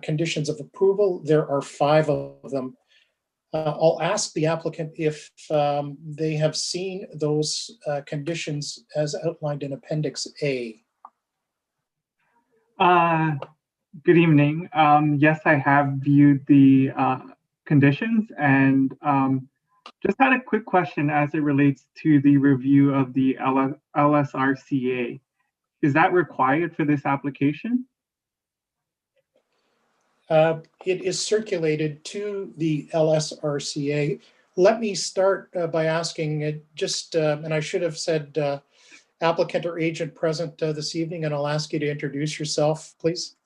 conditions of approval. There are 5 of them. I'll ask the applicant if they have seen those conditions as outlined in Appendix A. Good evening. Yes, I have viewed the conditions and just had a quick question as it relates to the review of the LSRCA. Is that required for this application? It is circulated to the LSRCA. Let me start by asking and I should have said applicant or agent present this evening, and I'll ask you to introduce yourself, please.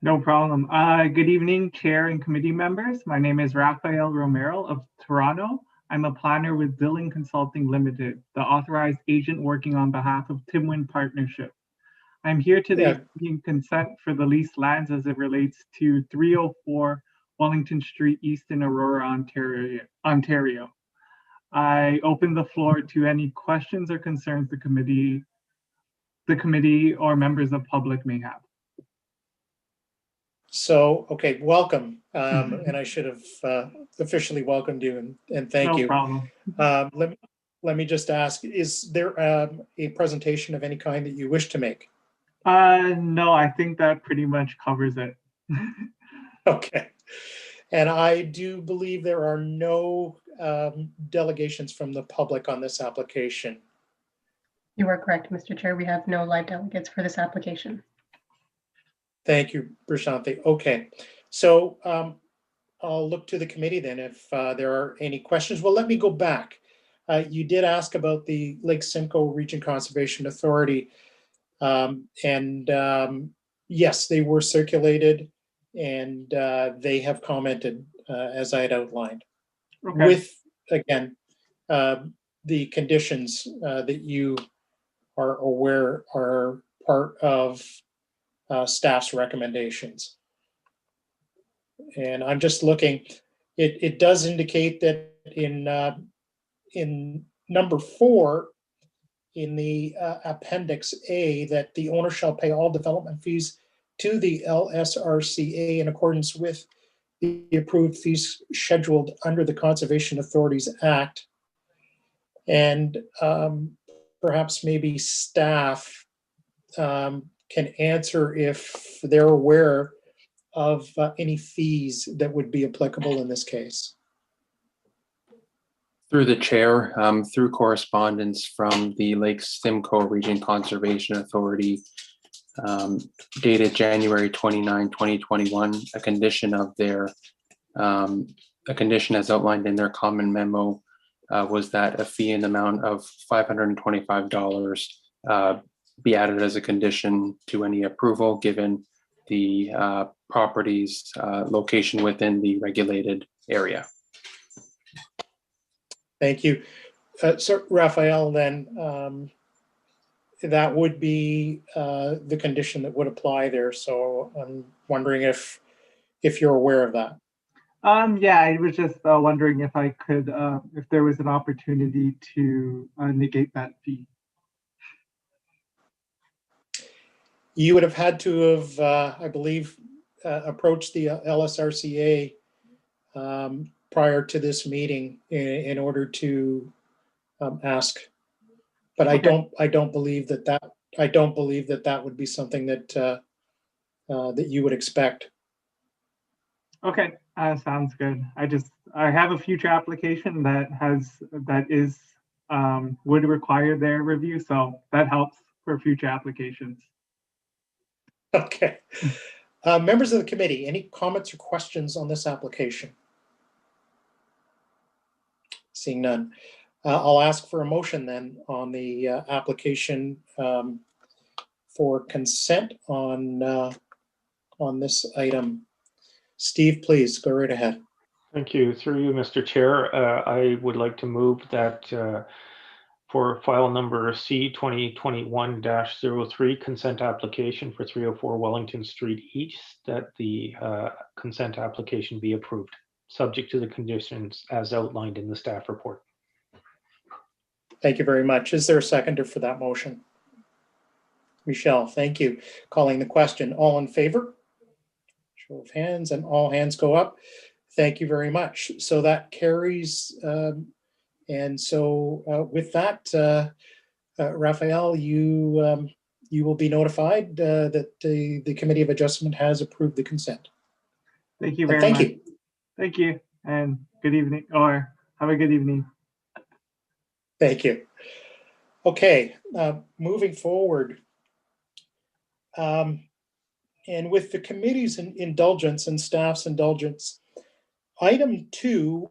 No problem. Good evening, Chair and committee members. My name is Rafael Romero of Toronto. I'm a planner with Zilling Consulting Limited, the authorized agent working on behalf of Timwin Partnership. I'm here today seeking consent for the leased lands as it relates to 304 Wellington Street East in Aurora, Ontario. I open the floor to any questions or concerns the committee or members of public may have. So, okay, welcome. And I should have officially welcomed you and thank you. No problem. Let me just ask, is there a presentation of any kind that you wish to make? No, I think that pretty much covers it. Okay. And I do believe there are no delegations from the public on this application. You are correct, Mr. Chair. We have no live delegates for this application. Thank you, Prashanthi. Okay, so I'll look to the committee then if there are any questions. Well, let me go back. You did ask about the Lake Simcoe Region Conservation Authority. Yes, they were circulated and they have commented as I had outlined. Okay. With, again, the conditions that you are aware are part of staff's recommendations. And I'm just looking, it does indicate that in number 4, in the Appendix A, that the owner shall pay all development fees to the LSRCA in accordance with the approved fees scheduled under the Conservation Authorities Act. And perhaps maybe staff can answer if they're aware of any fees that would be applicable in this case. Through the chair, through correspondence from the Lake Simcoe Region Conservation Authority, dated January 29, 2021, a condition as outlined in their common memo was that a fee in the amount of $525 be added as a condition to any approval given the property's location within the regulated area. Thank you. So Raphael, then that would be the condition that would apply there. So I'm wondering if you're aware of that. Yeah, I was just wondering if I could, if there was an opportunity to negate that fee. You would have had to have, I believe, approached the LSRCA prior to this meeting in order to ask. But okay. I don't believe that would be something that that you would expect. Okay, sounds good. I have a future application that would require their review, so that helps for future applications. Okay. Members of the committee, any comments or questions on this application? Seeing none. I'll ask for a motion then on the application for consent on this item. Steve, please go right ahead. Thank you. Through you, Mr. Chair, I would like to move that for file number C 2021-03 consent application for 304 Wellington Street East, that the consent application be approved, subject to the conditions as outlined in the staff report. Thank you very much. Is there a seconder for that motion? Michelle, thank you. Calling the question. All in favor? Show of hands, and all hands go up. Thank you very much. So that carries. And so with that, Raphael, you will be notified that the Committee of Adjustment has approved the consent. Thank you And very thank much. you. Thank you, and good evening, or have a good evening. Thank you. Okay, moving forward. And with the committee's indulgence and staff's indulgence, item 2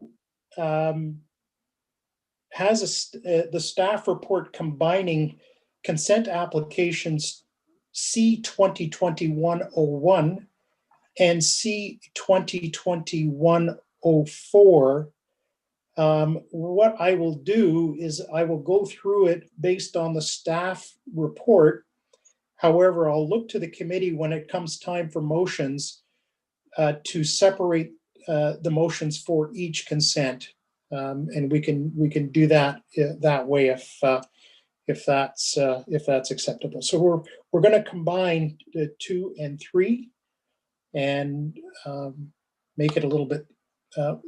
has the staff report combining consent applications C 2021-01 and C 2021-04. What I will do is I will go through it based on the staff report. However, I'll look to the committee when it comes time for motions to separate the motions for each consent, and we can do that that way if that's acceptable. So we're going to combine the 2 and 3 and make it a little bit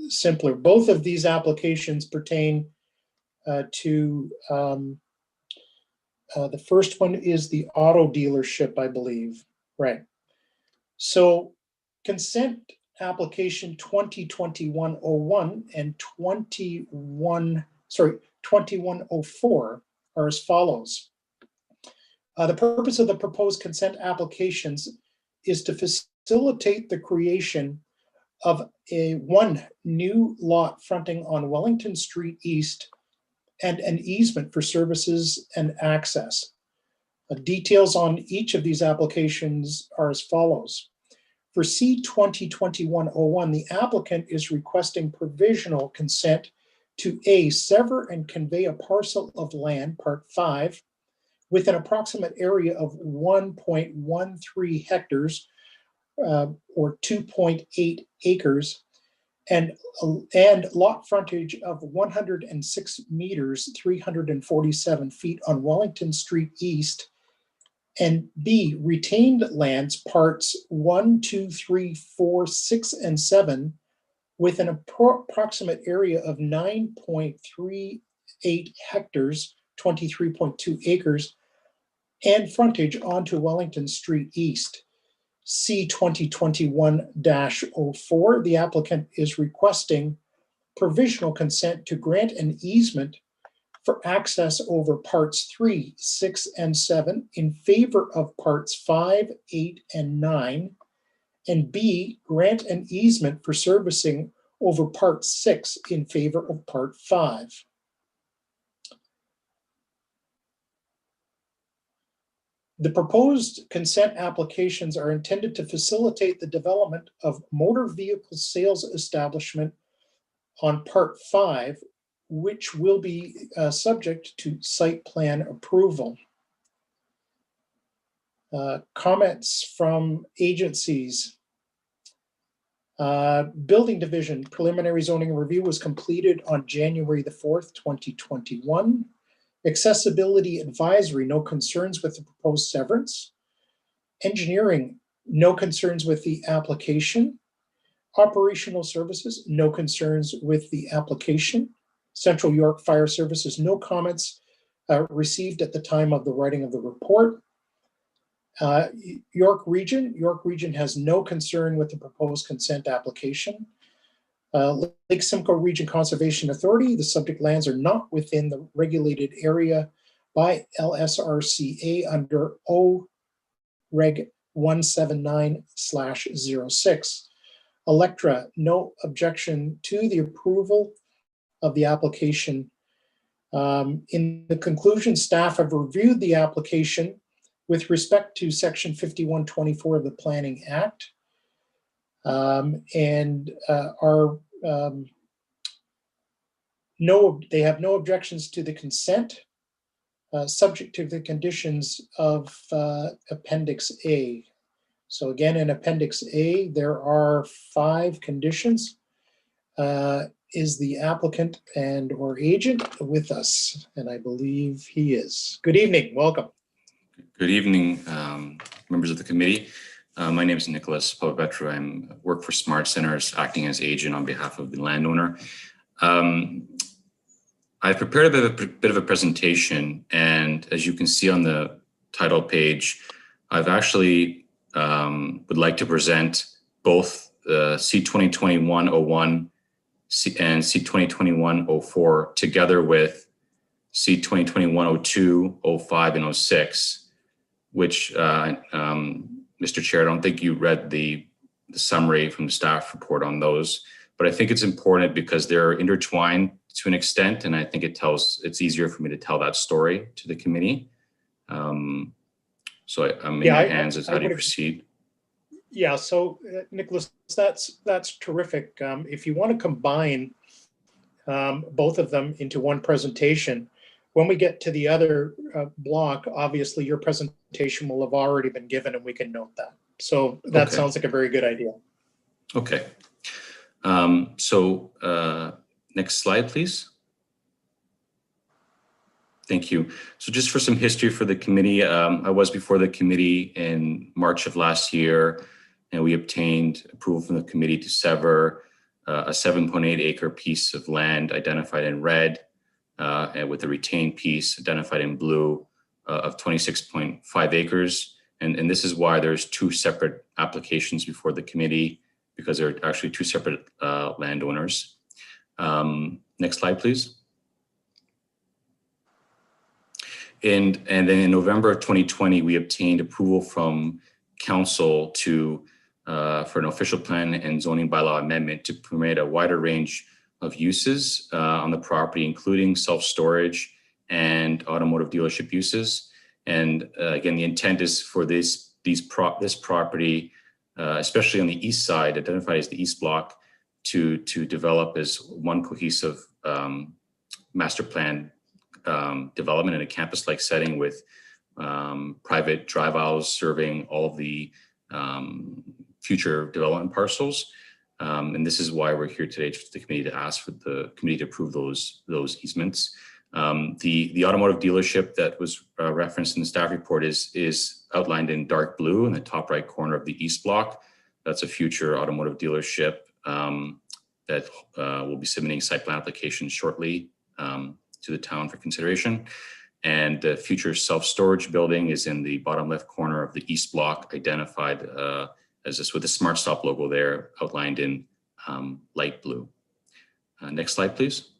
simpler. Both of these applications pertain to the first one is the auto dealership, I believe. Right. So consent application 2021-01 and 2104 are as follows. The purpose of the proposed consent applications is to facilitate the creation of one new lot fronting on Wellington Street East and an easement for services and access. Details on each of these applications are as follows. For C 2021-01, the applicant is requesting provisional consent to A, sever and convey a parcel of land, Part 5, with an approximate area of 1.13 hectares or 2.8 acres, and lot frontage of 106 meters, 347 feet on Wellington Street East, and B, retained lands parts 1, 2, 3, 4, 6, and 7 with an approximate area of 9.38 hectares, 23.2 acres, and frontage onto Wellington Street East. C 2021-04, the applicant is requesting provisional consent to grant an easement for access over parts 3, 6, and 7 in favor of parts 5, 8, and 9, and B, grant an easement for servicing over part 6 in favor of part 5. The proposed consent applications are intended to facilitate the development of motor vehicle sales establishment on Part 5, which will be subject to site plan approval. Comments from agencies. Building Division preliminary zoning review was completed on January the 4th, 2021. Accessibility Advisory, no concerns with the proposed severance. Engineering, no concerns with the application. Operational Services, no concerns with the application. Central York Fire Services, no comments received at the time of the writing of the report. York Region has no concern with the proposed consent application. Lake Simcoe Region Conservation Authority, the subject lands are not within the regulated area by LSRCA under OReg 179/06. Electra, no objection to the approval of the application. In the conclusion, staff have reviewed the application with respect to Section 5124 of the Planning Act, and they have no objections to the consent, subject to the conditions of Appendix A. So again, in Appendix A, there are 5 conditions. Is the applicant and or agent with us? And I believe he is. Good evening, welcome. Good evening, members of the committee. My name is Nicholas Povetro. I work for Smart Centers, acting as agent on behalf of the landowner. I've prepared a bit of a presentation, and as you can see on the title page, I've actually would like to present both C 2021-01 and C 2021-04 together with C 2021-02, 05, and 06, which, Mr. Chair, I don't think you read the summary from the staff report on those, but I think it's important because they're intertwined to an extent, and I think it's easier for me to tell that story to the committee. So I'm in your hands as how do you proceed? Yeah, so Nicholas, that's terrific. If you want to combine both of them into one presentation, when we get to the other block, obviously your presentation will have already been given and we can note that. So that sounds like a very good idea. Okay. Next slide, please. Thank you. So just for some history for the committee, I was before the committee in March of last year, and we obtained approval from the committee to sever a 7.8 acre piece of land identified in red and with a retained piece identified in blue of 26.5 acres. And this is why there's two separate applications before the committee, because they're actually two separate landowners. Next slide, please. And then in November of 2020, we obtained approval from council for an official plan and zoning bylaw amendment to permit a wider range of uses on the property, including self-storage and automotive dealership uses. And again, the intent is for this property, especially on the east side, identified as the east block, to develop as one cohesive master plan development in a campus-like setting with private drive aisles serving all of the future development parcels. And this is why we're here today, for the committee to ask for the committee to approve those easements. The automotive dealership that was referenced in the staff report is outlined in dark blue in the top right corner of the east block. That's a future automotive dealership that will be submitting site plan applications shortly to the town for consideration. And the future self-storage building is in the bottom left corner of the east block, identified as this with the Smart Stop logo there, outlined in light blue. Next slide, please.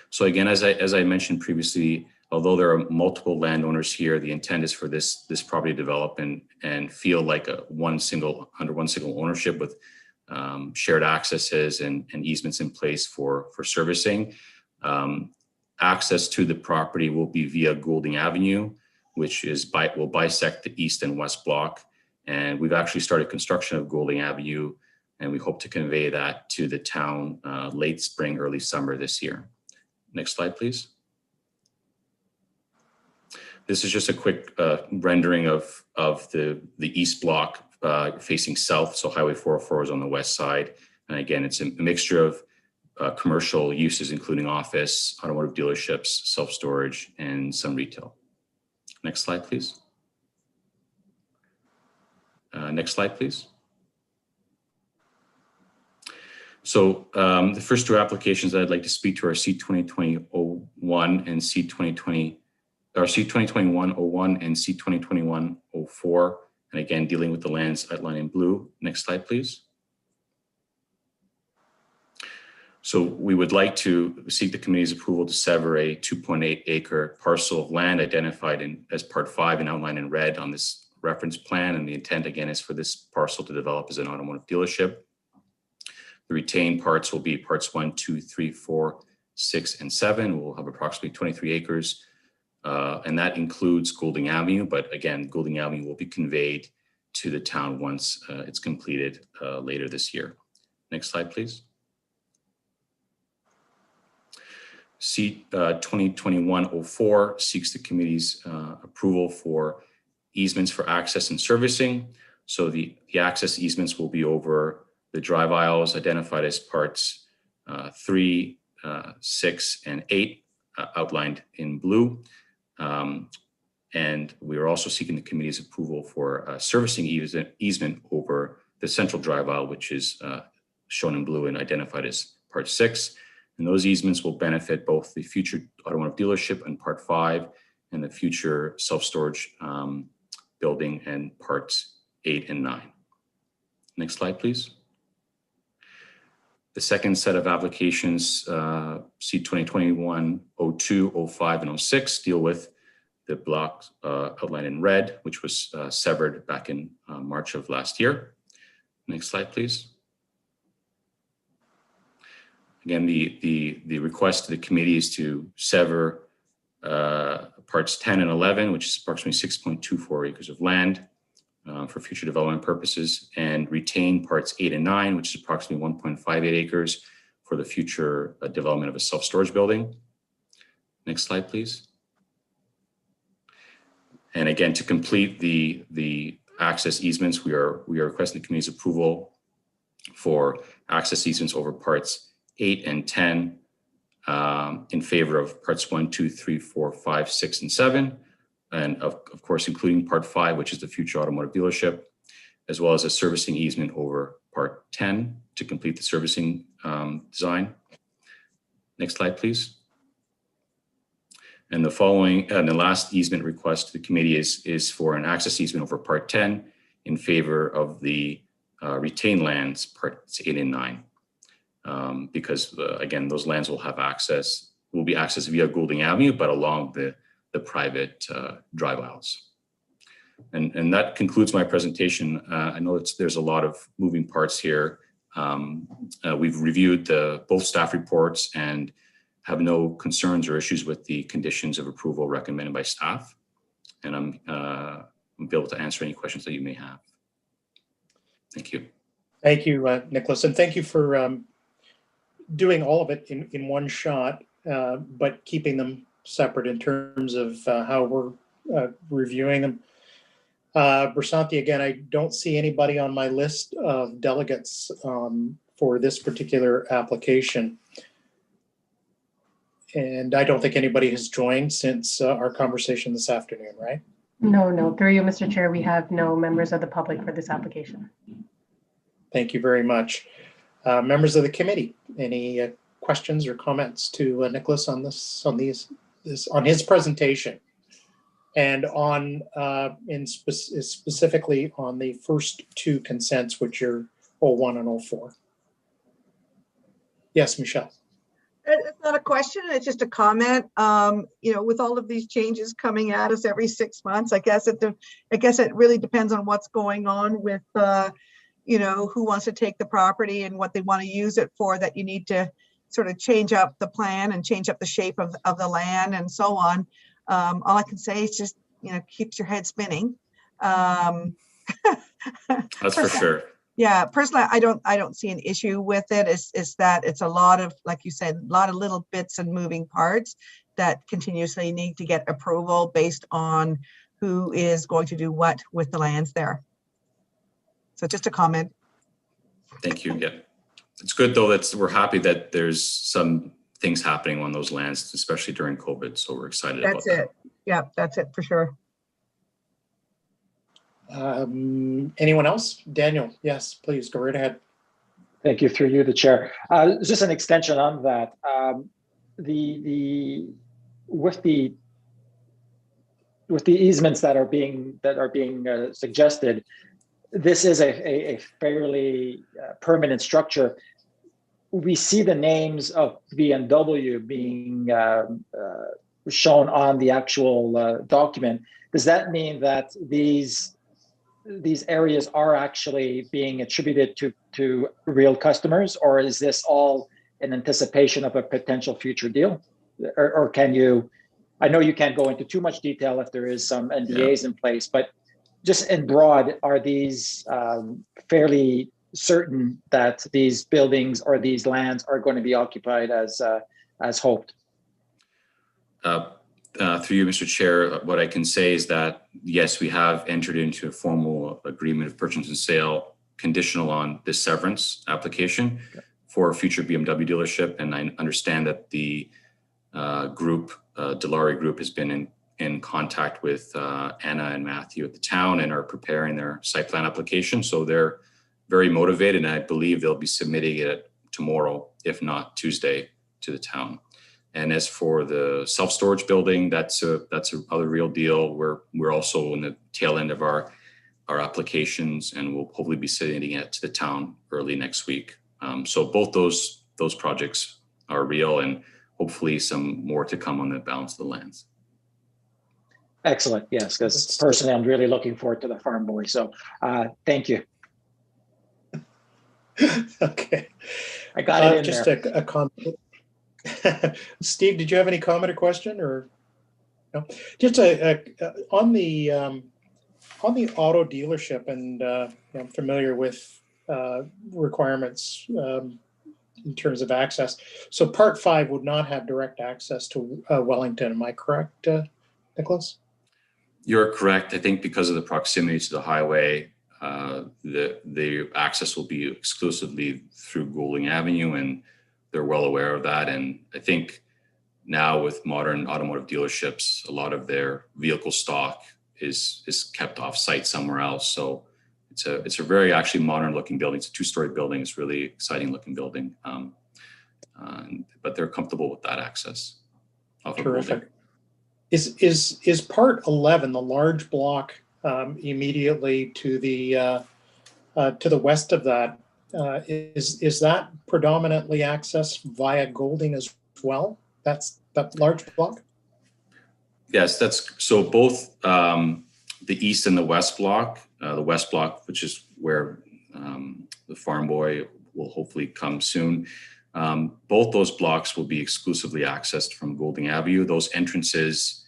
So again, as I mentioned previously, although there are multiple landowners here, the intent is for this property to develop and feel like under one single ownership with shared accesses and easements in place for servicing. Access to the property will be via Goulding Avenue, which will bisect the east and west block. And we've actually started construction of Goulding Avenue, and we hope to convey that to the town late spring, early summer this year. Next slide, please. This is just a quick rendering of the east block facing south. So Highway 404 is on the west side. And again, it's a mixture of commercial uses, including office, automotive dealerships, self-storage, and some retail. Next slide, please. Next slide, please. So the first two applications that I'd like to speak to are C 2020-01 and C 2021-01 and C 2021-04. And again, dealing with the lands outlined in blue. Next slide, please. So we would like to seek the committee's approval to sever a 2.8 acre parcel of land identified as part 5 and outlined in red on this reference plan. And the intent again is for this parcel to develop as an automotive dealership. The retained parts will be parts 1, 2, 3, 4, 6, and 7. We'll have approximately 23 acres. And that includes Goulding Avenue, but again, Goulding Avenue will be conveyed to the town once it's completed later this year. Next slide, please. C 2021-04 seeks the committee's approval for easements for access and servicing. So the access easements will be over the drive aisles identified as parts 3, 6, and 8 outlined in blue. And we are also seeking the committee's approval for a servicing easement over the central drive aisle, which is shown in blue and identified as Part 6. And those easements will benefit both the future automotive dealership in Part 5 and the future self-storage building and Parts 8 and 9. Next slide, please. The second set of applications, C 2021-02, 05, and 06, deal with the block outlined in red, which was severed back in March of last year. Next slide, please. Again, the request to the committee is to sever parts 10 and 11, which is approximately 6.24 acres of land for future development purposes, and retain parts 8 and 9, which is approximately 1.58 acres for the future development of a self-storage building. Next slide, please. And again, to complete the access easements, we are requesting the committee's approval for access easements over parts 8 and 10 in favor of parts 1, 2, 3, 4, 5, 6, and 7. And of course, including part 5, which is the future automotive dealership, as well as a servicing easement over part 10 to complete the servicing design. Next slide, please. And the last easement request to the committee is for an access easement over part 10 in favor of the retained lands, parts 8 and 9. Because again, those lands will be accessed via Goulding Avenue, but along the private drive aisles. And that concludes my presentation. I know there's a lot of moving parts here. We've reviewed both staff reports and have no concerns or issues with the conditions of approval recommended by staff. And I'm able to answer any questions that you may have. Thank you. Thank you, Nicholas, and thank you for doing all of it in one shot, but keeping them separate in terms of how we're reviewing them. Bersanti, again, I don't see anybody on my list of delegates for this particular application. And I don't think anybody has joined since our conversation this afternoon, right? No, through you, Mr. Chair, we have no members of the public for this application. Thank you very much. Members of the committee, any questions or comments to Nicholas on on his presentation, and on specifically on the first two consents, which are 01 and 04? Yes, Michelle. It's not a question, it's just a comment. With all of these changes coming at us every 6 months, I guess it really depends on what's going on with who wants to take the property and what they want to use it for, that you need to sort of change up the plan and change up the shape of the land and so on. All I can say is just, keeps your head spinning. That's for sure. Yeah, personally, I don't see an issue with it. It's that it's a lot of, like you said, a lot of little bits and moving parts that continuously need to get approval based on who is going to do what with the lands there. So just a comment. Thank you. Yeah, it's good though that we're happy that there's some things happening on those lands, especially during COVID. So we're excited about that. That's it. Yeah, that's it for sure. Anyone else? Daniel, yes, please go right ahead. Thank you, through you, the chair. Just an extension on that. With the easements that are being suggested, this is a fairly permanent structure. We see the names of BMW being shown on the actual document. Does that mean that these areas are actually being attributed to real customers, or is this all in anticipation of a potential future deal? Or can you, I know you can't go into too much detail if there is some NDAs in place, but just in broad, are these fairly certain that these buildings or these lands are going to be occupied as hoped? Through you, Mr. Chair, what I can say is that, yes, we have entered into a formal agreement of purchase and sale conditional on this severance application for a future BMW dealership. And I understand that the group, Dilawri Group, has been in in contact with Anna and Matthew at the town and are preparing their site plan application. So they're very motivated, and I believe they'll be submitting it tomorrow, if not Tuesday, to the town. And as for the self-storage building, that's a other real deal. We're also in the tail end of our applications, and we'll hopefully be sending it to the town early next week. So both those projects are real, and hopefully some more to come on the balance of the lands. Excellent. Yes, because personally, I'm really looking forward to the Farm Boy. So thank you. Okay. I got it in just there. a comment. Steve, did you have any comment or question, or no? Just on the auto dealership, and I'm familiar with requirements in terms of access. So Part 5 would not have direct access to Wellington. Am I correct, Nicholas? You're correct. I think because of the proximity to the highway, the access will be exclusively through Goulding Avenue, and they're well aware of that. And I think now with modern automotive dealerships, a lot of their vehicle stock is kept off site somewhere else. So it's a very actually modern looking building. It's a 2-story building. It's really exciting looking building. But they're comfortable with that access. Terrific. Is Part 11, the large block immediately to the west of that, is that predominantly accessed via Goulding as well? That's that large block? Yes, that's so both the east and the west block. The west block, which is where the Farm Boy will hopefully come soon. Both those blocks will be exclusively accessed from Goulding Avenue. Those entrances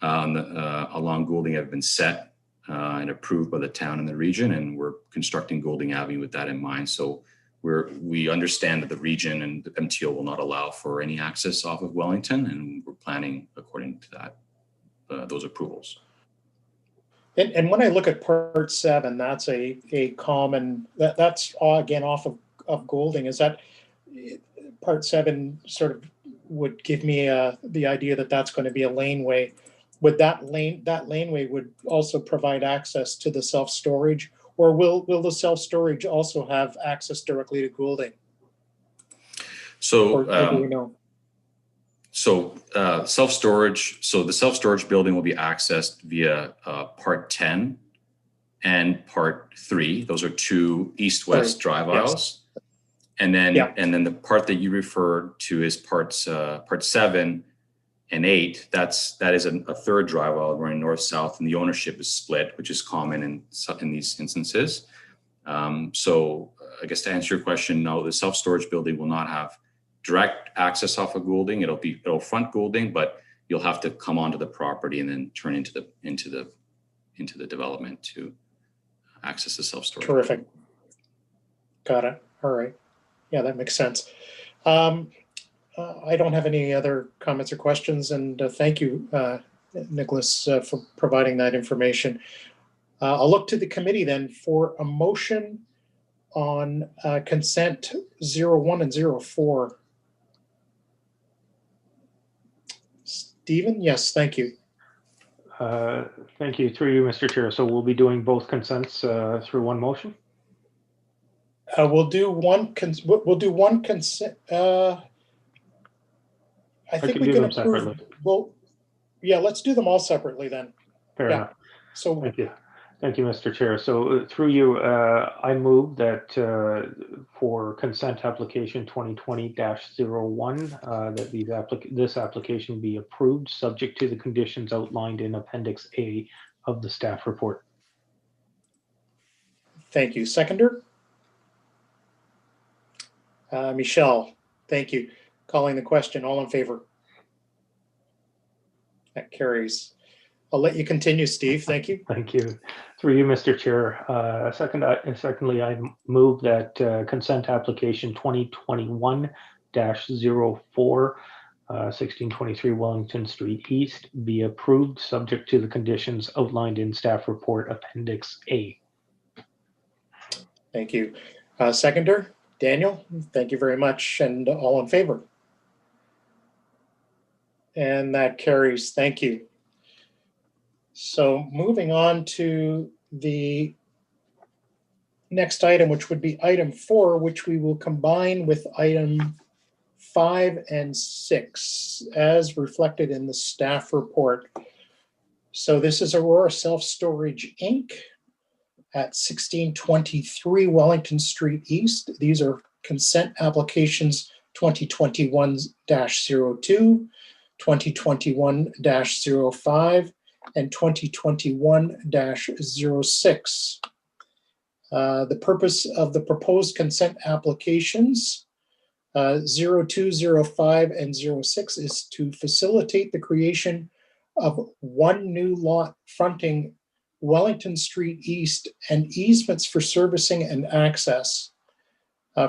along Goulding have been set and approved by the town and the region, and we're constructing Goulding Avenue with that in mind. So we understand that the region and the MTO will not allow for any access off of Wellington, and we're planning according to that, those approvals. And when I look at Part 7, that's a common, that's again off of Goulding. Is that Part 7 sort of would give me the idea that that's going to be a laneway? Would that laneway would also provide access to the self-storage, or will the self-storage also have access directly to Goulding? So, or do we know? Self-storage. So the self-storage building will be accessed via Part 10 and Part 3. Those are two east-west drive aisles. And then the part that you referred to is Part 7 and 8. That is a third drive aisle running north-south, and the ownership is split, which is common in these instances. So I guess to answer your question, no, the self-storage building will not have direct access off of Goulding. It'll front Goulding, but you'll have to come onto the property and then turn into the development to access the self-storage. Terrific. Got it. All right. Yeah, that makes sense. I don't have any other comments or questions, and thank you, Nicholas, for providing that information. I'll look to the committee then for a motion on consent 01 and 04. Stephen, yes, thank you. Thank you, through you, Mr. Chair. So we'll be doing both consents through one motion? We'll do one consent. I think we can approve. Separately. Well, yeah, let's do them all separately then. Fair enough. So Thank you, Mr. Chair. So through you, I move that for consent application 2020-01, that this application be approved subject to the conditions outlined in Appendix A of the staff report. Thank you. Seconder? Michelle, thank you. Calling the question. All in favor? That carries. I'll let you continue, Steve. Thank you. Thank you. Through you, Mr. Chair. Secondly, I move that consent application 2021-04, 1623 Wellington Street East be approved subject to the conditions outlined in staff report Appendix A. Thank you. Seconder, Daniel, thank you very much. And all in favor? And that carries. Thank you. So moving on to the next item, which would be item 4, which we will combine with item 5 and 6 as reflected in the staff report. So this is Aurora Self-Storage Inc. at 1623 Wellington Street East. These are consent applications 2021-02, 2021-05, and 2021-06. The purpose of the proposed consent applications 02, 05, and 06 is to facilitate the creation of one new lot fronting Wellington Street East and easements for servicing and access.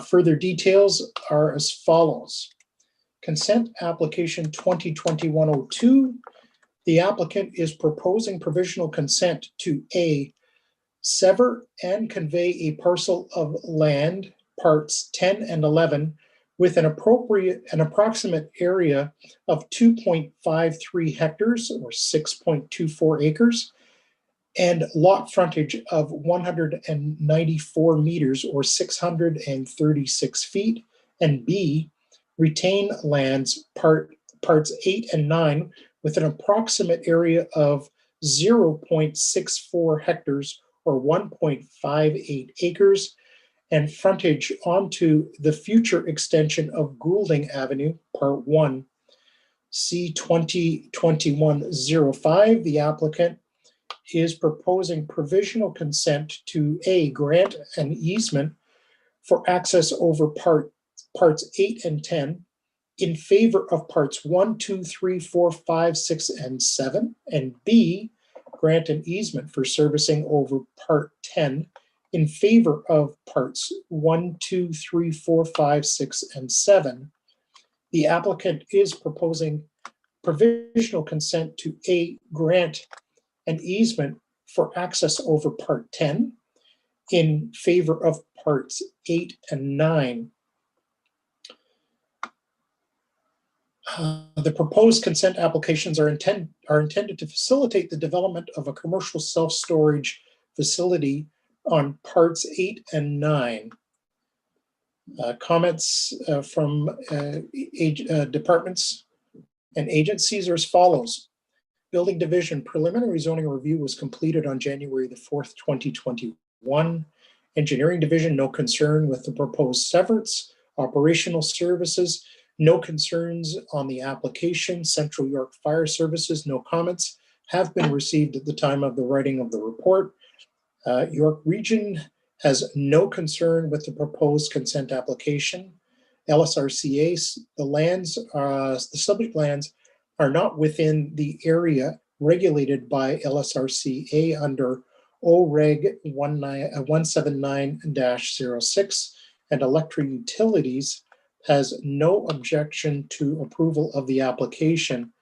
Further details are as follows. Consent application 2021-02. The applicant is proposing provisional consent to A, sever and convey a parcel of land, parts 10 and 11, with an approximate area of 2.53 hectares or 6.24 acres, and lot frontage of 194 meters or 636 feet, and B, retain lands parts 8 and 9 with an approximate area of 0.64 hectares or 1.58 acres, and frontage onto the future extension of Goulding Avenue, Part 1. C 2021-05, the applicant is proposing provisional consent to A, grant an easement for access over parts 8 and 10 in favor of parts 1, 2, 3, 4, 5, 6, and 7, and B, grant an easement for servicing over part 10 in favor of parts 1, 2, 3, 4, 5, 6, and 7. The applicant is proposing provisional consent to A, grant an easement for access over part 10 in favor of parts 8 and 9. The proposed consent applications are intended to facilitate the development of a commercial self-storage facility on parts 8 and 9. Comments from departments and agencies are as follows. Building Division preliminary zoning review was completed on January the 4th, 2021. Engineering Division, no concern with the proposed severance. Operational Services, no concerns on the application. Central York Fire Services, no comments have been received at the time of the writing of the report. York Region has no concern with the proposed consent application. LSRCA, the subject lands are not within the area regulated by LSRCA under OREG 179-06, and Electric Utilities has no objection to approval of the application.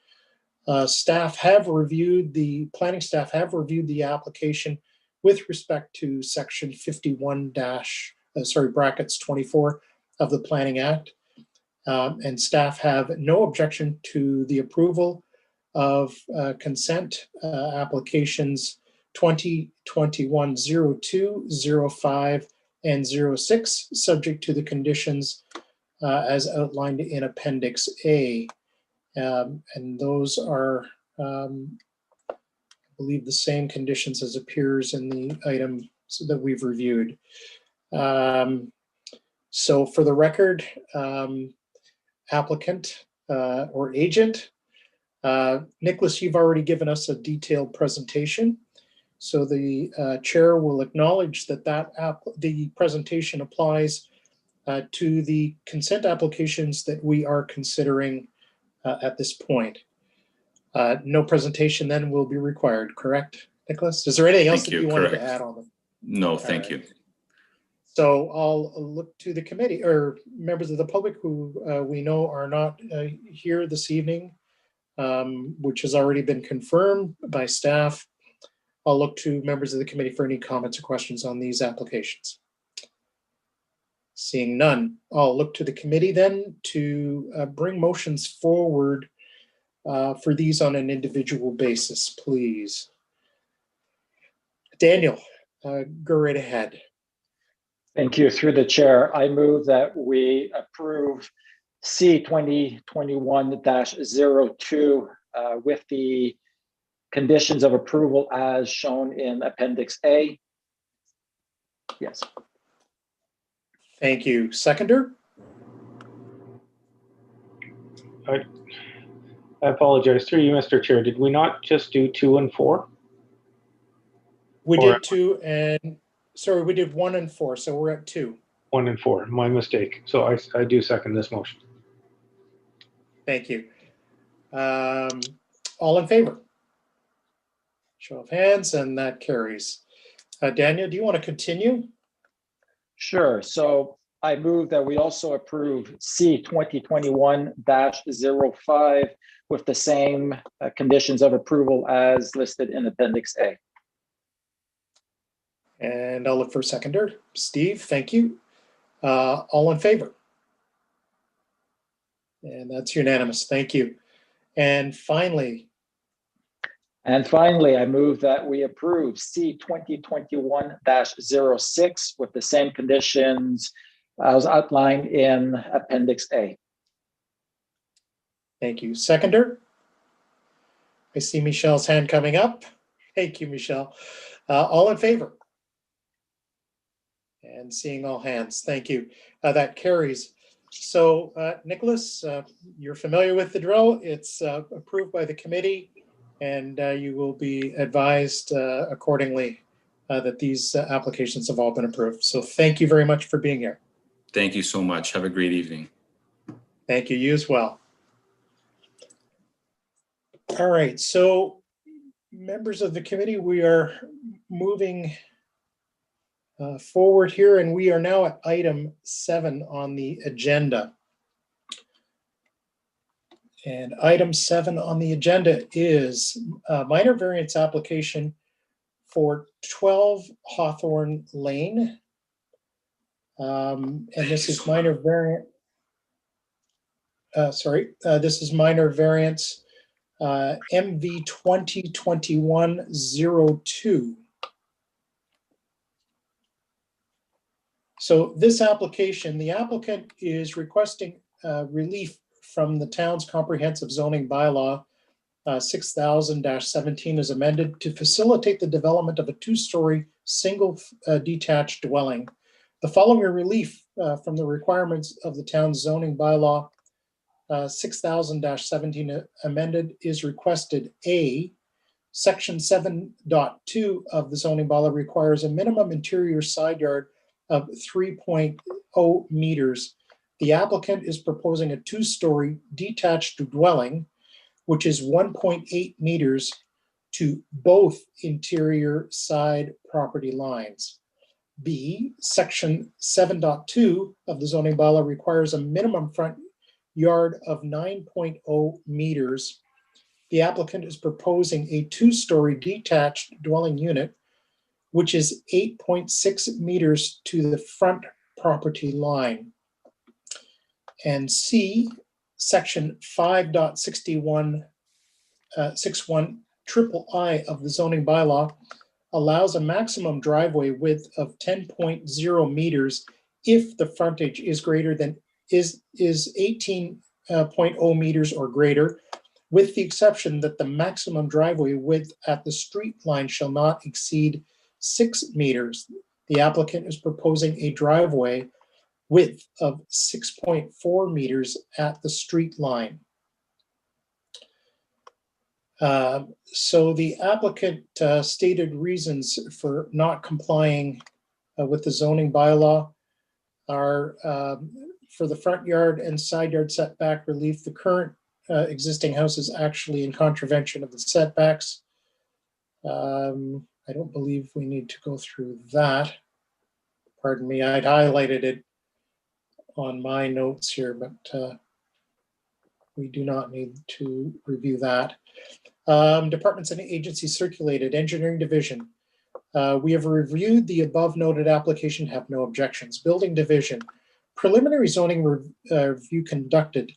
Planning staff have reviewed the application with respect to section 51 brackets 24 of the Planning Act. And staff have no objection to the approval of consent applications 2021-02, 05, and 06, subject to the conditions as outlined in Appendix A. And those are, I believe, the same conditions as appears in the item that we've reviewed. So for the record, applicant or agent, Nicholas, you've already given us a detailed presentation. So the chair will acknowledge that the presentation applies to the consent applications that we are considering at this point. No presentation then will be required, correct, Nicholas? Is there anything else that you wanted to add on them? No, thank you. So I'll look to the committee or members of the public who we know are not here this evening, which has already been confirmed by staff. I'll look to members of the committee for any comments or questions on these applications. Seeing none, I'll look to the committee then to bring motions forward for these on an individual basis, please. Daniel, go right ahead. Thank you. Through the chair, I move that we approve C 2021-02 with the conditions of approval as shown in Appendix A. Yes. Thank you. Seconder? I apologize. Through you, Mr. Chair. Did we not just do 2 and 4? We Or- did 2 and, sorry, we did 1 and 4, so we're at 2. 1 and 4. My mistake. So I do second this motion. Thank you. All in favor? Show of hands, and that carries. Daniel, do you want to continue? Sure. So I move that we also approve C 2021-05 with the same conditions of approval as listed in Appendix A. And I'll look for a seconder. Steve, thank you. All in favor? And that's unanimous. Thank you. And finally, I move that we approve C 2021-06 with the same conditions as outlined in Appendix A. thank you. Seconder? I see Michelle's hand coming up. Thank you, Michelle. All in favor? And seeing all hands, thank you. That carries. So Nicholas, you're familiar with the drill. It's approved by the committee, and you will be advised accordingly that these applications have all been approved. So thank you very much for being here. Thank you so much. Have a great evening. Thank you. You as well. All right. So members of the committee, we are moving forward here, and we are now at item 7 on the agenda. And item 7 on the agenda is a minor variance application for 12 Hawthorne Lane. And this is minor variant. This is minor variance MV 2021-02. So this application, the applicant is requesting relief from the town's comprehensive zoning bylaw 6000-17 is amended to facilitate the development of a 2-story single detached dwelling. The following relief from the requirements of the town's zoning bylaw 6000-17 amended is requested. A, section 7.2 of the zoning bylaw requires a minimum interior side yard of 3.0 meters. The applicant is proposing a 2-story detached dwelling, which is 1.8 meters to both interior side property lines. B, section 7.2 of the zoning bylaw requires a minimum front yard of 9.0 meters. The applicant is proposing a 2-story detached dwelling unit, which is 8.6 meters to the front property line. And C, section 5.61 triple I of the zoning bylaw allows a maximum driveway width of 10.0 meters if the frontage is greater than is 18.0 meters or greater, with the exception that the maximum driveway width at the street line shall not exceed 6 meters. The applicant is proposing a driveway width of 6.4 meters at the street line. So the applicant stated reasons for not complying with the zoning bylaw are for the front yard and side yard setback relief. The current existing house is actually in contravention of the setbacks. I don't believe we need to go through that. Pardon me, I'd highlighted it on my notes here, but we do not need to review that. Departments and agencies circulated. Engineering Division. We have reviewed the above noted application, have no objections. Building Division. Preliminary zoning review conducted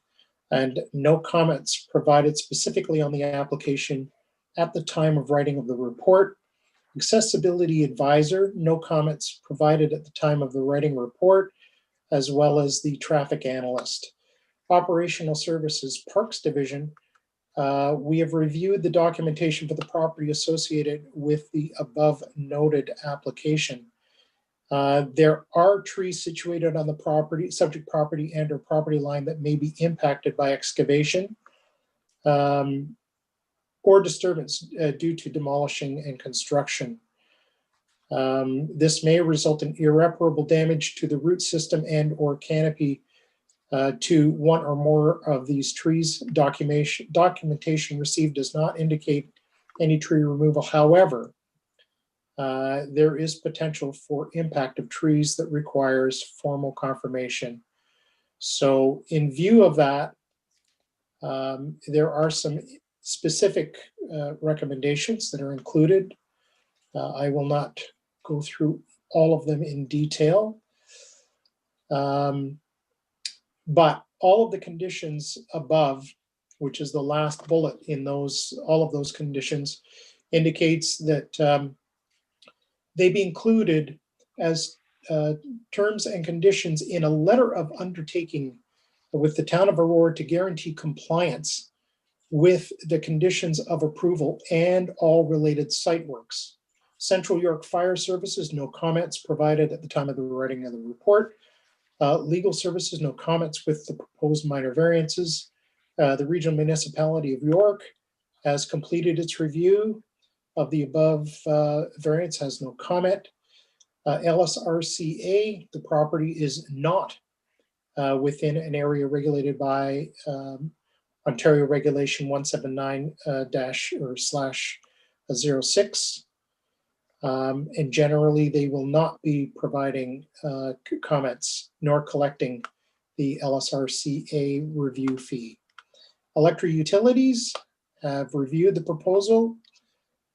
and no comments provided specifically on the application at the time of writing of the report. Accessibility advisor, no comments provided at the time of the writing report, as well as the traffic analyst. Operational services, Parks Division, we have reviewed the documentation for the property associated with the above noted application. There are trees situated on the property, subject property and or property line that may be impacted by excavation or disturbance due to demolishing and construction. This may result in irreparable damage to the root system and or canopy to one or more of these trees. Documentation received does not indicate any tree removal. However, there is potential for impact of trees that requires formal confirmation. So in view of that, there are some specific recommendations that are included. I will not go through all of them in detail. But all of the conditions above, which is the last bullet in those, all of those conditions, indicates that they be included as terms and conditions in a letter of undertaking with the town of Aurora to guarantee compliance with the conditions of approval and all related site works. Central York Fire Services, no comments provided at the time of the writing of the report. Legal Services, no comments with the proposed minor variances. The Regional Municipality of York has completed its review of the above variance, has no comment. LSRCA, the property is not within an area regulated by Ontario Regulation 179-/06. And generally, they will not be providing comments nor collecting the LSRCA review fee. Electric Utilities have reviewed the proposal.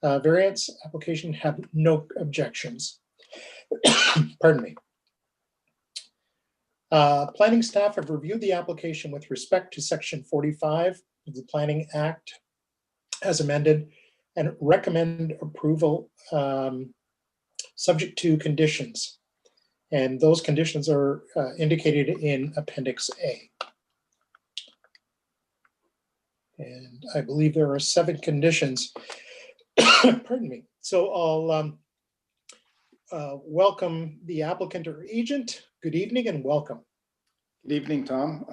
Variance application, have no objections. Pardon me. Planning staff have reviewed the application with respect to Section 45 of the Planning Act as amended and recommend approval subject to conditions. And those conditions are indicated in Appendix A. And I believe there are 7 conditions. Pardon me. So I'll welcome the applicant or agent. Good evening and welcome. Good evening, Tom,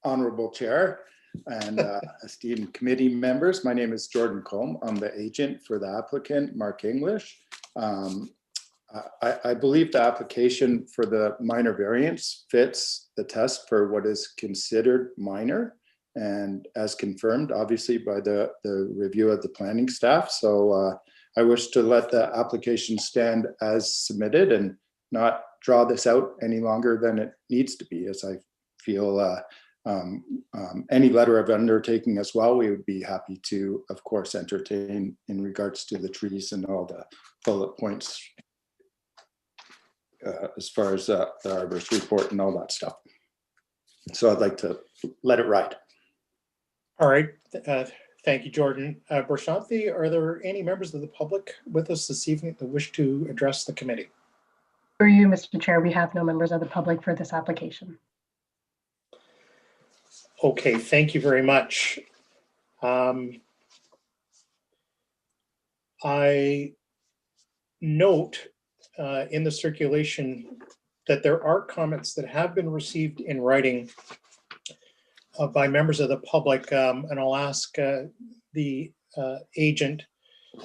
Honorable Chair and esteemed committee members. My name is Jordan Combe. I'm the agent for the applicant, Mark English. I believe the application for the minor variance fits the test for what is considered minor and as confirmed, obviously, by the review of the planning staff. So I wish to let the application stand as submitted and not draw this out any longer than it needs to be, as I feel any letter of undertaking as well, we would be happy to, of course, entertain in regards to the trees and all the bullet points as far as the arborist report and all that stuff. So I'd like to let it ride. All right. Thank you, Jordan. Prashanthi, are there any members of the public with us this evening that wish to address the committee? For you, Mr. Chair, we have no members of the public for this application. Okay, thank you very much. I note in the circulation that there are comments that have been received in writing by members of the public, and I'll ask the agent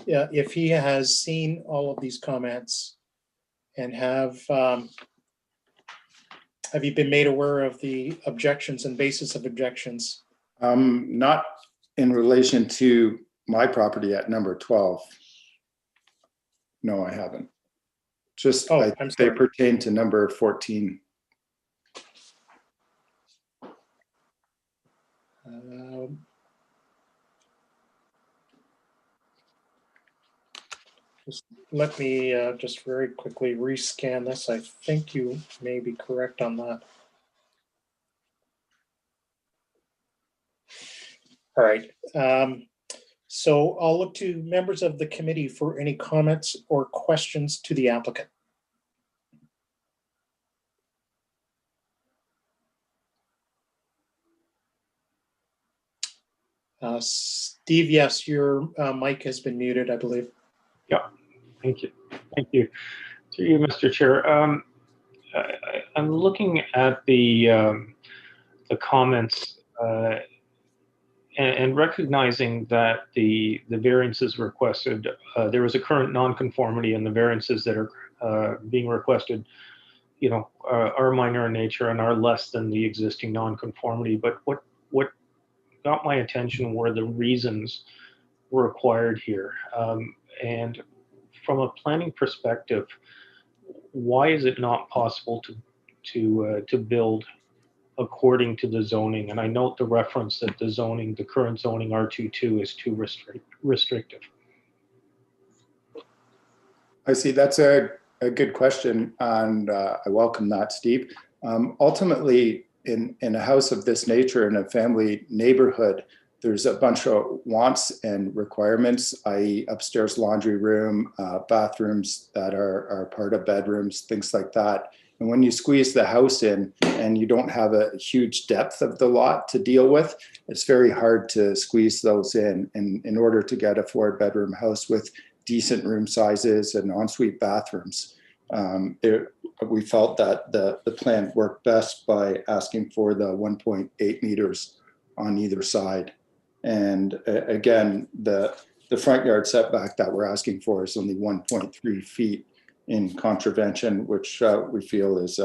if he has seen all of these comments and have you been made aware of the objections and basis of objections? Not in relation to my property at number 12. No, I haven't. Just they pertain to number 14. Just let me just very quickly rescan this. I think you may be correct on that. All right. So I'll look to members of the committee for any comments or questions to the applicant. Steve, yes, your mic has been muted, I believe. Thank you. Thank you. To you, Mr. Chair. I'm looking at the comments and recognizing that the variances requested, there is a current nonconformity, and the variances that are being requested, are minor in nature and are less than the existing nonconformity. But what got my attention were the reasons required here. And from a planning perspective, why is it not possible to build according to the zoning? And I note the reference that the current zoning R22 is too restrictive. I see. That's a good question, and I welcome that, Steve. Ultimately, in a house of this nature, in a family neighborhood, there's a bunch of wants and requirements, i.e. upstairs laundry room, bathrooms that are part of bedrooms, things like that. And when you squeeze the house in and you don't have a huge depth of the lot to deal with, it's very hard to squeeze those in. And in order to get a 4-bedroom house with decent room sizes and ensuite bathrooms, we felt that the plan worked best by asking for the 1.8 meters on either side. And again, the front yard setback that we're asking for is only 1.3 feet in contravention, which we feel is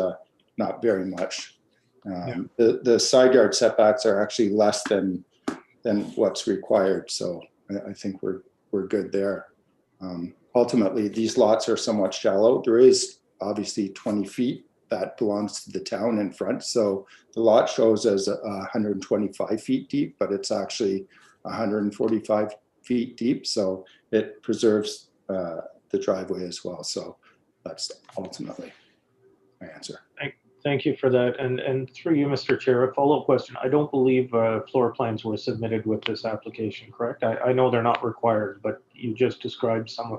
not very much. The side yard setbacks are actually less than what's required. So I think we're good there. Ultimately, these lots are somewhat shallow. There is obviously 20 feet that belongs to the town in front. So the lot shows as 125 feet deep, but it's actually 145 feet deep. So it preserves the driveway as well. So that's ultimately my answer. Thank you for that. And through you, Mr. Chair, a follow-up question. I don't believe floor plans were submitted with this application, correct? I know they're not required, but you just described some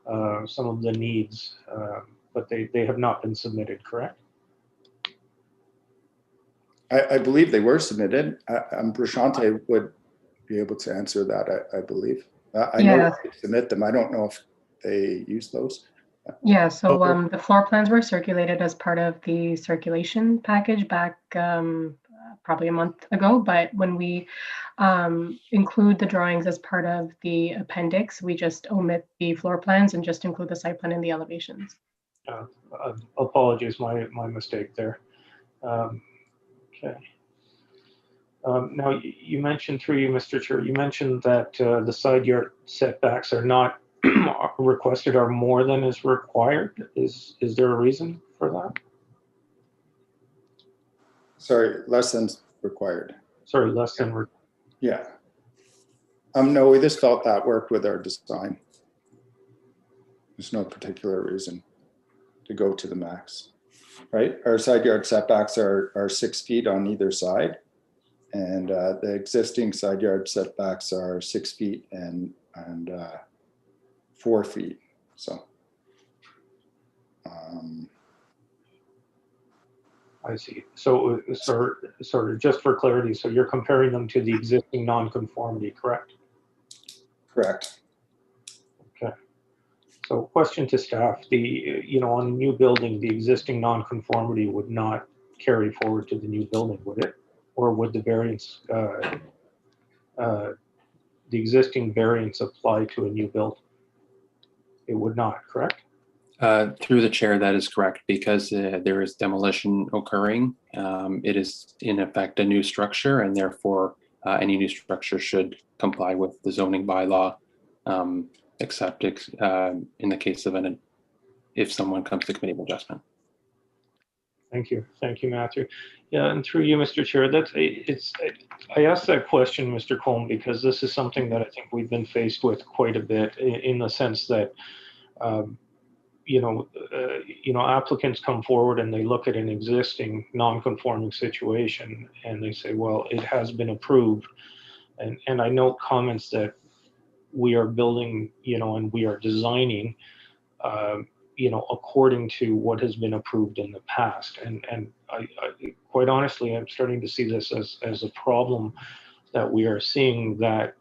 of the needs, but they have not been submitted, correct? I believe they were submitted. Brashante would be able to answer that, I believe. I know they submit them. I don't know if they use those. Yeah, so the floor plans were circulated as part of the circulation package back probably a month ago, but when we include the drawings as part of the appendix, we just omit the floor plans and just include the site plan and the elevations. Apologies, my mistake there. Okay. Now, you mentioned through you, Mr. Chair, you mentioned that the side yard setbacks are not requested are more than is required. Is there a reason for that? Sorry, less than required. Sorry, less than required. Yeah. No, we just felt that worked with our design. There's no particular reason to go to the max, right? Our side yard setbacks are 6 feet on either side. And the existing side yard setbacks are 6 feet and 4 feet. So I see. So just for clarity, so you're comparing them to the existing nonconformity, correct? Correct. Okay. So question to staff, on a new building, the existing nonconformity would not carry forward to the new building, would it? Or would the variance, the existing variance apply to a new build? It would not, correct? Through the chair, that is correct, because there is demolition occurring. It is in effect a new structure, and therefore any new structure should comply with the zoning bylaw, except in the case of if someone comes to committee of adjustment. Thank you, Matthew. Yeah, and through you, Mr. Chair, I asked that question, Mr. Colm, because this is something that I think we've been faced with quite a bit, in the sense that applicants come forward and they look at an existing non-conforming situation and they say, well, it has been approved. And I note comments that we are building, and we are designing, according to what has been approved in the past. And I quite honestly, I'm starting to see this as a problem that we are seeing, that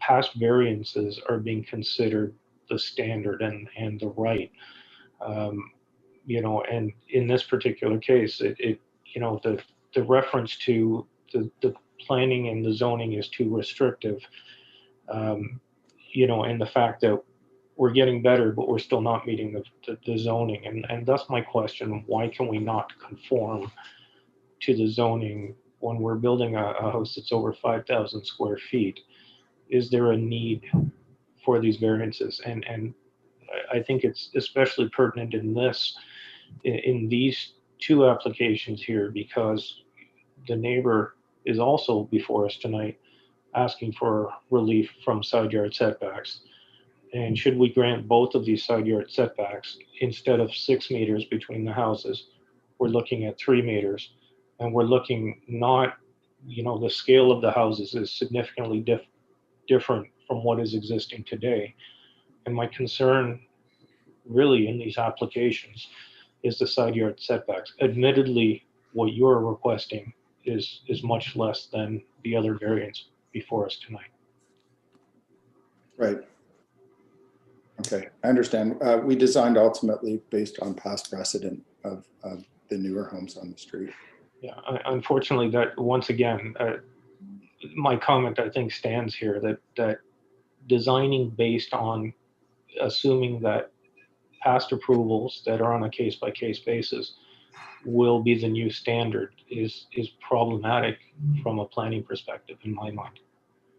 past variances are being considered the standard and the right. And in this particular case, the reference to the planning and the zoning is too restrictive. And the fact that we're getting better, but we're still not meeting the zoning. And thus my question, why can we not conform to the zoning when we're building a house that's over 5,000 square feet? Is there a need for these variances? And I think it's especially pertinent in these two applications here, because the neighbor is also before us tonight asking for relief from side yard setbacks. And should we grant both of these side yard setbacks, instead of 6 meters between the houses, we're looking at 3 meters, and we're looking not, the scale of the houses is significantly different from what is existing today. And my concern really in these applications is the side yard setbacks. Admittedly, what you're requesting is much less than the other variants before us tonight. Right. Okay, I understand. We designed ultimately based on past precedent of the newer homes on the street. Yeah, unfortunately, that once again, my comment I think stands here, that designing based on assuming that past approvals that are on a case-by-case basis will be the new standard is problematic from a planning perspective in my mind.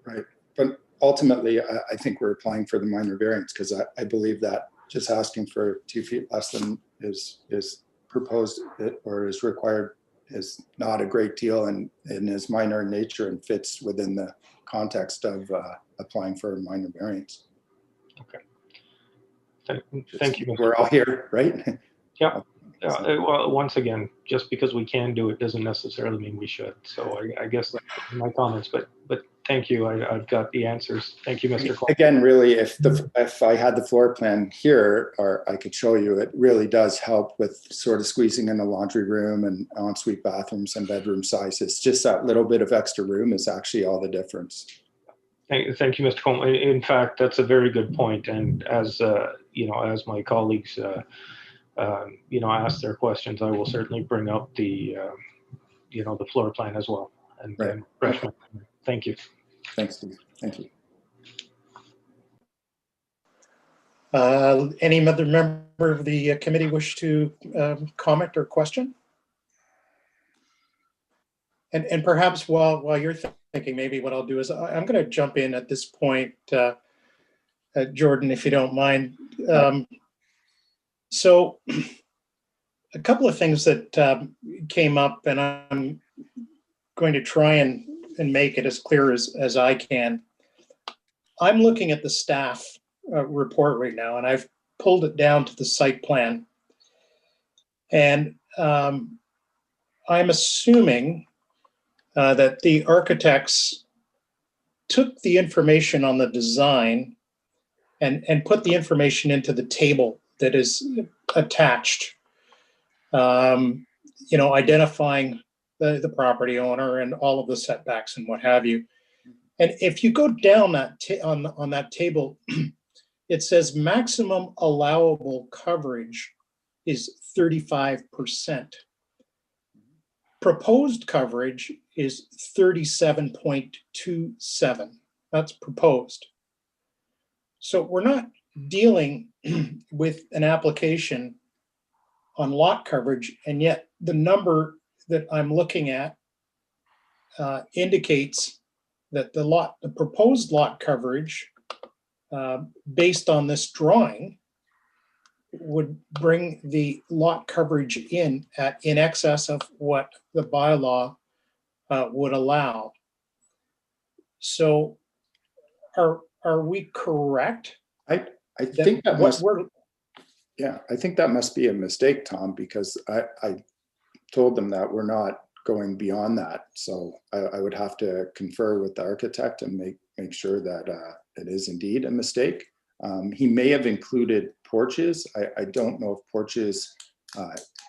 Right, but ultimately, I think we're applying for the minor variance, because I believe that just asking for 2 feet less than is proposed or is required is not a great deal, and is minor in nature and fits within the context of applying for a minor variance. Okay. Thank you. We're all here, right? Yeah. Well, once again, just because we can do it doesn't necessarily mean we should. So I guess that's my comments, but thank you. I've got the answers. Thank you, Mr. Cole. Again, really, if I had the floor plan here, or I could show you, it really does help with sort of squeezing in the laundry room and ensuite bathrooms and bedroom sizes. Just that little bit of extra room is actually all the difference. Thank you, Mr. Coleman. In fact, that's a very good point. And as as my colleagues, ask their questions, I will certainly bring up the floor plan as well. And, right. And thank you. Thanks, Steve. Thank you. Any other member of the committee wish to comment or question? And perhaps while you're thinking, maybe what I'll do is I'm going to jump in at this point, Jordan, if you don't mind. So a couple of things that came up, and I'm going to try and make it as clear as I can. I'm looking at the staff report right now, and I've pulled it down to the site plan. And I'm assuming that the architects took the information on the design and put the information into the table that is attached, identifying the property owner and all of the setbacks and what have you. And if you go down on that table, it says maximum allowable coverage is 35%. Proposed coverage is 37.27. That's proposed. So we're not dealing with an application on lot coverage, and yet the number that I'm looking at indicates that the proposed lot coverage based on this drawing would bring the lot coverage in excess of what the bylaw would allow. So are we correct? I think that must be a mistake, Tom, because I told them that we're not going beyond that. So I would have to confer with the architect and make sure that it is indeed a mistake. He may have included porches. I don't know if porches,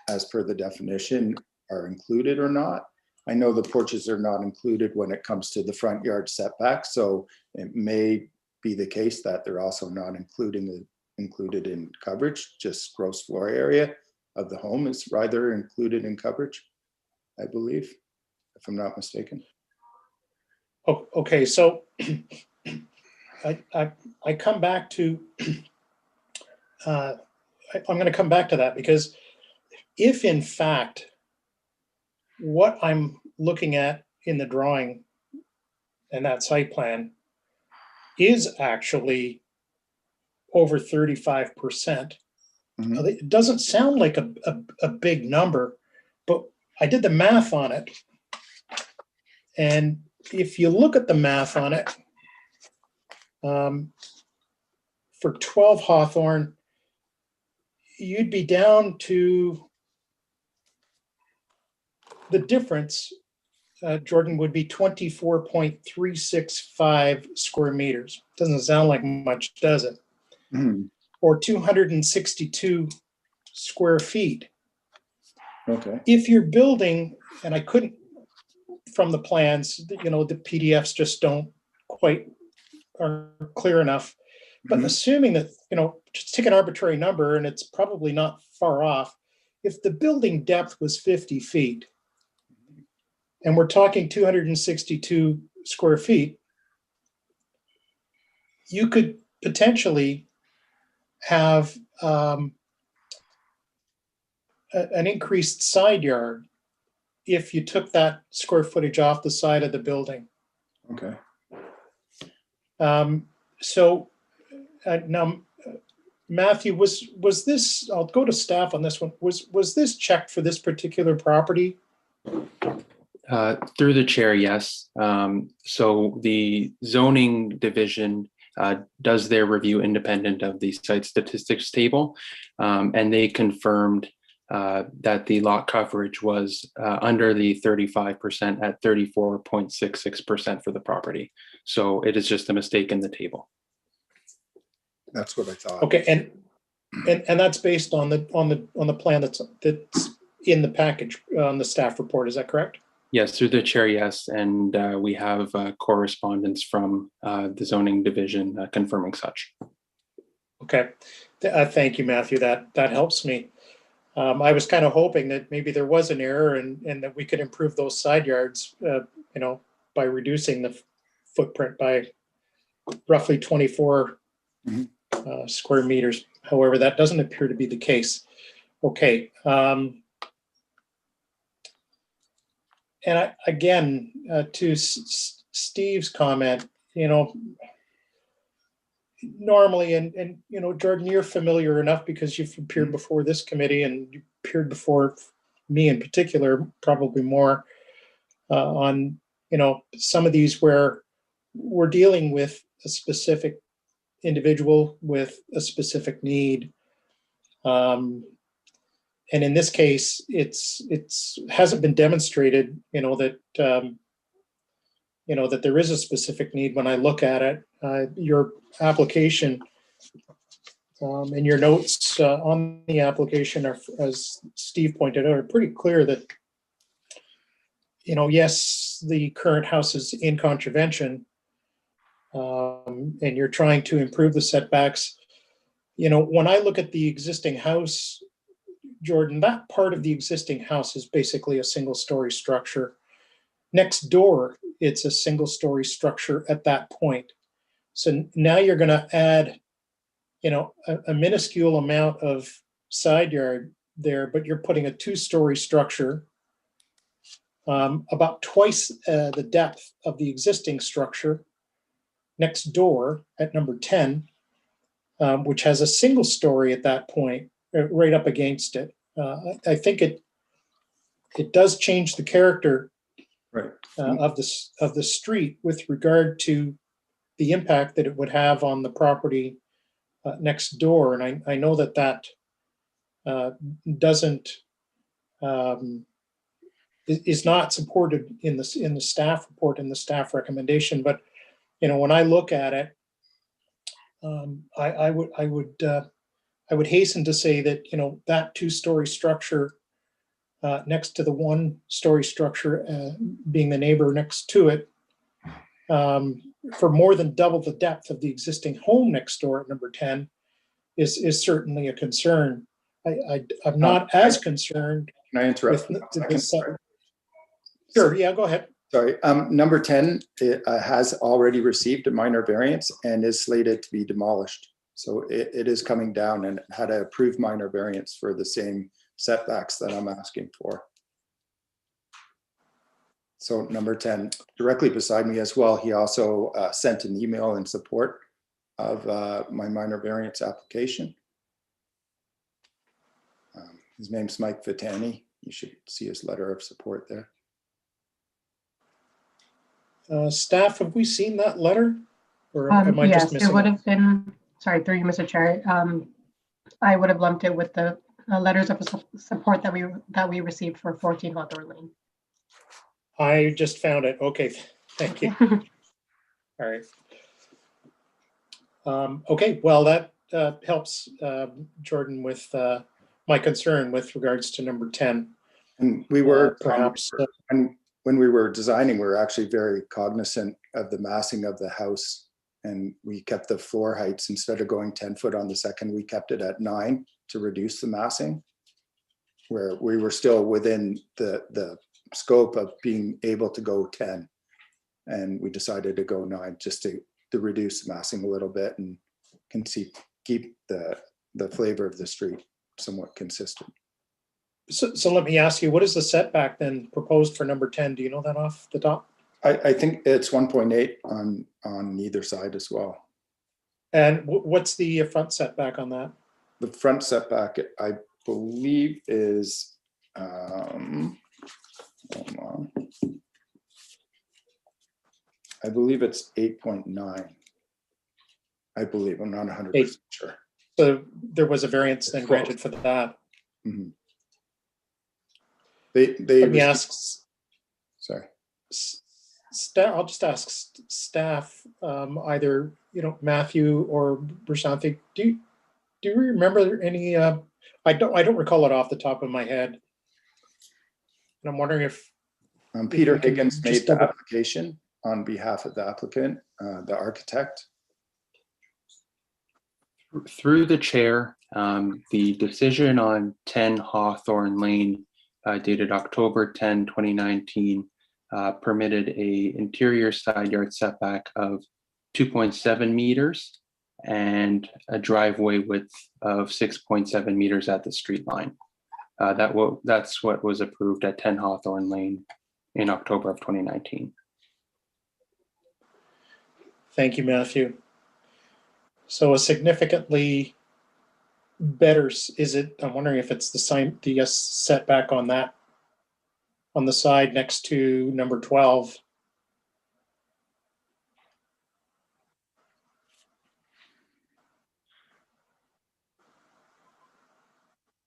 as per the definition, are included or not. I know the porches are not included when it comes to the front yard setback, so it may be the case that they're also not included in coverage. Just gross floor area of the home is rather included in coverage, I believe, if I'm not mistaken. Oh, okay, so I come back to, I'm going to come back to that, because if in fact what I'm looking at in the drawing and that site plan is actually over 35%, it doesn't sound like a big number, but I did the math on it. And if you look at the math on it, for 12 Hawthorne, you'd be down to the difference, Jordan, would be 24.365 square meters. Doesn't sound like much, does it? Or 262 square feet. Okay. If you're building, and I couldn't, from the plans, you know, the PDFs just don't quite are clear enough. But assuming that, you know, just take an arbitrary number, and it's probably not far off. If the building depth was 50 feet, and we're talking 262 square feet, you could potentially have an increased side yard if you took that square footage off the side of the building. Okay. So now, Matthew, was this, I'll go to staff on this one, was this checked for this particular property? Through the chair, yes. So the zoning division does their review independent of the site statistics table, and they confirmed that the lot coverage was under the 35% at 34.66% for the property. So it is just a mistake in the table. That's what I thought. Okay, and that's based on the plan that's in the package on the staff report. Is that correct? Yes, through the chair, yes, and we have correspondence from the zoning division confirming such. Okay, thank you, Matthew. That helps me. I was kind of hoping that maybe there was an error and that we could improve those side yards, you know, by reducing the footprint by roughly 24 square meters. However, that doesn't appear to be the case. Okay. And again, to Steve's comment, you know, normally, and you know, Jordan, you're familiar enough because you've appeared before this committee and you appeared before me in particular, probably more on, you know, some of these where we're dealing with a specific individual with a specific need. And in this case, it's hasn't been demonstrated, you know, that you know, that there is a specific need when I look at it. Your application and your notes on the application are, as Steve pointed out, are pretty clear that, you know, yes, the current house is in contravention, and you're trying to improve the setbacks. You know, when I look at the existing house, Jordan, that part of the existing house is basically a single-story structure. Next door, it's a single-story structure at that point. So now you're going to add, you know, a minuscule amount of side yard there, but you're putting a two-story structure about twice the depth of the existing structure next door at number 10, which has a single story at that point, right up against it. I think it does change the character of the street with regard to the impact that it would have on the property next door. And I know that doesn't is not supported in the staff report, in the staff recommendation, but when I look at it, I would hasten to say that, that two-story structure next to the one-story structure, being the neighbor next to it, for more than double the depth of the existing home next door at number 10 is certainly a concern. I'm not as concerned Can I interrupt? with I can the. Sure, yeah, go ahead. Sorry, number 10 has already received a minor variance and is slated to be demolished. So it is coming down and had an approved minor variance for the same setbacks that I'm asking for. So number 10, directly beside me as well, he also sent an email in support of my minor variance application. His name's Mike Vitani. You should see his letter of support there. Staff, have we seen that letter? Or am I Yes, just missing it would have been, sorry, through you, Mr. Chair. I would have lumped it with the letters of support that we received for 14 Hawthorne Lane. I just found it. Okay, thank you. All right. Okay, well, that helps, Jordan, with my concern with regards to number 10. And we were perhaps. And when we were designing, we were actually very cognizant of the massing of the house. And we kept the floor heights, instead of going 10 foot on the second, we kept it at 9 to reduce the massing, where we were still within the scope of being able to go 10. And we decided to go 9 just to reduce the massing a little bit and keep the flavor of the street somewhat consistent. So let me ask you, what is the setback then proposed for number 10? Do you know that off the top? I think it's 1.8 on either side as well. And what's the front setback on that? The front setback, I believe, is hold on. I believe it's 8.9. I believe, I'm not 100% sure. So there was a variance then granted for that. Mm-hmm. Let me ask. Sorry. I'll just ask staff, either Matthew or Prashanthi. Do you remember any? I don't recall it off the top of my head. And I'm wondering if Peter Higgins made the application on behalf of the applicant, the architect. Through the chair, the decision on 10 Hawthorne Lane, dated October 10, 2019, permitted a interior side yard setback of 2.7 meters and a driveway width of 6.7 meters at the street line. That's what was approved at 10 Hawthorne Lane in October of 2019. Thank you, Matthew. So a significantly better, is it? I'm wondering if it's the setback on that, on the side next to number 12.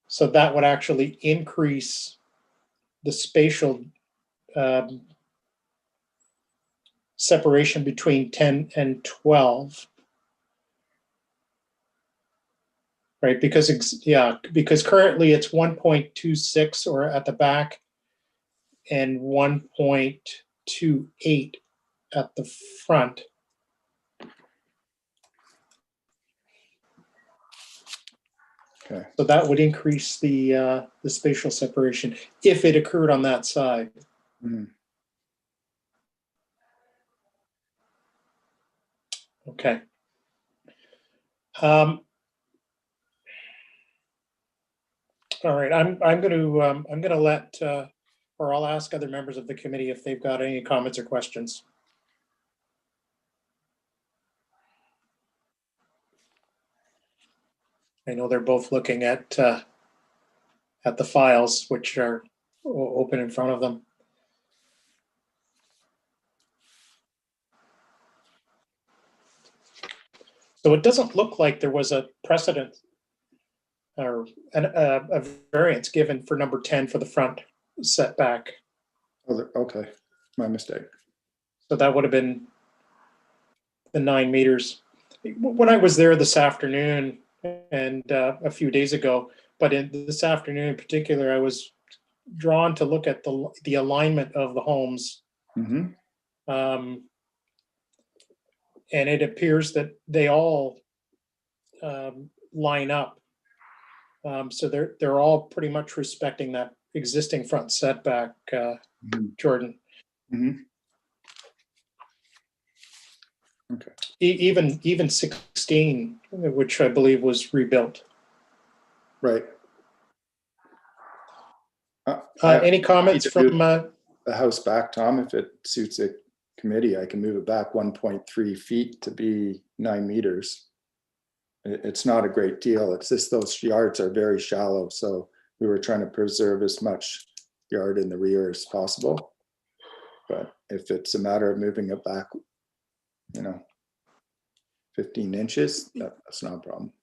So that would actually increase the spatial separation between 10 and 12. Right, because currently it's 1.26 or at the back and 1.28 at the front. Okay. So that would increase the spatial separation if it occurred on that side. Mm-hmm. Okay. All right, I'm gonna let, or I'll ask other members of the committee if they've got any comments or questions. I know they're both looking at the files, which are open in front of them. So it doesn't look like there was a precedent or a variance given for number 10 for the front setback. Oh, okay, my mistake. So that would have been the 9 meters. When I was there this afternoon and a few days ago, but in this afternoon in particular, I was drawn to look at the alignment of the homes. Mhm. And it appears that they all line up. So they're all pretty much respecting that existing front setback, Mhm. Jordan. Mhm. Okay. Even 16, which I believe was rebuilt. Right. Any comments from? The house back, Tom, if it suits the committee, I can move it back 1.3 feet to be 9 meters. It's not a great deal. It's just those yards are very shallow. So we were trying to preserve as much yard in the rear as possible. But if it's a matter of moving it back, 15 inches, that's not a problem.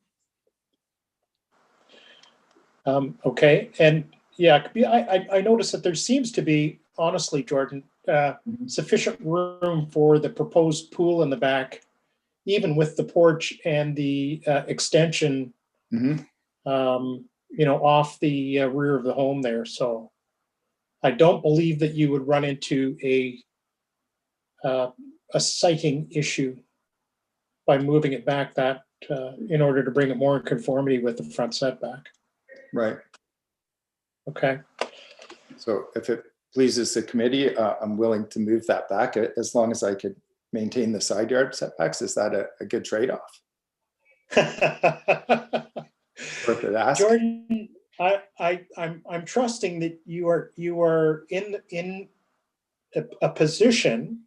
Okay, and yeah, I noticed that there seems to be, honestly, Jordan, sufficient room for the proposed pool in the back, even with the porch and the extension, Mhm. Off the rear of the home there. So I don't believe that you would run into a sighting issue by moving it back that in order to bring it more in conformity with the front setback. Right. Okay. So if it pleases the committee, I'm willing to move that back as long as I could maintain the side yard setbacks. Is that a good trade-off? Worth an ask. Jordan, I'm trusting that you are in a position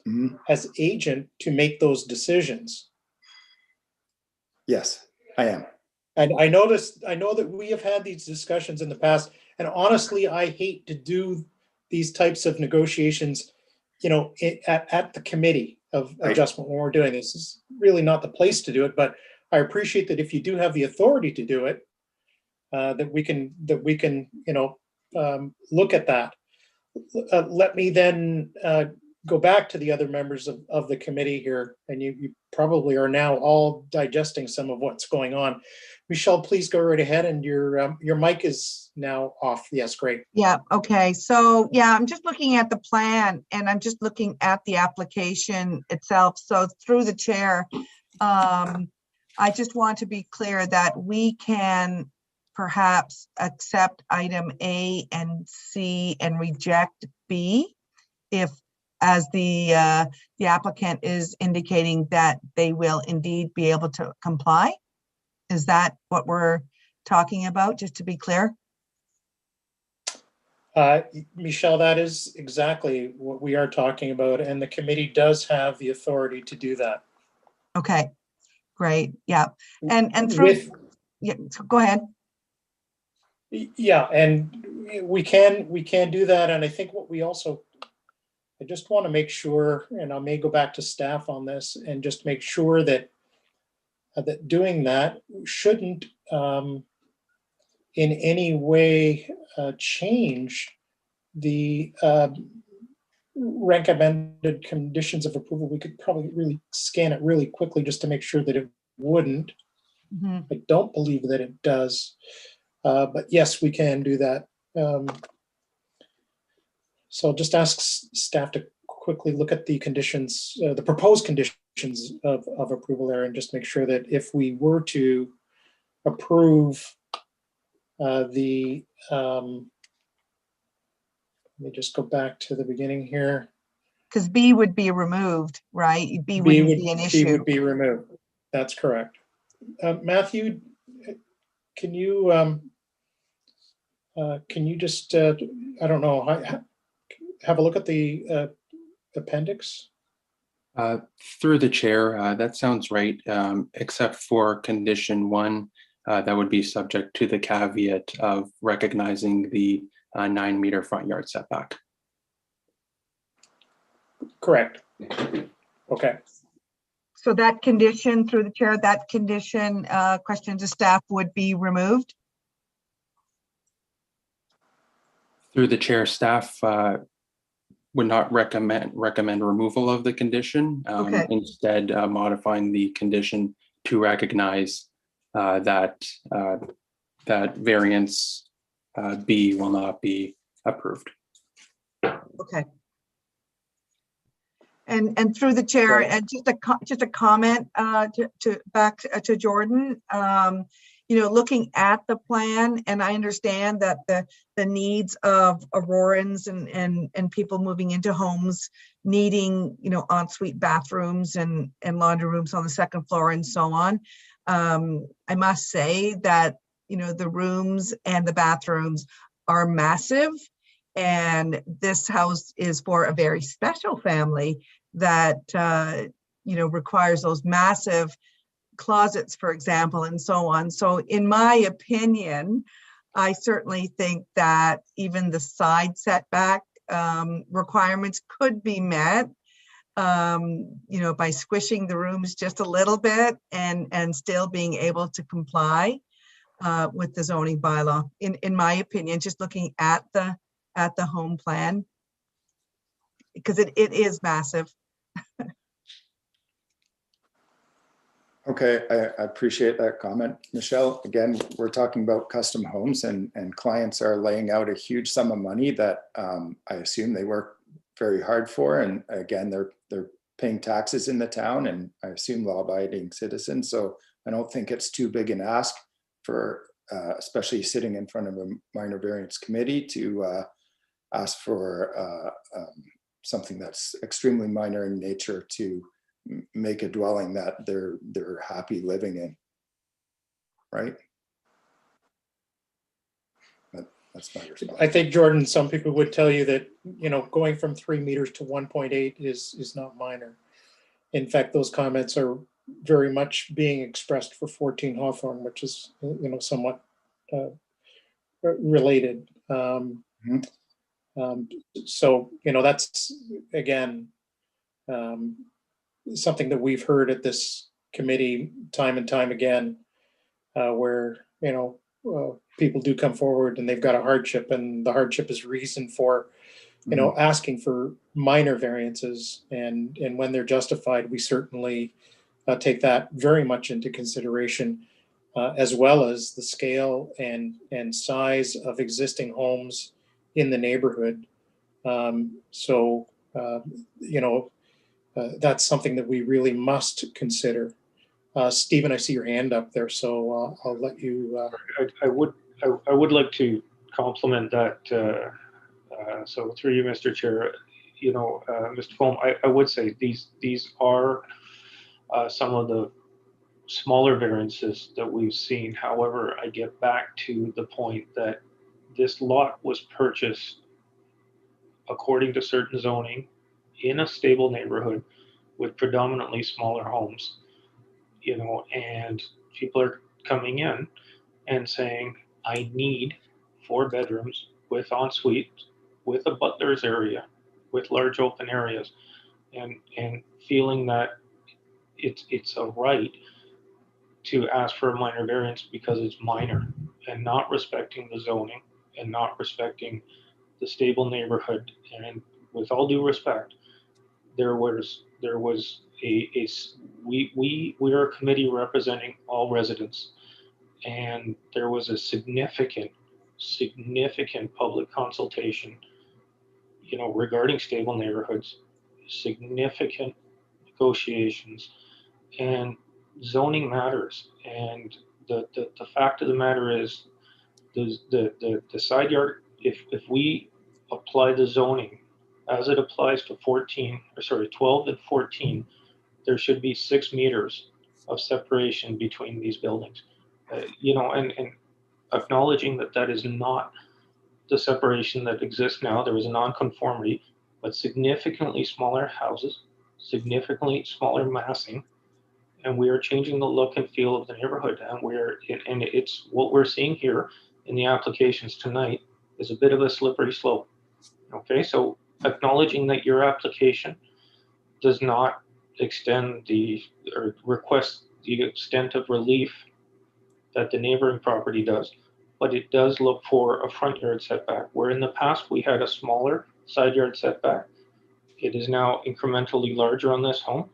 Mhm. as agent to make those decisions. Yes, I am. And I know that we have had these discussions in the past, and honestly, I hate to do these types of negotiations, at the committee of Right. adjustment when we're doing this. This is really not the place to do it, but I appreciate that if you do have the authority to do it, that we can look at that. Let me then go back to the other members of the committee here, and you probably are now all digesting some of what's going on. Michelle, please go right ahead, and your mic is now off. Yes, great. Yeah, okay. So, yeah, I'm just looking at the plan and I'm just looking at the application itself. So through the chair, I just want to be clear that we can perhaps accept item A and C and reject B if, as the applicant is indicating that they will indeed be able to comply. Is that what we're talking about, just to be clear? Michelle, that is exactly what we are talking about, and the committee does have the authority to do that. Okay, great. Yeah, and through, yeah, so go ahead. Yeah, and we can do that, and I think what we also, I just want to make sure, and I may go back to staff on this and just make sure that that doing that shouldn't in any way change the recommended conditions of approval. We could probably really scan it really quickly just to make sure that it wouldn't. Mhm. I don't believe that it does, but yes, we can do that. So I'll just ask staff to quickly look at the conditions, the proposed conditions of approval there, and just make sure that if we were to approve let me just go back to the beginning here. Because B would be removed, right? B B wouldn't be an B issue. would be removed. That's correct. Matthew, can you just, I don't know, have a look at the appendix? Through the chair, that sounds right, except for condition 1, that would be subject to the caveat of recognizing the 9-meter front yard setback. Correct. Okay. So that condition, through the chair, that condition, question to staff would be removed? Through the chair, staff would not recommend removal of the condition. Okay. Instead, modifying the condition to recognize that variance B will not be approved. Okay. And through the chair, Right. and just a comment back to Jordan. Looking at the plan, and I understand that the needs of Aurorans and people moving into homes needing ensuite bathrooms and laundry rooms on the second floor and so on. I must say that the rooms and the bathrooms are massive, and this house is for a very special family that requires those massive closets, for example, and so on. So in my opinion, I certainly think that even the side setback requirements could be met by squishing the rooms just a little bit and still being able to comply with the zoning bylaw. In my opinion, just looking at the home plan, because it is massive. Okay, I appreciate that comment, Michelle. Again, we're talking about custom homes, and clients are laying out a huge sum of money that I assume they work very hard for. And again, they're paying taxes in the town, and I assume law-abiding citizens. So I don't think it's too big an ask for, especially sitting in front of a minor variance committee, to ask for something that's extremely minor in nature to make a dwelling that they're happy living in, right? That's my response. I think, Jordan, some people would tell you that, going from 3 meters to 1.8 is not minor. In fact, those comments are very much being expressed for 14 Hawthorne, which is, somewhat related. So, that's, again, something that we've heard at this committee time and time again, where, people do come forward and they've got a hardship, and the hardship is reason for, asking for minor variances. And when they're justified, we certainly take that very much into consideration, as well as the scale and size of existing homes in the neighborhood. That's something that we really must consider. Stephen, I see your hand up there, so I'll let you. I would like to compliment that. So through you, Mr. Chair, Mr. Foam, I would say these are some of the smaller variances that we've seen. However, I get back to the point that this lot was purchased according to certain zoning in a stable neighborhood with predominantly smaller homes, and people are coming in and saying, I need 4 bedrooms with ensuite, with a butler's area, with large open areas, and feeling that it's a right to ask for a minor variance because it's minor, and not respecting the zoning and not respecting the stable neighborhood. And with all due respect, we are a committee representing all residents, and there was a significant public consultation, regarding stable neighborhoods, significant negotiations, and zoning matters. And the fact of the matter is, the side yard, if we apply the zoning as it applies to 12 and 14, there should be 6 meters of separation between these buildings. And acknowledging that is not the separation that exists now. There was a non-conformity, but significantly smaller houses, significantly smaller massing, and we are changing the look and feel of the neighborhood. And it's what we're seeing here in the applications tonight is a bit of a slippery slope. Okay, so acknowledging that your application does not extend or request the extent of relief that the neighboring property does, but it does look for a front yard setback, where in the past we had a smaller side yard setback it is now incrementally larger on this home.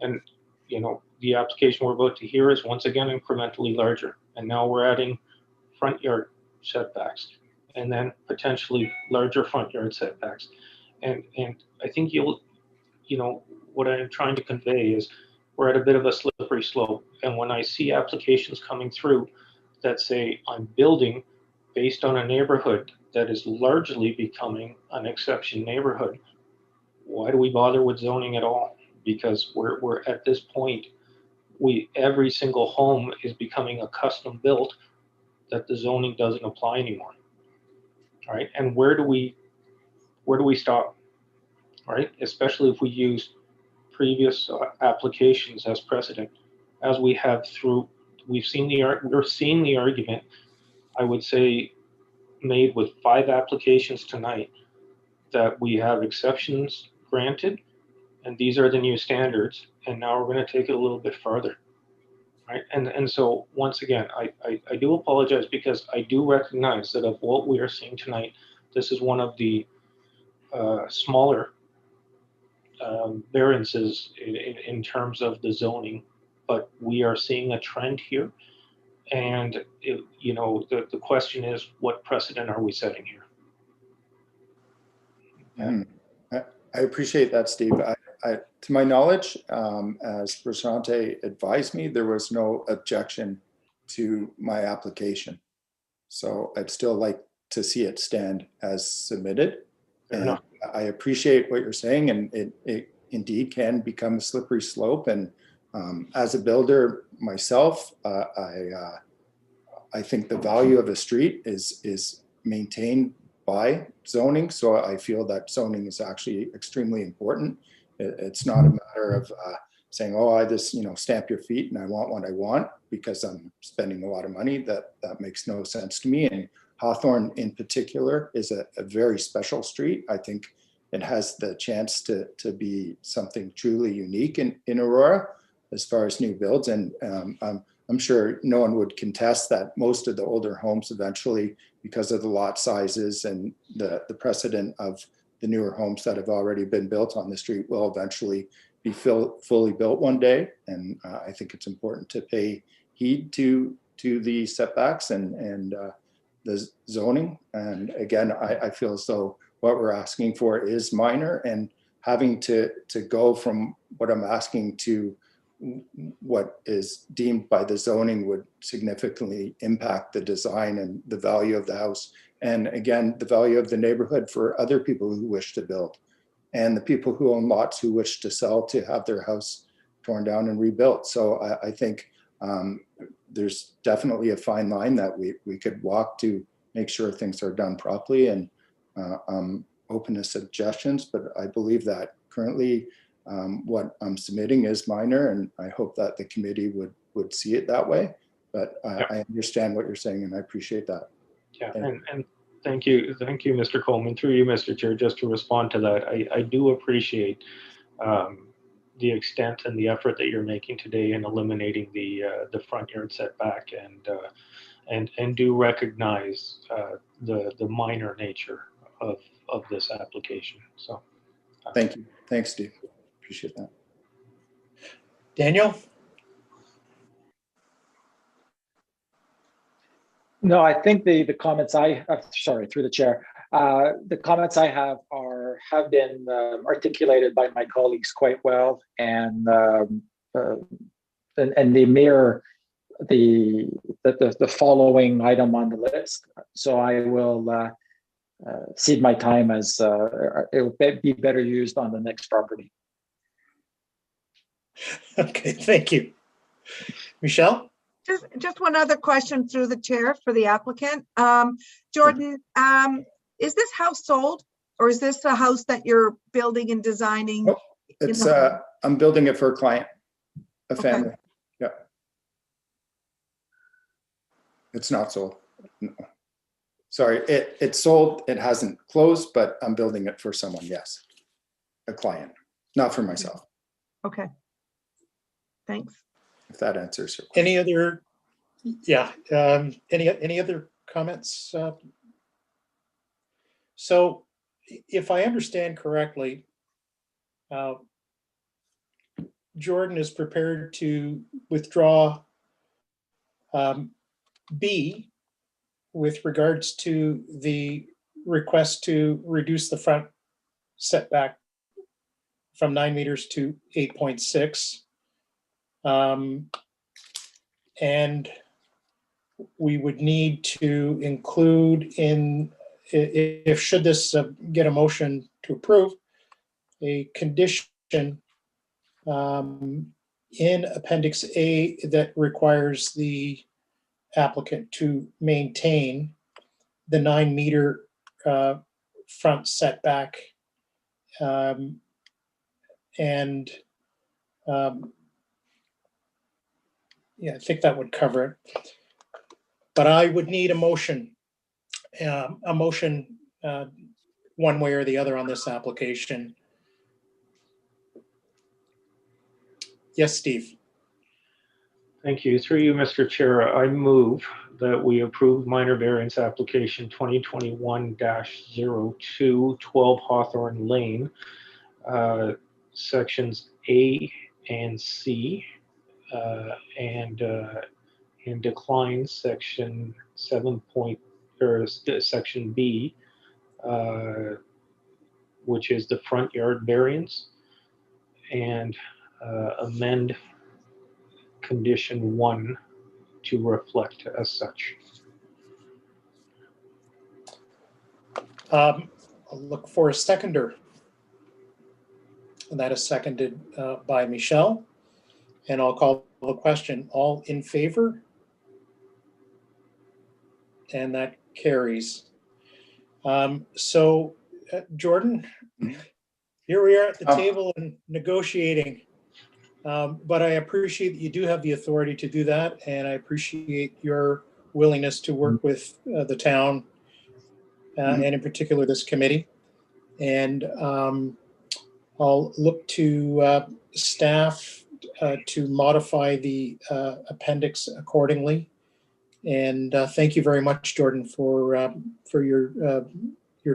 And, you know, the application we're about to hear is once again incrementally larger. And now we're adding front yard setbacks and then potentially larger front yard setbacks. And I think you know, what I'm trying to convey is we're at a bit of a slippery slope. And when I see applications coming through that say I'm building based on a neighborhood that is largely becoming an exception neighborhood, why do we bother with zoning at all? Because we're at this point, every single home is becoming a custom built that the zoning doesn't apply anymore. All right, and where do we stop? All right, especially if we use previous applications as precedent, as we have through. We're seeing the argument, I would say, made with 5 applications tonight, that we have exceptions granted, and these are the new standards, and now we're going to take it a little bit farther, right? And so once again, I do apologize, because I do recognize that of what we are seeing tonight, this is one of the smaller variances in terms of the zoning, but we are seeing a trend here. And, you know, the question is, what precedent are we setting here? I appreciate that, Steve. To my knowledge, as Prashante advised me, there was no objection to my application. So I'd still like to see it stand as submitted. And I appreciate what you're saying, and it indeed can become a slippery slope. And as a builder myself, I think the value of a street is maintained by zoning. So I feel that zoning is actually extremely important. It's not a matter of saying, oh, I just, you know, stamp your feet and I want what I want because I'm spending a lot of money. That makes no sense to me. And Hawthorne in particular is a very special street. I think it has the chance to be something truly unique in Aurora as far as new builds. And I'm sure no one would contest that most of the older homes eventually, because of the lot sizes and the precedent of the newer homes that have already been built on the street, will eventually be fully built one day. And I think it's important to pay heed to the setbacks and the zoning. And again, I feel as though what we're asking for is minor, and having to go from what I'm asking to what is deemed by the zoning would significantly impact the design and the value of the house. And again, the value of the neighborhood for other people who wish to build, and the people who own lots who wish to sell to have their house torn down and rebuilt. So I think there's definitely a fine line that we could walk to make sure things are done properly. And I'm open to suggestions, but I believe that currently what I'm submitting is minor, and I hope that the committee would see it that way. But I understand what you're saying, and I appreciate that. Yeah, and thank you, Mr. Coleman. Through you, Mr. Chair, just to respond to that, I do appreciate the extent and the effort that you're making today in eliminating the front yard setback, and do recognize the minor nature of this application. So, thank you. Thanks, Steve. Appreciate that. Daniel? No, I think the comments sorry, through the chair, the comments I have been articulated by my colleagues quite well, and they mirror the following item on the list. So I will cede my time, as it will be better used on the next property. Okay, thank you. Michelle? Just one other question through the chair for the applicant. Jordan, is this house sold, or is this a house that you're building and designing? Nope. It's I'm building it for a client, a family. Yeah. It's not sold. No. Sorry, it's sold. It hasn't closed, but I'm building it for someone. Yes, a client, not for myself. Okay. Thanks. If that answers your question. Any other, any other comments? So if I understand correctly, Jordan is prepared to withdraw B with regards to the request to reduce the front setback from 9 meters to 8.6. And we would need to include in, if should this get a motion to approve, a condition in Appendix A that requires the applicant to maintain the 9 meter front setback. And yeah, I think that would cover it. But I would need a motion one way or the other on this application. Yes, Steve. Thank you. Through you, Mr. Chair, I move that we approve minor variance application 2021-02, 12 Hawthorne Lane, sections A and C, and decline section section B, which is the front yard variance, and amend condition 1 to reflect as such. I'll look for a seconder. And that is seconded by Michelle. And I'll call the question. All in favor? And that carries. So, Jordan, here we are at the table and negotiating. But I appreciate that you do have the authority to do that. And I appreciate your willingness to work with the town and in particular this committee. And I'll look to staff to modify the appendix accordingly. And thank you very much, Jordan, for your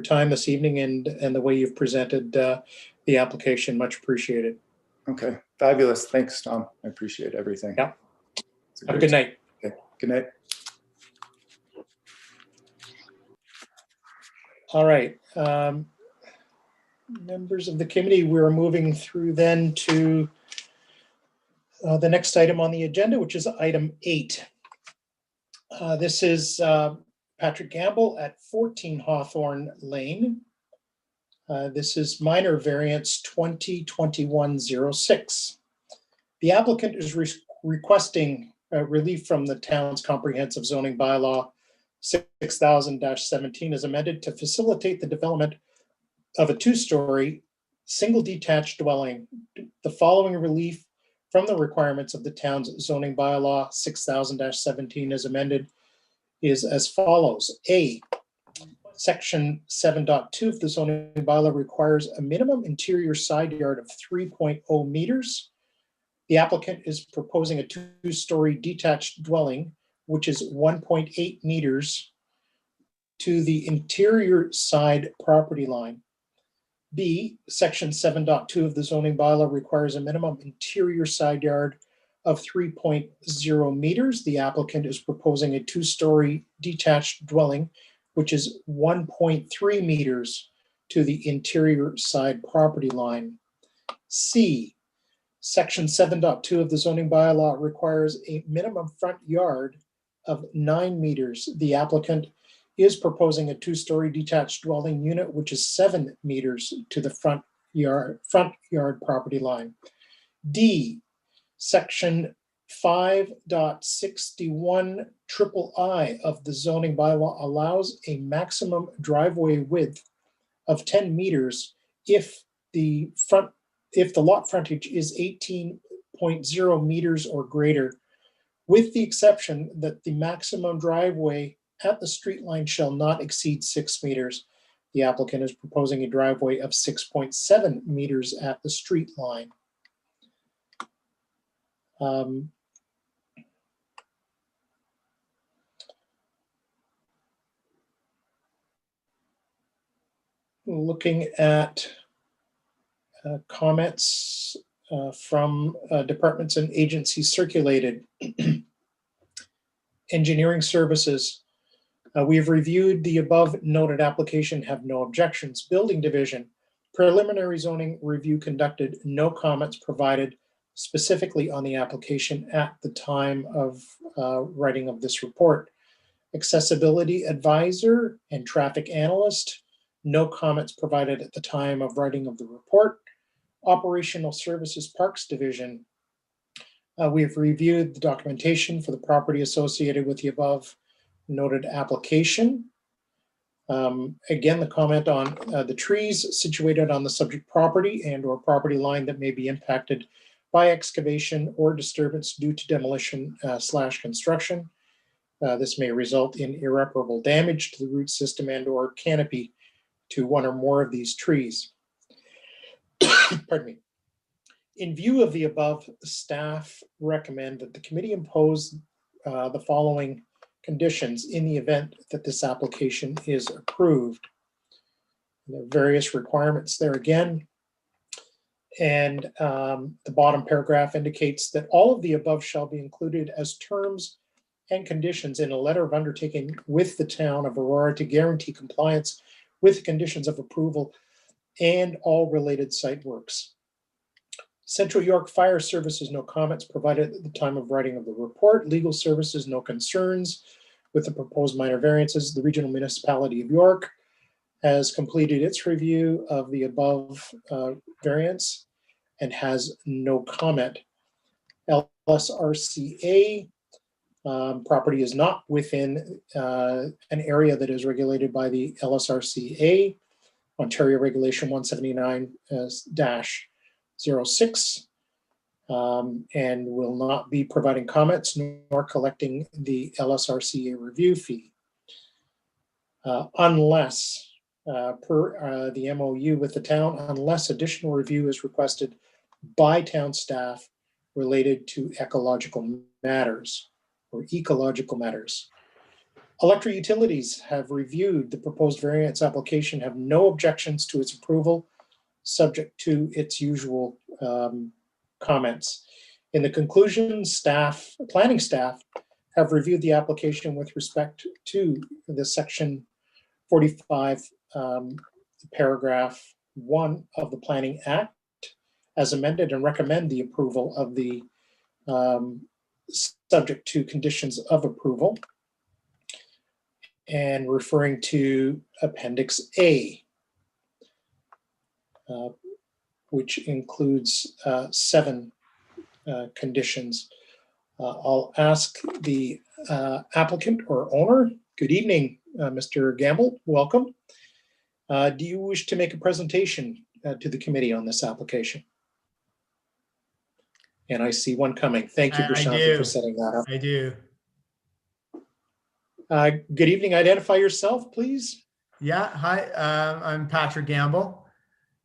time this evening and the way you've presented the application. Much appreciated. Okay, fabulous. Thanks, Tom. I appreciate everything. Yeah. Have a good night. Okay, good night. All right. Members of the committee, we're moving through then to the next item on the agenda, which is item 8. This is Patrick Gamble at 14 Hawthorne Lane. This is minor variance 2021-06. The applicant is requesting relief from the town's comprehensive zoning bylaw 6000-17 as amended to facilitate the development of a 2-story single detached dwelling. The following relief from the requirements of the town's zoning bylaw 6000-17 as amended is as follows. A, section 7.2 of the zoning bylaw requires a minimum interior side yard of 3.0 meters. The applicant is proposing a 2-story detached dwelling, which is 1.8 meters to the interior side property line. B, section 7.2 of the zoning bylaw requires a minimum interior side yard of 3.0 meters. The applicant is proposing a 2-story detached dwelling, which is 1.3 meters to the interior side property line. C, section 7.2 of the zoning bylaw requires a minimum front yard of 9 meters. The applicant is proposing a 2-story detached dwelling unit, which is 7 meters to the front yard property line. D, section 5.61 III of the zoning bylaw allows a maximum driveway width of 10 meters if the lot frontage is 18.0 meters or greater, with the exception that the maximum driveway at the street line shall not exceed 6 meters. The applicant is proposing a driveway of 6.7 meters at the street line. Looking at Comments from departments and agencies circulated. Engineering services. We have reviewed the above noted application, have no objections. Building division, preliminary zoning review conducted, no comments provided specifically on the application at the time of writing of this report. Accessibility advisor and traffic analyst, no comments provided at the time of writing of the report. Operational services parks division, we have reviewed the documentation for the property associated with the above noted application. Again, the comment on the trees situated on the subject property and or property line that may be impacted by excavation or disturbance due to demolition / construction. This may result in irreparable damage to the root system and or canopy to one or more of these trees. Pardon me. In view of the above, staff recommend that the committee impose the following conditions in the event that this application is approved. There are various requirements there again. And the bottom paragraph indicates that all of the above shall be included as terms and conditions in a letter of undertaking with the town of Aurora to guarantee compliance with conditions of approval and all related site works. Central York Fire Services, no comments provided at the time of writing of the report. Legal Services, no concerns with the proposed minor variances. The Regional Municipality of York has completed its review of the above variance and has no comment. LSRCA, property is not within an area that is regulated by the LSRCA, Ontario Regulation 179-06, and will not be providing comments nor collecting the LSRCA review fee. Unless, per the MOU with the town, unless additional review is requested by town staff related to ecological matters or ecological matters. Electric utilities have reviewed the proposed variance application, have no objections to its approval, subject to its usual comments. In the conclusion, planning staff have reviewed the application with respect to the section 45, paragraph 1 of the Planning Act as amended, and recommend the approval of the subject to conditions of approval, and referring to Appendix A, which includes 7 conditions. I'll ask the applicant or owner. Good evening, Mr. Gamble, welcome. Do you wish to make a presentation to the committee on this application? And I see one coming. Thank you, Prashanthi, for setting that up. I do. Good evening. Identify yourself, please. Yeah. Hi. I'm Patrick Gamble.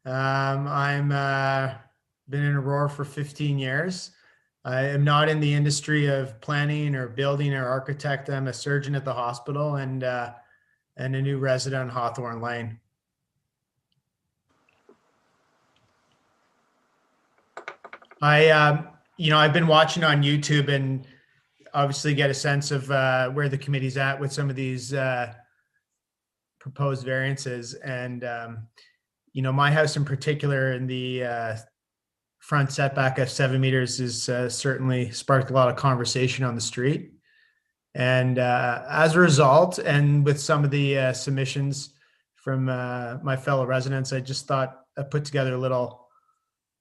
I'm been in Aurora for 15 years. I am not in the industry of planning or building or architect. I'm a surgeon at the hospital and a new resident on Hawthorne Lane. I've been watching on YouTube and obviously get a sense of where the committee's at with some of these proposed variances. And, my house in particular in the front setback of 7 meters is certainly sparked a lot of conversation on the street. And as a result, and with some of the submissions from my fellow residents, I just thought I'd put together a little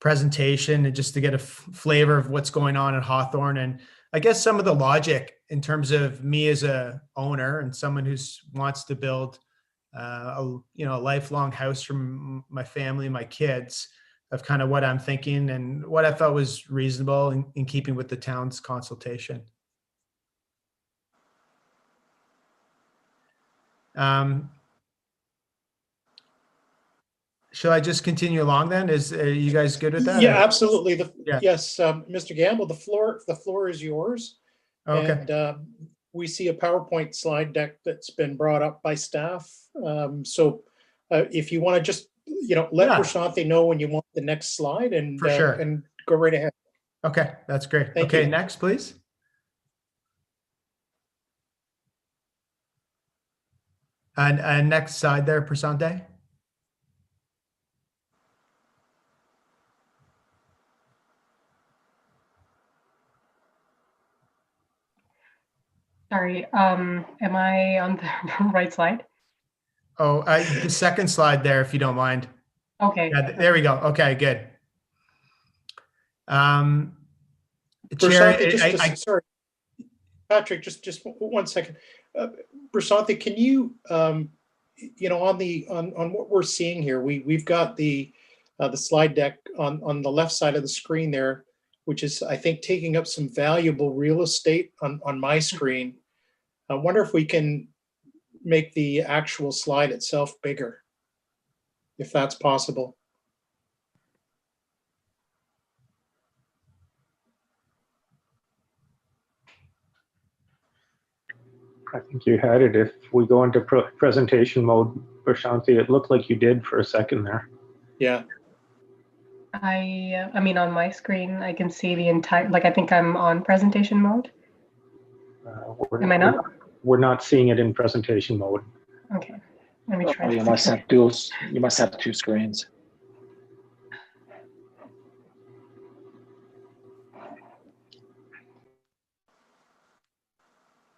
presentation and just to get a flavor of what's going on at Hawthorne, and I guess some of the logic in terms of me as a owner and someone who wants to build a lifelong house for my family, my kids, of kind of what I'm thinking and what I felt was reasonable in keeping with the town's consultation. Shall I just continue along then? Are you guys good with that? Yeah, absolutely. Yeah. Yes, Mr. Gamble, the floor is yours. Okay. And we see a PowerPoint slide deck that's been brought up by staff. So if you want to just let Yeah. Prashant know when you want the next slide and, For sure. and go right ahead. Okay, that's great. Thank Okay, you. next, please. And next slide there, Prasante. Sorry, am I on the right slide? Oh, the second slide there, if you don't mind. Okay. Yeah, there we go. Okay, good. Chair, Prashanthi, sorry, Patrick, just 1 second. Prashanthi, can you, on what we're seeing here, we've got the slide deck on the left side of the screen there, which is, I think, taking up some valuable real estate on my screen. I wonder if we can make the actual slide itself bigger, if that's possible. I think you had it. If we go into presentation mode, Prashanthi, it looked like you did for a second there. Yeah. I mean, on my screen, I can see the entire, like, I think I'm on presentation mode. Am I not? We're not seeing it in presentation mode. Okay, let me try. Oh, you must have two screens.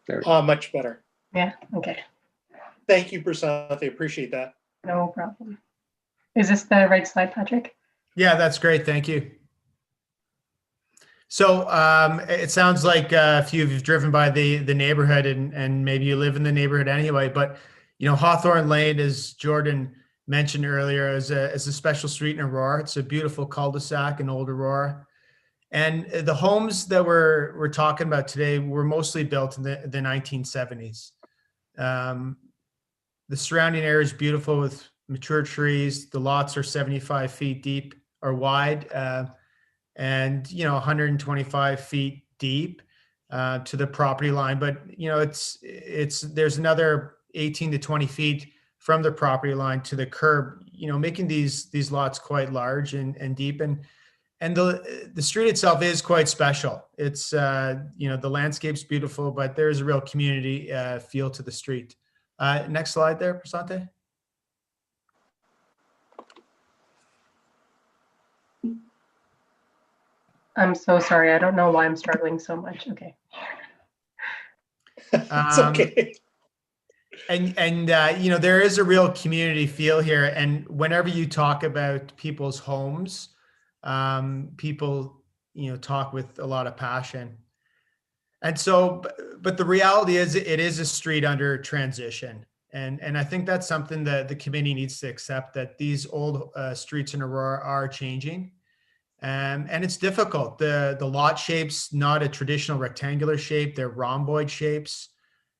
There. Much better. Yeah, okay. Thank you, Prashanthi. Appreciate that. No problem. Is this the right slide, Patrick? Yeah, that's great. Thank you. So it sounds like a few of you've driven by the neighborhood and maybe you live in the neighborhood anyway, but Hawthorne Lane, as Jordan mentioned earlier, is a special street in Aurora. It's a beautiful cul-de-sac in Old Aurora. And the homes that we're talking about today were mostly built in the 1970s. The surrounding area is beautiful with mature trees. The lots are 75 feet deep or wide, and 125 feet deep to the property line. But there's another 18 to 20 feet from the property line to the curb, making these lots quite large and deep. And the street itself is quite special. It's the landscape's beautiful, but there's a real community feel to the street. Next slide there, Prasante. I'm so sorry. I don't know why I'm struggling so much. Okay. It's okay. And there is a real community feel here. And whenever you talk about people's homes, people, talk with a lot of passion. And so, but the reality is it is a street under transition. And I think that's something that the committee needs to accept, that these old streets in Aurora are changing. And it's difficult. The lot shape's not a traditional rectangular shape. They're rhomboid shapes.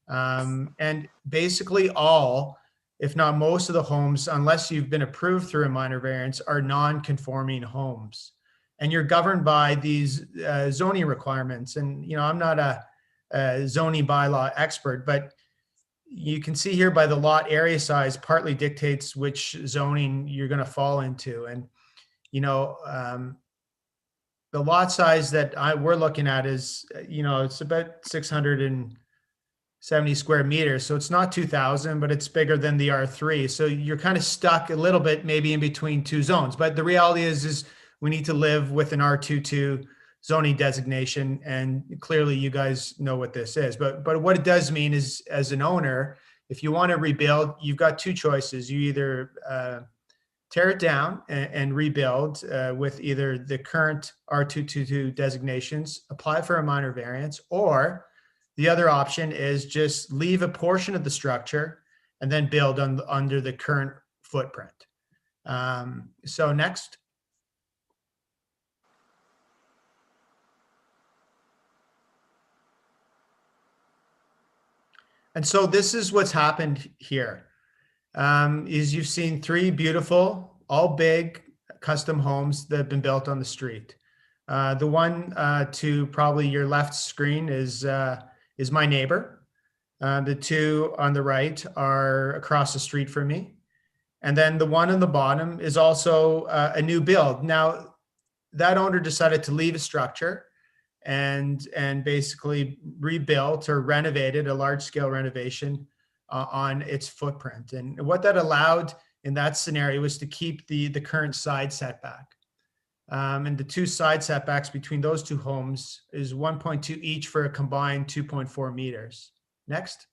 And basically all, if not most of the homes, unless you've been approved through a minor variance, are non-conforming homes. And you're governed by these zoning requirements. And, I'm not a zoning bylaw expert, but you can see here by the lot area size partly dictates which zoning you're going to fall into. And, the lot size that we're looking at is, it's about 670 square meters. So it's not 2,000, but it's bigger than the R3. So you're kind of stuck a little bit, maybe in between two zones. But the reality is we need to live with an R22 zoning designation. And clearly you guys know what this is. But what it does mean is, as an owner, if you want to rebuild, you've got two choices. You either tear it down and rebuild with either the current R222 designations, apply for a minor variance, or the other option is just leave a portion of the structure and then build under the current footprint. So next. And so this is what's happened here. Is you've seen three beautiful, all big custom homes that have been built on the street. The one to probably your left screen is my neighbor. The two on the right are across the street from me. And then the one on the bottom is also a new build. Now, that owner decided to leave a structure and basically rebuilt or renovated, a large scale renovation on its footprint. And what that allowed in that scenario was to keep the current side setback. And the two side setbacks between those two homes is 1.2 each for a combined 2.4 meters. Next.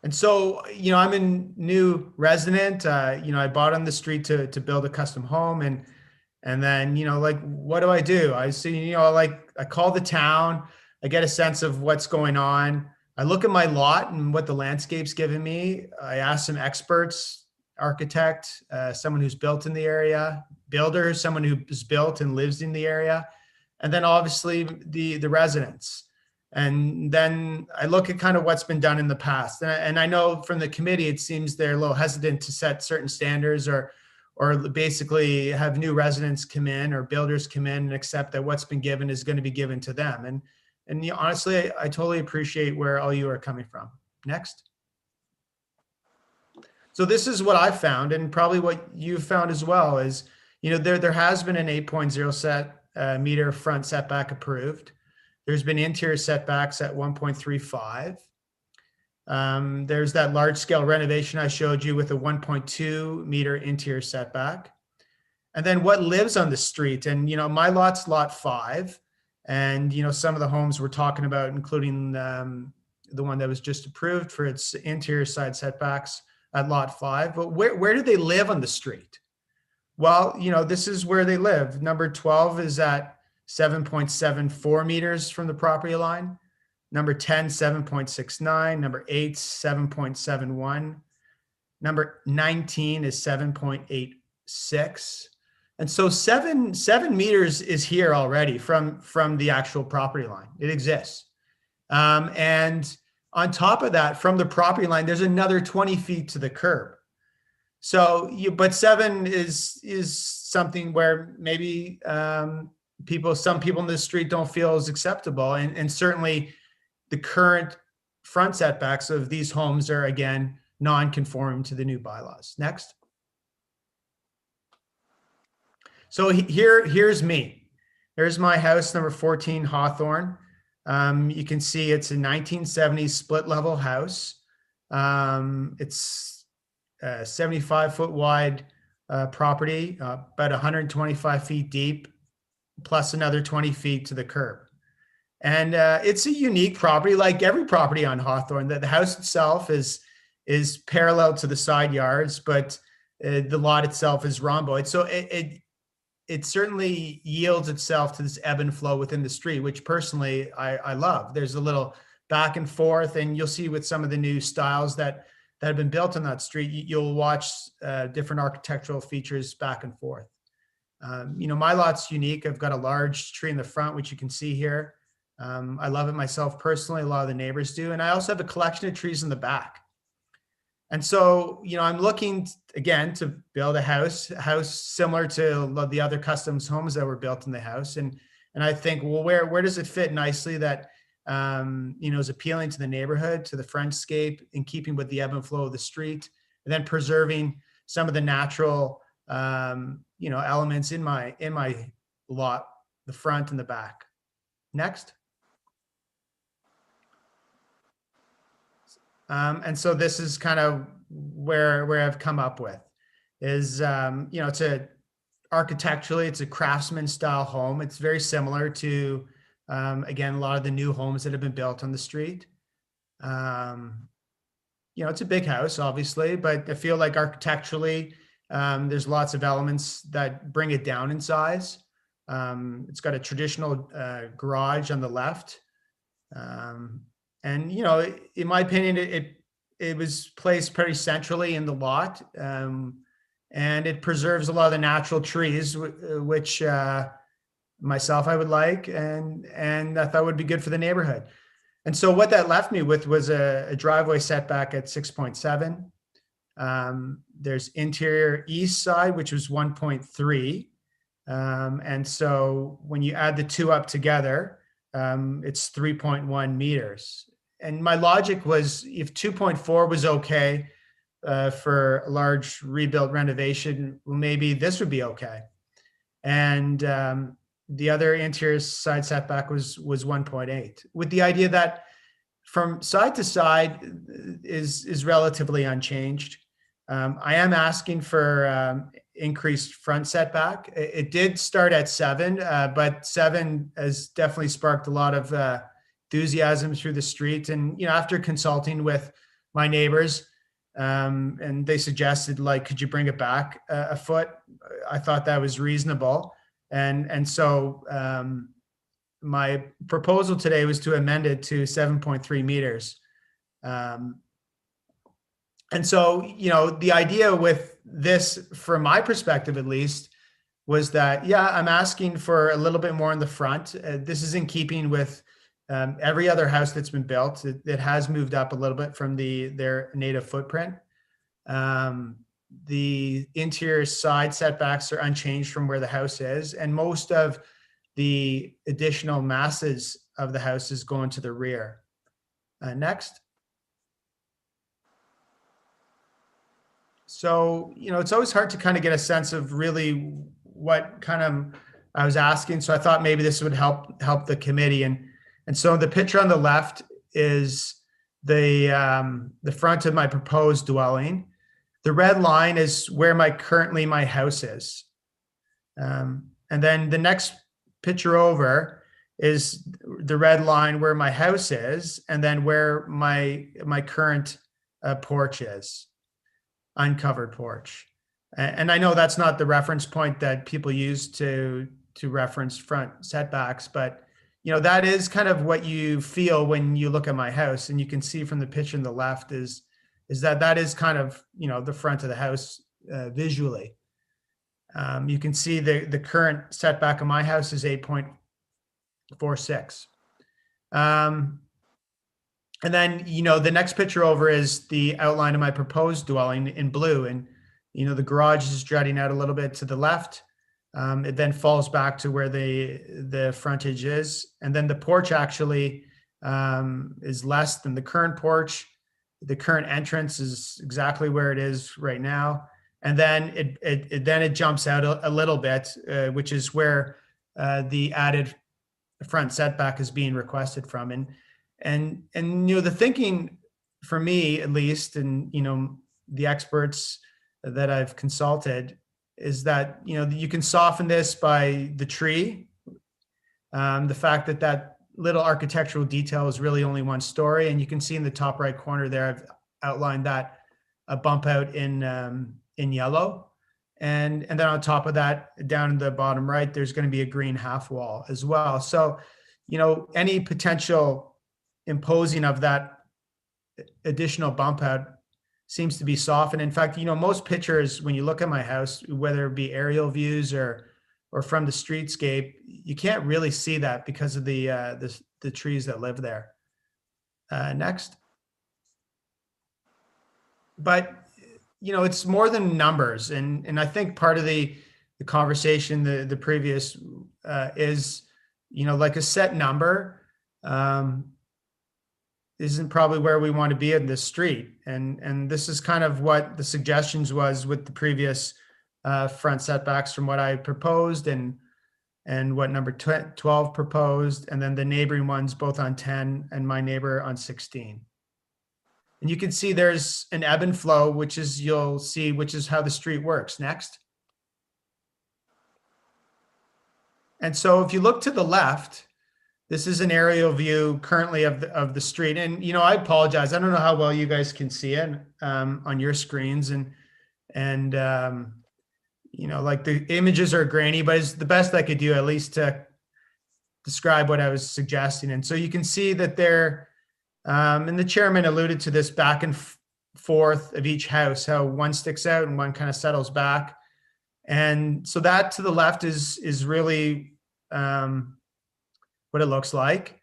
And so, I'm a new resident. I bought on the street to build a custom home, and then, like, what do? I see, I call the town, I get a sense of what's going on. I look at my lot and what the landscape's given me. I ask some experts, architect, someone who's built in the area, builder, someone who's built and lives in the area, and then obviously the residents. And then I look at kind of what's been done in the past. And I know from the committee, it seems they're a little hesitant to set certain standards or basically have new residents come in or builders come in and accept that what's been given is going to be given to them. And honestly, I totally appreciate where all you are coming from. Next. So this is what I found, and probably what you've found as well is, there has been an 8.0 meter front setback approved. There's been interior setbacks at 1.35. There's that large scale renovation I showed you with a 1.2 meter interior setback. And then what lives on the street, and my lot's lot 5. And some of the homes we're talking about, including the one that was just approved for its interior side setbacks at lot 5. But where do they live on the street? Well, this is where they live. Number 12 is at 7.74 meters from the property line. Number 10, 7.69. Number 8, 7.71. Number 19 is 7.86. And so seven meters is here already from the actual property line. It exists. And on top of that, from the property line, there's another 20 feet to the curb. So but 7 is something where maybe some people in the street don't feel is acceptable. And certainly the current front setbacks of these homes are, again, non-conforming to the new bylaws. Next. So here's me. There's my house, number 14 Hawthorne. You can see it's a 1970s split level house. It's a 75-foot wide property, about 125 feet deep, plus another 20 feet to the curb. And it's a unique property, like every property on Hawthorne. The house itself is parallel to the side yards, but the lot itself is rhomboid. So it certainly yields itself to this ebb and flow within the street, which personally I love. There's a little back and forth, and you'll see with some of the new styles that have been built on that street, you'll watch different architectural features back and forth. My lot's unique. I've got a large tree in the front, which you can see here. I love it myself personally. A lot of the neighbors do. And I also have a collection of trees in the back. And so, I'm looking again to build a house similar to the other customs homes that were built in the house. And I think, well, where does it fit nicely that, is appealing to the neighborhood, to the frontscape, in keeping with the ebb and flow of the street, and then preserving some of the natural, elements in my lot, the front and the back. Next. And so this is kind of where I've come up with is, architecturally, it's a craftsman style home. It's very similar to, again, a lot of the new homes that have been built on the street. It's a big house, obviously, but I feel like architecturally, there's lots of elements that bring it down in size. It's got a traditional garage on the left. And, in my opinion, it was placed pretty centrally in the lot. And it preserves a lot of the natural trees, which myself I would like, and I thought would be good for the neighborhood. And so what that left me with was a driveway setback at 6.7. There's interior east side, which was 1.3. And so when you add the two up together, it's 3.1 meters. And my logic was, if 2.4 was okay, for a large rebuild renovation, well, maybe this would be okay. And the other interior side setback was 1.8, with the idea that from side to side is relatively unchanged. I am asking for increased front setback. It did start at 7, but 7 has definitely sparked a lot of enthusiasm through the street. And, you know, after consulting with my neighbors, and they suggested, like, could you bring it back a foot? I thought that was reasonable. And so my proposal today was to amend it to 7.3 meters. And so, you know, the idea with this, from my perspective at least, was that, yeah, I'm asking for a little bit more in the front. This is in keeping with every other house that's been built. It has moved up a little bit from their native footprint. The interior side setbacks are unchanged from where the house is, and most of the additional masses of the house is going to the rear. Next. So, you know, it's always hard to kind of get a sense of really what kind of I was asking. So I thought maybe this would help the committee. And so the picture on the left is the front of my proposed dwelling. The red line is where currently my house is. And then the next picture over is the red line where my house is, and then where my current porch is, uncovered porch. And I know that's not the reference point that people use to reference front setbacks, but you know, that is kind of what you feel when you look at my house. And you can see from the picture on the left is that is kind of, you know, the front of the house visually. You can see the current setback of my house is 8.46. And then, you know, the next picture over is the outline of my proposed dwelling in blue. And, you know, the garage is jutting out a little bit to the left. It then falls back to where the frontage is. And then the porch actually is less than the current porch. The current entrance is exactly where it is right now. And then it jumps out a little bit, which is where the added front setback is being requested from. And you know, the thinking for me, at least, and you know, the experts that I've consulted, is that, you know, you can soften this by the tree. The fact that little architectural detail is really only one story, and you can see in the top right corner there, I've outlined that a bump out in yellow, and then on top of that, down in the bottom right, there's going to be a green half wall as well. So, you know, any potential imposing of that additional bump out seems to be softened. In fact, you know, most pictures, when you look at my house, whether it be aerial views or from the streetscape, you can't really see that because of the trees that live there. Next. But, you know, it's more than numbers. And I think part of the conversation, the previous is, you know, like a set number isn't probably where we want to be in this street. And this is kind of what the suggestions was with the previous front setbacks from what I proposed and what number 12 proposed, and then the neighboring ones both on 10 and my neighbor on 16. And you can see there's an ebb and flow, which is, you'll see, which is how the street works. Next. And so if you look to the left, this is an aerial view currently of the street. And, you know, I apologize. I don't know how well you guys can see it on your screens. And you know, like the images are grainy, but it's the best I could do, at least to describe what I was suggesting. And so you can see that there, and the chairman alluded to this back and forth of each house, how one sticks out and one kind of settles back. And so that to the left is really what it looks like.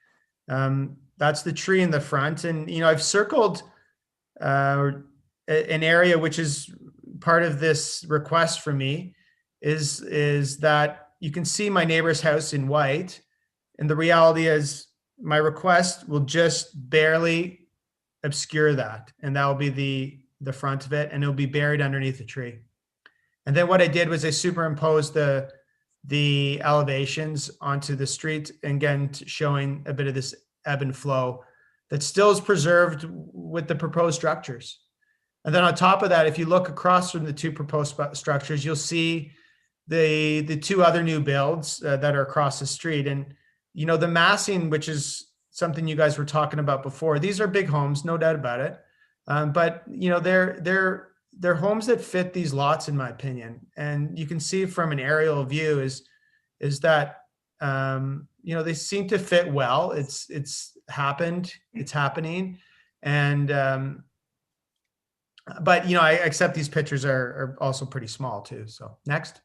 That's the tree in the front. And, you know, I've circled an area which is part of this request for me is that you can see my neighbor's house in white. And the reality is my request will just barely obscure that. And that will be the front of it, and it'll be buried underneath a tree. And then what I did was I superimposed the elevations onto the street, and again, showing a bit of this ebb and flow that still is preserved with the proposed structures. And then on top of that, if you look across from the two proposed structures, you'll see the two other new builds that are across the street. And, you know, the massing, which is something you guys were talking about before, these are big homes, no doubt about it. But, you know, they're homes that fit these lots, in my opinion. And you can see from an aerial view is that, you know, they seem to fit well. It's happened, it's happening. And, but, you know, I accept these pictures are also pretty small too. So next.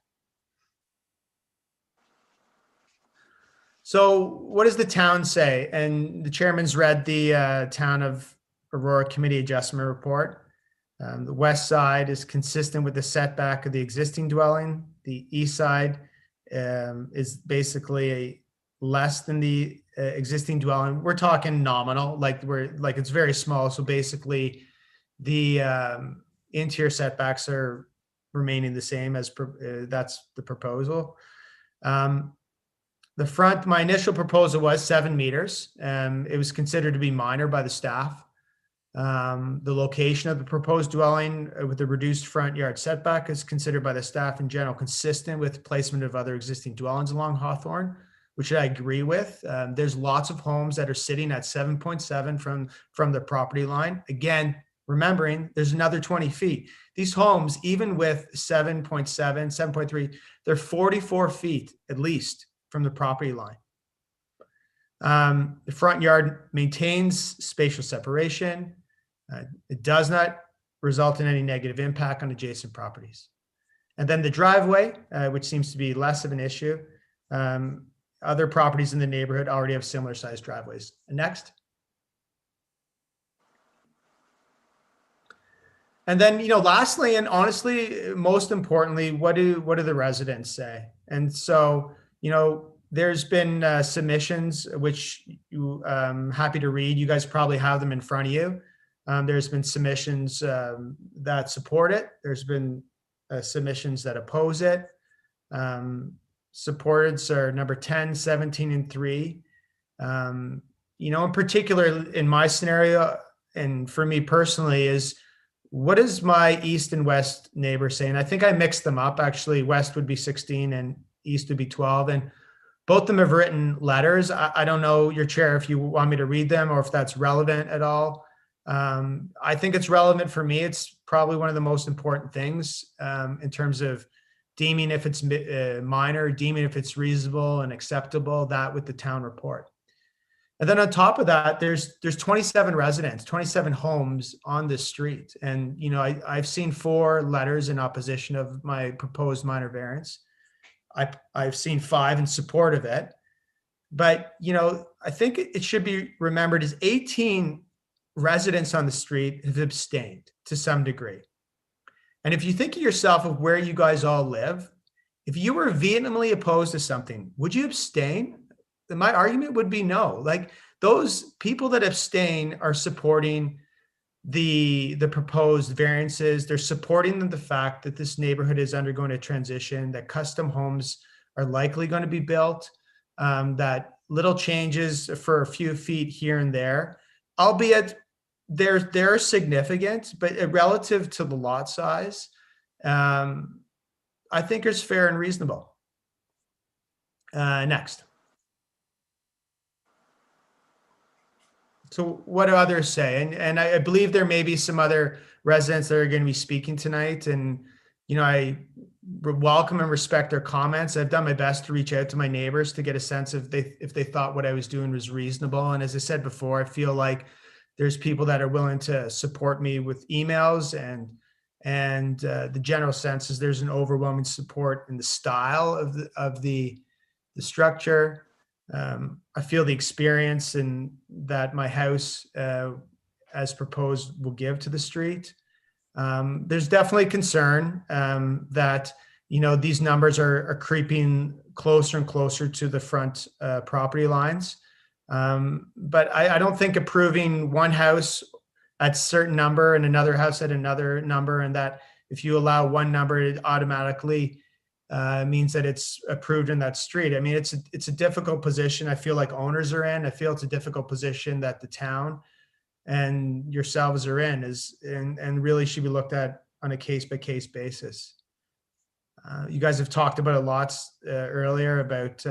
So what does the town say? And the chairman's read the Town of Aurora Committee Adjustment Report. The west side is consistent with the setback of the existing dwelling. The east side is basically less than the existing dwelling. We're talking nominal, like it's very small. So basically the interior setbacks are remaining the same as that's the proposal. The front, my initial proposal was 7 meters. It was considered to be minor by the staff. The location of the proposed dwelling with the reduced front yard setback is considered by the staff in general consistent with placement of other existing dwellings along Hawthorne, which I agree with. There's lots of homes that are sitting at 7.7 from the property line. Again, remembering there's another 20 feet. These homes, even with 7.7, 7.3, they're 44 feet at least from the property line. The front yard maintains spatial separation. It does not result in any negative impact on adjacent properties. And then the driveway, which seems to be less of an issue. Other properties in the neighborhood already have similar sized driveways. And next. And then, you know, lastly, and honestly, most importantly, what do the residents say? And so, you know, there's been submissions, which I'm happy to read. You guys probably have them in front of you. There's been submissions that support it. There's been submissions that oppose it. Supporteds are number 10, 17, and 3. You know, in particular, in my scenario, and for me personally, is what is my east and west neighbor saying? I think I mixed them up. Actually, west would be 16 and east would be 12. And both of them have written letters. I don't know, your chair, if you want me to read them or if that's relevant at all. I think it's relevant for me. It's probably one of the most important things in terms of deeming if it's minor, deeming if it's reasonable and acceptable, that with the town report. And then on top of that, there's 27 residents, 27 homes on this street. And, you know, I've seen 4 letters in opposition of my proposed minor variance. I've seen 5 in support of it. But, you know, I think it should be remembered is 18 residents on the street have abstained to some degree. And if you think of yourself of where you guys all live, if you were vehemently opposed to something, would you abstain? My argument would be no. Like, those people that abstain are supporting the proposed variances. They're supporting the fact that this neighborhood is undergoing a transition, that custom homes are likely going to be built, that little changes for a few feet here and there, albeit they're significant, but relative to the lot size, I think is fair and reasonable. Next. So what do others say? And I believe there may be some other residents that are going to be speaking tonight. And, you know, I welcome and respect their comments. I've done my best to reach out to my neighbors to get a sense of if they thought what I was doing was reasonable. And as I said before, I feel like there's people that are willing to support me with emails, and the general sense is there's an overwhelming support in the style of the structure. I feel the experience and that my house, as proposed, will give to the street. There's definitely concern that, you know, these numbers are creeping closer and closer to the front property lines. But I don't think approving one house at certain number and another house at another number, and that if you allow one number, it automatically means that it's approved in that street. I mean, it's a difficult position I feel like owners are in. I feel it's a difficult position that the town and yourselves are in, and really should be looked at on a case-by-case basis. You guys have talked about it lots earlier about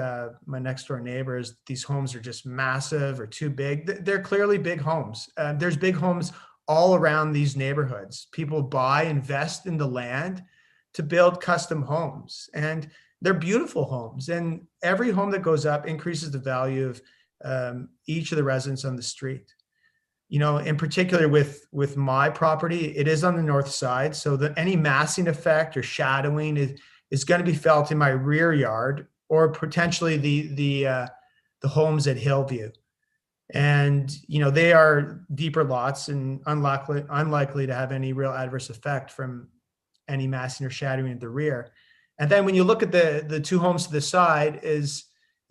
my next door neighbors. These homes are just massive or too big. They're clearly big homes. There's big homes all around these neighborhoods. People buy, invest in the land to build custom homes, and they're beautiful homes. And every home that goes up increases the value of each of the residents on the street. You know, in particular with my property, it is on the north side, so that any massing effect or shadowing is going to be felt in my rear yard, or potentially the homes at Hillview. And you know, they are deeper lots and unlikely to have any real adverse effect from any massing or shadowing at the rear. And then when you look at the two homes to the side, is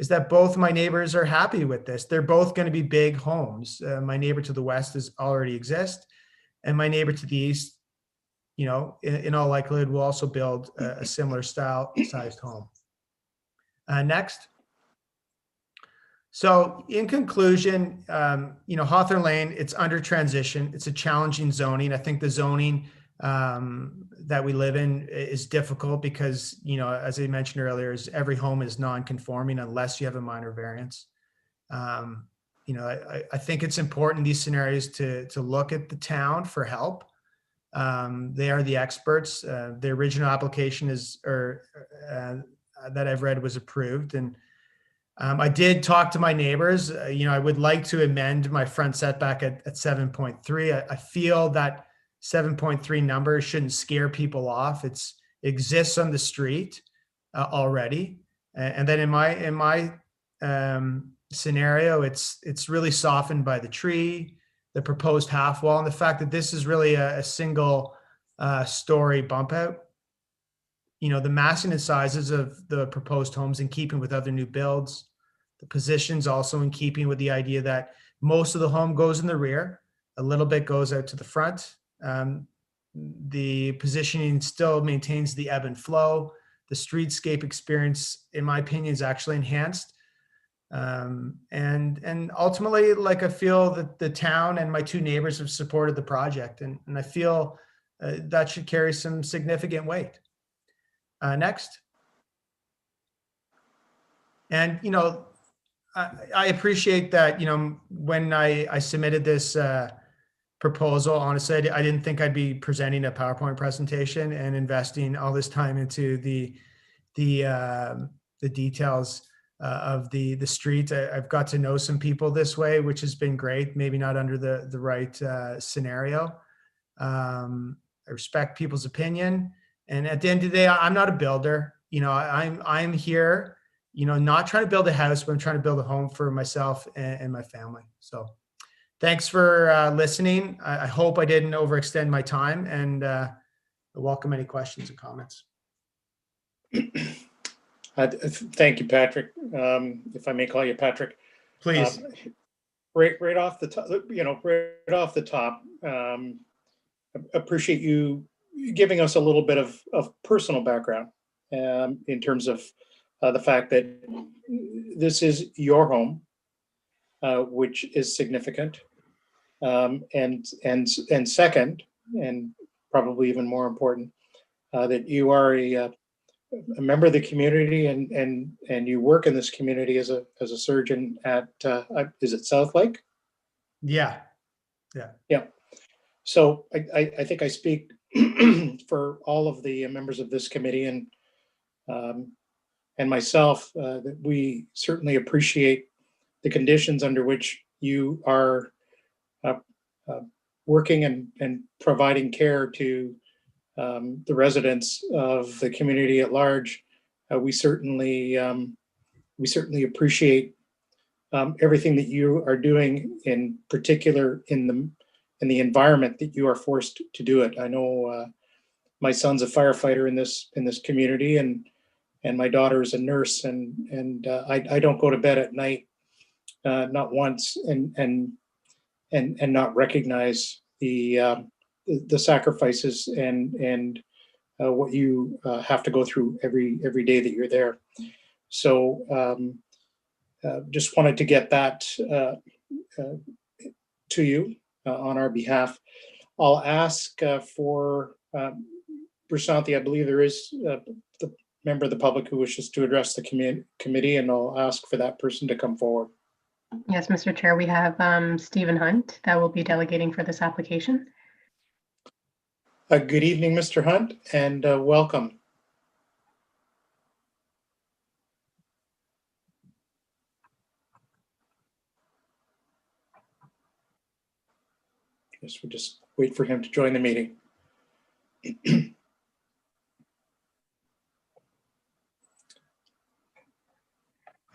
that both my neighbors are happy with this. They're both going to be big homes. My neighbor to the west already exist, and my neighbor to the east, you know, in all likelihood, will also build a similar sized home. Next. So in conclusion, you know, Hawthorne Lane, it's under transition. It's a challenging zoning. I think the zoning that we live in is difficult because, you know, as I mentioned earlier, is every home is non-conforming unless you have a minor variance. You know, I think it's important in these scenarios to look at the town for help. They are the experts. The original application that I've read was approved, and I did talk to my neighbors. You know, I would like to amend my front setback at 7.3. I feel that 7.3 number shouldn't scare people off. It exists on the street already, and then in my scenario, it's really softened by the tree, the proposed half wall, and the fact that this is really a single story bump out. You know, the massing and sizes of the proposed homes in keeping with other new builds. The positions also in keeping with the idea that most of the home goes in the rear, a little bit goes out to the front. The positioning still maintains the ebb and flow. The streetscape experience, in my opinion, is actually enhanced. And ultimately, like, I feel that the town and my two neighbors have supported the project, and I feel that should carry some significant weight. Next. And, you know, I appreciate that, you know, when I submitted this proposal, honestly, I didn't think I'd be presenting a PowerPoint presentation and investing all this time into the details of the street. I've got to know some people this way, which has been great. Maybe not under the right scenario. I respect people's opinion, and at the end of the day, I'm not a builder. You know, I'm here, you know, not trying to build a house, but I'm trying to build a home for myself and my family. So thanks for listening. I hope I didn't overextend my time, and I welcome any questions and comments. Thank you, Patrick. If I may call you Patrick. Please. Right off the top, you know, right off the top, appreciate you giving us a little bit of personal background in terms of the fact that this is your home, which is significant. And second, and probably even more important, that you are a member of the community and you work in this community as a surgeon at is it South Lake? Yeah. So I think I speak for all of the members of this committee and myself that we certainly appreciate the conditions under which you are working and providing care to the residents of the community at large. We certainly appreciate everything that you are doing, in particular in the environment that you are forced to do it. I know my son's a firefighter in this community, and my daughter is a nurse, and I don't go to bed at night, not once, and not recognize the sacrifices and what you have to go through every day that you're there. So just wanted to get that to you on our behalf. I'll ask for Prasanthi, I believe there is the member of the public who wishes to address the committee, and I'll ask for that person to come forward. Yes, Mr. Chair, we have Stephen Hunt that will be delegating for this application. Good evening, Mr. Hunt, and welcome. Yes, we just wait for him to join the meeting.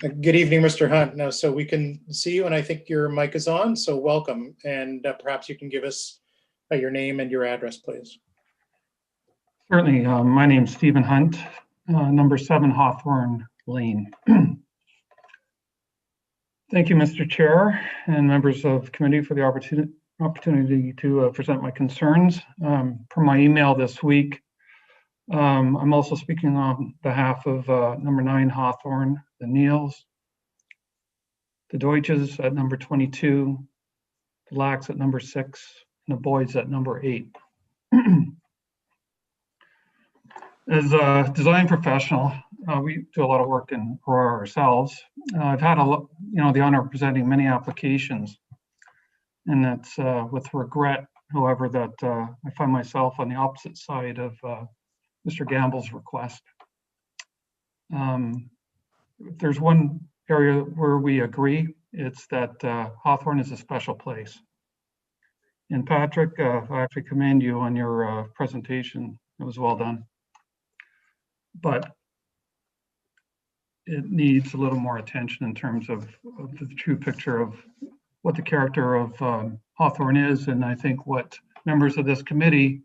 Good evening, Mr. Hunt. Now, so we can see you, and I think your mic is on, so welcome. And perhaps you can give us your name and your address, please. Certainly. My name's Stephen Hunt, number 7 Hawthorne Lane. Thank you, Mr. Chair and members of the committee for the opportunity to present my concerns. Per my email this week, I'm also speaking on behalf of number 9 Hawthorne, the Neils, the Deutsches at number 22, the Lacks at number 6, and the Boyds at number 8. As a design professional, we do a lot of work in Aurora ourselves. I've had the honor of presenting many applications, and that's with regret, however, that I find myself on the opposite side of Mr. Gamble's request. If there's one area where we agree, it's that Hawthorne is a special place. And Patrick, I actually commend you on your presentation. It was well done. But it needs a little more attention in terms of the true picture of what the character of Hawthorne is, and I think what members of this committee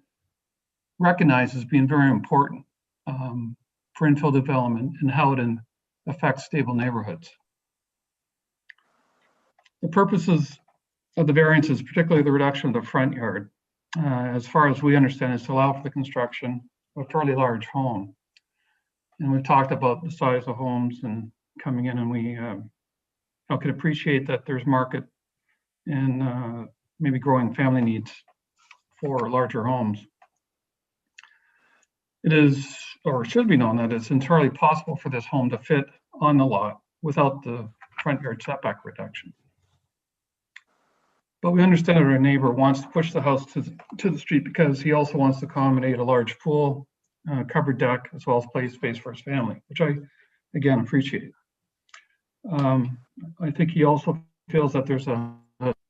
recognize as being very important for infill development and how it affects stable neighborhoods. The purposes of the variances, particularly the reduction of the front yard, as far as we understand, is to allow for the construction of a fairly large home. And we've talked about the size of homes and coming in, and we can appreciate that there's market and maybe growing family needs for larger homes. It is, or should be known, that it's entirely possible for this home to fit on the lot without the front yard setback reduction. But we understand that our neighbor wants to push the house to the street because he also wants to accommodate a large pool, covered deck, as well as play space for his family, which I, again, appreciate. I think he also feels that there's a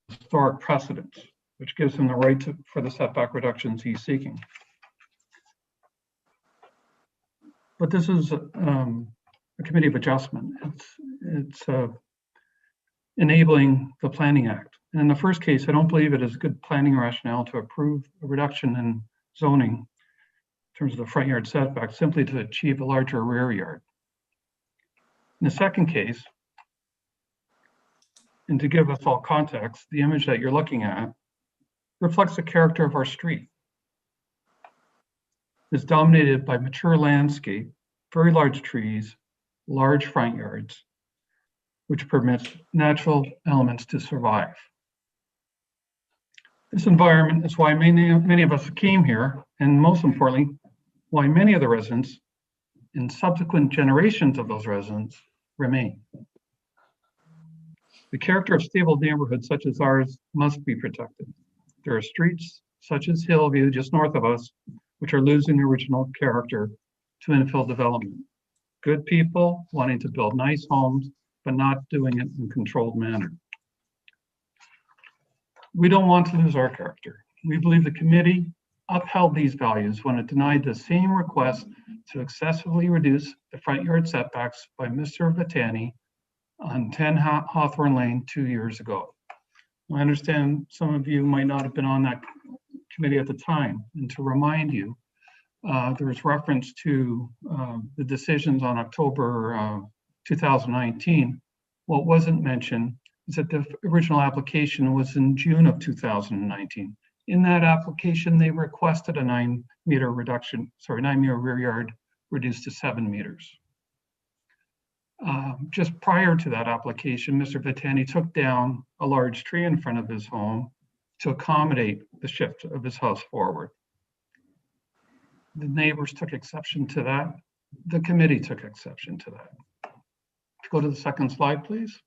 historic precedent, which gives him the right for the setback reductions he's seeking. But this is a committee of adjustment. It's enabling the Planning Act. And in the first case, I don't believe it is a good planning rationale to approve a reduction in zoning in terms of the front yard setback simply to achieve a larger rear yard. In the second case, and to give us all context, the image that you're looking at reflects the character of our street. It's dominated by mature landscape, very large trees, large front yards, which permits natural elements to survive. This environment is why many of us came here, and most importantly, why many of the residents and subsequent generations of those residents remain. The character of stable neighborhoods such as ours must be protected. There are streets such as Hillview just north of us, which are losing their original character to infill development. Good people wanting to build nice homes, but not doing it in a controlled manner. We don't want to lose our character. We believe the committee upheld these values when it denied the same request to excessively reduce the front yard setbacks by Mr. Vitani on 10 Hawthorne Lane 2 years ago. I understand some of you might not have been on that committee at the time, and to remind you, there was reference to the decisions on October 2019. What wasn't mentioned is that the original application was in June of 2019. In that application, they requested a 9-meter reduction, 9-meter rear yard reduced to 7 meters. Just prior to that application, Mr. Vitani took down a large tree in front of his home to accommodate the shift of his house forward. The neighbors took exception to that. The committee took exception to that. Go to the second slide, please.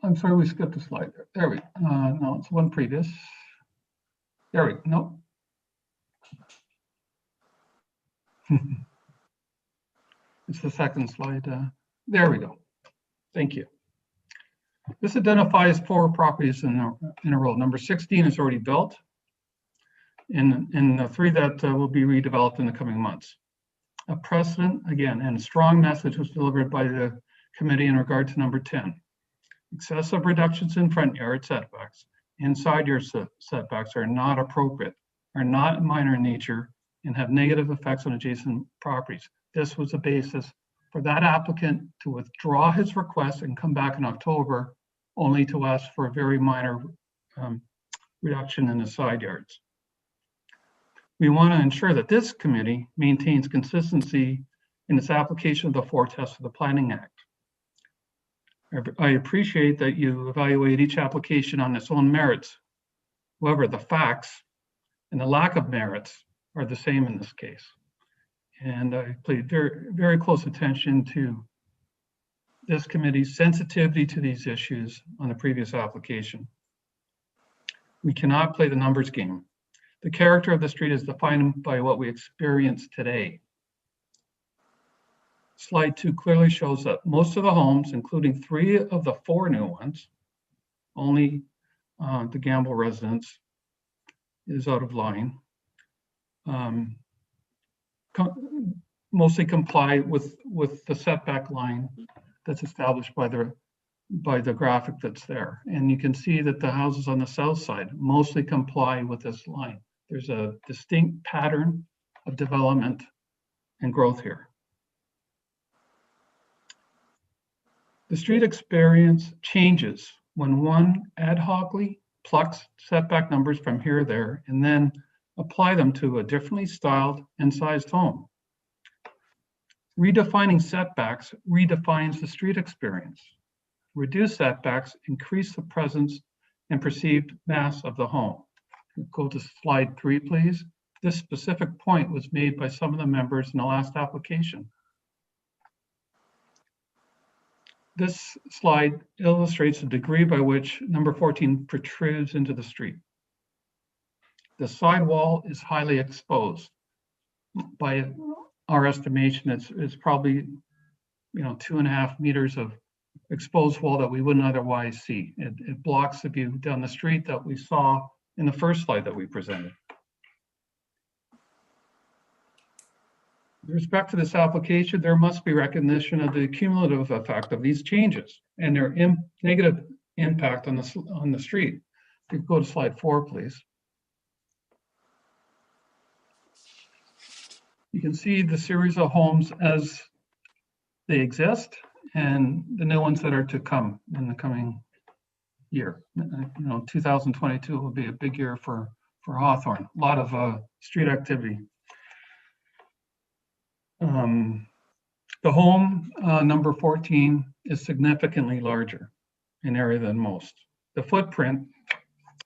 I'm sorry, we skipped a slide there. There we go. No, it's one previous. There we go. No. It's the second slide. There we go. Thank you. This identifies 4 properties in a row. Number 16 is already built, and the 3 that will be redeveloped in the coming months. A precedent, again, and a strong message was delivered by the committee in regard to number 10. Excessive reductions in front yard setbacks and side yard setbacks are not appropriate, are not minor in nature, and have negative effects on adjacent properties. This was the basis for that applicant to withdraw his request and come back in October, only to ask for a very minor reduction in the side yards. We want to ensure that this committee maintains consistency in its application of the 4 tests of the Planning Act. I appreciate that you evaluate each application on its own merits. However, the facts and the lack of merits are the same in this case. And I paid very, very close attention to this committee's sensitivity to these issues on the previous application. We cannot play the numbers game. The character of the street is defined by what we experience today. Slide 2 clearly shows that most of the homes, including 3 of the 4 new ones, only the Gamble residence is out of line, mostly comply with the setback line that's established by the graphic that's there. And you can see that the houses on the south side mostly comply with this line. There's a distinct pattern of development and growth here. The street experience changes when one ad hocly plucks setback numbers from here or there and then apply them to a differently styled and sized home. Redefining setbacks redefines the street experience. Reduce setbacks increase the presence and perceived mass of the home. Go to slide 3, please. This specific point was made by some of the members in the last application. This slide illustrates the degree by which number 14 protrudes into the street. The sidewall is highly exposed. By our estimation, it's probably 2.5 meters of exposed wall that we wouldn't otherwise see. It blocks the view down the street that we saw in the first slide that we presented. With respect to this application, there must be recognition of the cumulative effect of these changes and their negative impact on the street. If you go to slide 4, please. You can see the series of homes as they exist and the new ones that are to come in the coming year. 2022 will be a big year for Hawthorne. A lot of street activity. The home number 14 is significantly larger in area than most. The footprint,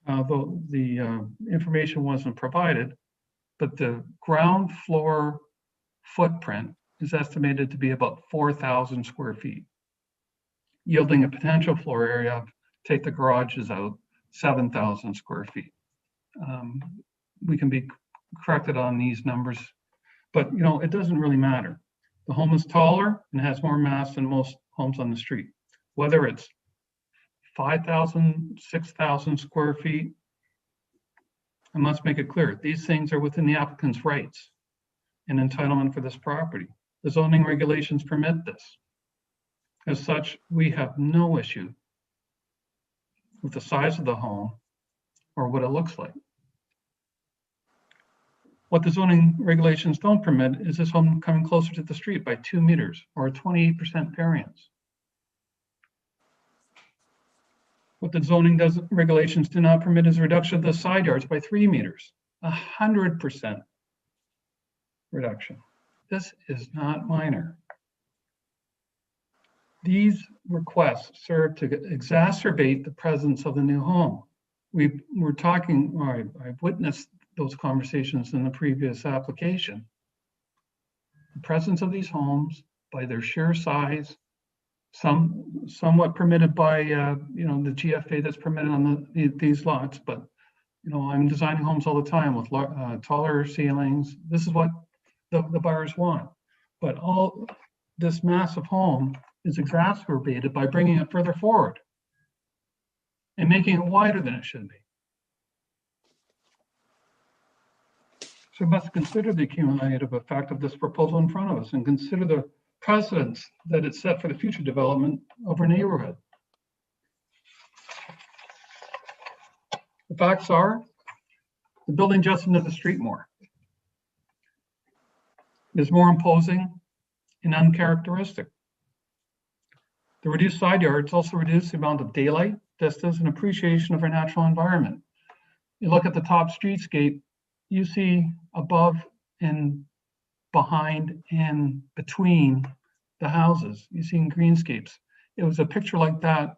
though the information wasn't provided, but the ground floor footprint is estimated to be about 4,000 square feet, yielding a potential floor area of, take the garages out, 7,000 square feet. We can be corrected on these numbers, but it doesn't really matter. The home is taller and has more mass than most homes on the street. Whether it's 5,000, 6,000 square feet, I must make it clear, these things are within the applicant's rights and entitlement for this property. The zoning regulations permit this. As such, we have no issue with the size of the home or what it looks like. What the zoning regulations don't permit is this home coming closer to the street by 2 meters or a 28% variance. What the zoning regulations do not permit is a reduction of the side yards by 3 meters, 100% reduction. This is not minor. These requests serve to exacerbate the presence of the new home. We're talking, or I've witnessed those conversations in the previous application. The presence of these homes by their sheer size, somewhat permitted by the GFA that's permitted on these lots, but I'm designing homes all the time with taller ceilings. This is what the buyers want, but all this massive home is exacerbated by bringing it further forward and making it wider than it should be. So we must consider the cumulative effect of this proposal in front of us and consider the precedents that it's set for the future development of our neighborhood. The facts are, the building just into the street more is more imposing and uncharacteristic. The reduced side yards also reduce the amount of daylight, vistas, and appreciation of our natural environment. You look at the top streetscape, you see above and behind and between the houses, you see greenscapes. It was a picture like that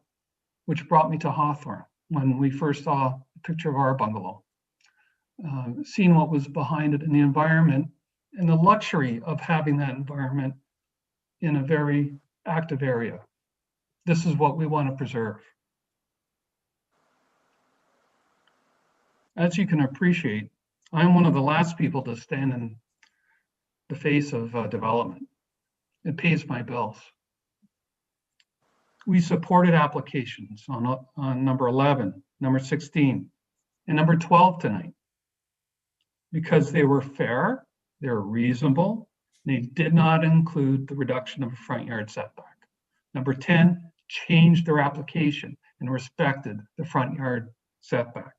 which brought me to Hawthorne when we first saw a picture of our bungalow. Seeing what was behind it in the environment and the luxury of having that environment in a very active area. This is what we want to preserve. As you can appreciate, I'm one of the last people to stand in the face of development. It pays my bills. We supported applications on number 11, number 16, and number 12 tonight because they were fair, they were reasonable, they did not include the reduction of a front yard setback. Number 10 changed their application and respected the front yard setback.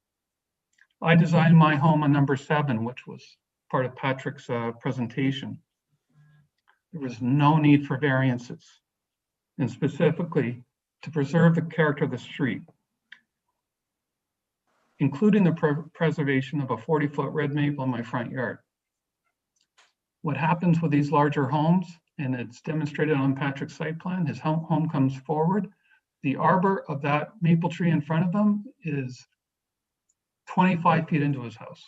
I designed my home on number 7, which was part of Patrick's presentation. There was no need for variances, and specifically to preserve the character of the street, including the preservation of a 40-foot red maple in my front yard. What happens with these larger homes, and it's demonstrated on Patrick's site plan, his home comes forward, the arbor of that maple tree in front of him is 25 feet into his house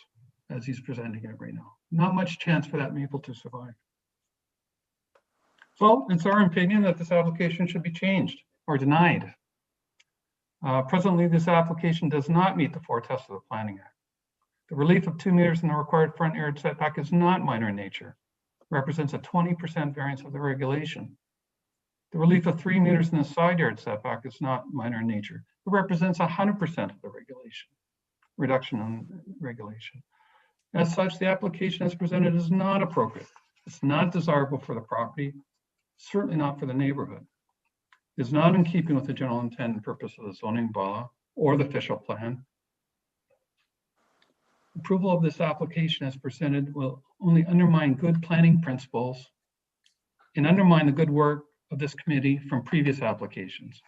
as he's presenting it right now. Not much chance for that maple to survive. So it's our opinion that this application should be changed or denied. Presently, this application does not meet the 4 tests of the Planning Act. The relief of 2 meters in the required front yard setback is not minor in nature. It represents a 20% variance of the regulation. The relief of 3 meters in the side yard setback is not minor in nature. It represents 100% of the regulation, reduction in regulation. As such, the application as presented is not appropriate. It's not desirable for the property, certainly not for the neighborhood. It is not in keeping with the general intent and purpose of the zoning bylaw or the official plan. Approval of this application as presented will only undermine good planning principles and undermine the good work of this committee from previous applications.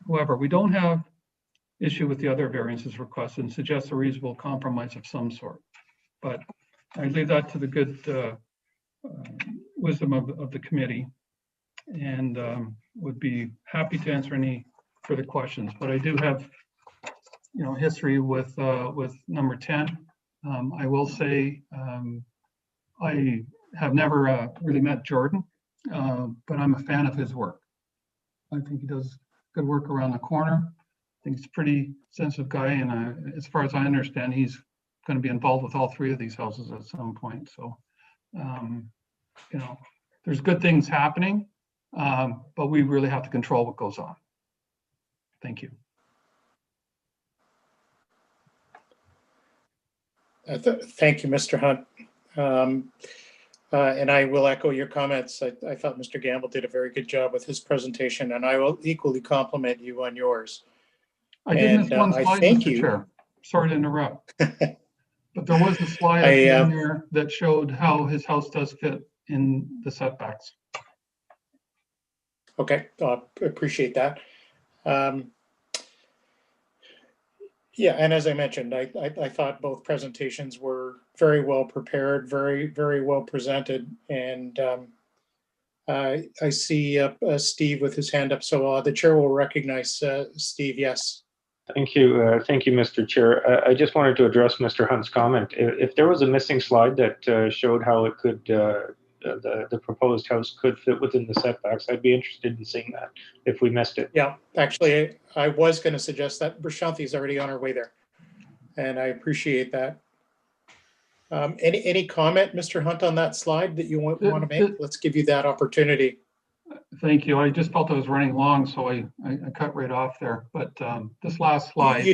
However, we don't have issue with the other variances requested and suggest a reasonable compromise of some sort. But I leave that to the good wisdom of the committee, and would be happy to answer any further questions. But I do have, history with number 10. I will say I have never really met Jordan, but I'm a fan of his work. I think he does good work around the corner. I think he's a pretty sensitive guy, and as far as I understand, he's going to be involved with all 3 of these houses at some point. So, there's good things happening, but we really have to control what goes on. Thank you. Thank you, Mr. Hunt. And I will echo your comments. I thought Mr. Gamble did a very good job with his presentation, and I will equally compliment you on yours. I did miss And one I slide, thank Mr. you. Chair. Sorry to interrupt. But there was a slide I, at the end there that showed how his house does fit in the setbacks. Okay, appreciate that. Yeah, and as I mentioned, I thought both presentations were very well prepared, very well presented. And I see Steve with his hand up, so the chair will recognize Steve. Yes. Thank you, Mr. Chair. I just wanted to address Mr. Hunt's comment. If there was a missing slide that showed how it could, the proposed house could fit within the setbacks, I'd be interested in seeing that if we missed it. Yeah, actually, I was going to suggest that. Prashanthi is already on her way there, and I appreciate that. Any comment, Mr. Hunt, on that slide that you want to make? Let's give you that opportunity. Thank you. I just felt I was running long, so I cut right off there. But this last slide.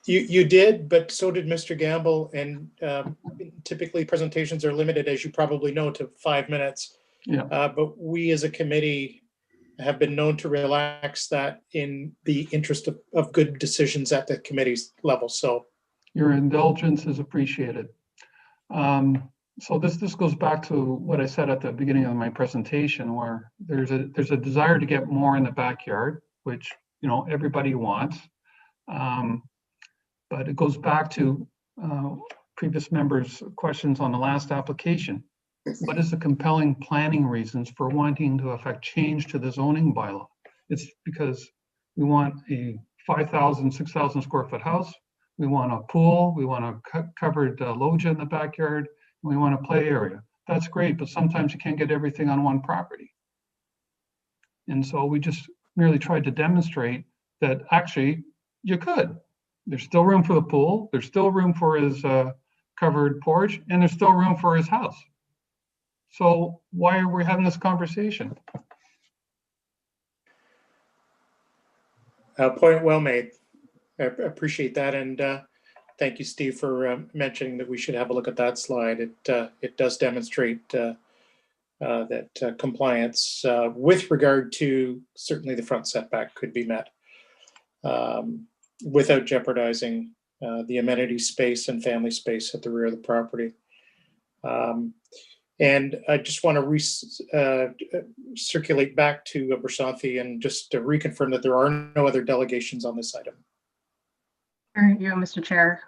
You did, but so did Mr. Gamble. And typically presentations are limited, as you probably know, to 5 minutes. Yeah. But we as a committee have been known to relax that in the interest of good decisions at the committee's level. So your indulgence is appreciated. So this goes back to what I said at the beginning of my presentation, where there's a desire to get more in the backyard, which everybody wants. But it goes back to previous members' questions on the last application. What is the compelling planning reasons for wanting to affect change to the zoning bylaw? It's because we want a 5,000, 6,000 square foot house. We want a pool. We want a covered loggia in the backyard. We want a play area. That's great, but sometimes you can't get everything on one property. And so we just merely tried to demonstrate that actually you could. There's still room for the pool. There's still room for his covered porch, and there's still room for his house. So why are we having this conversation? Point well made. I appreciate that. And thank you, Steve, for mentioning that we should have a look at that slide. It does demonstrate that compliance with regard to certainly the front setback could be met without jeopardizing the amenity space and family space at the rear of the property. And I just want to circulate back to Prashanthi and just to reconfirm that there are no other delegations on this item. Thank you, Mr. Chair.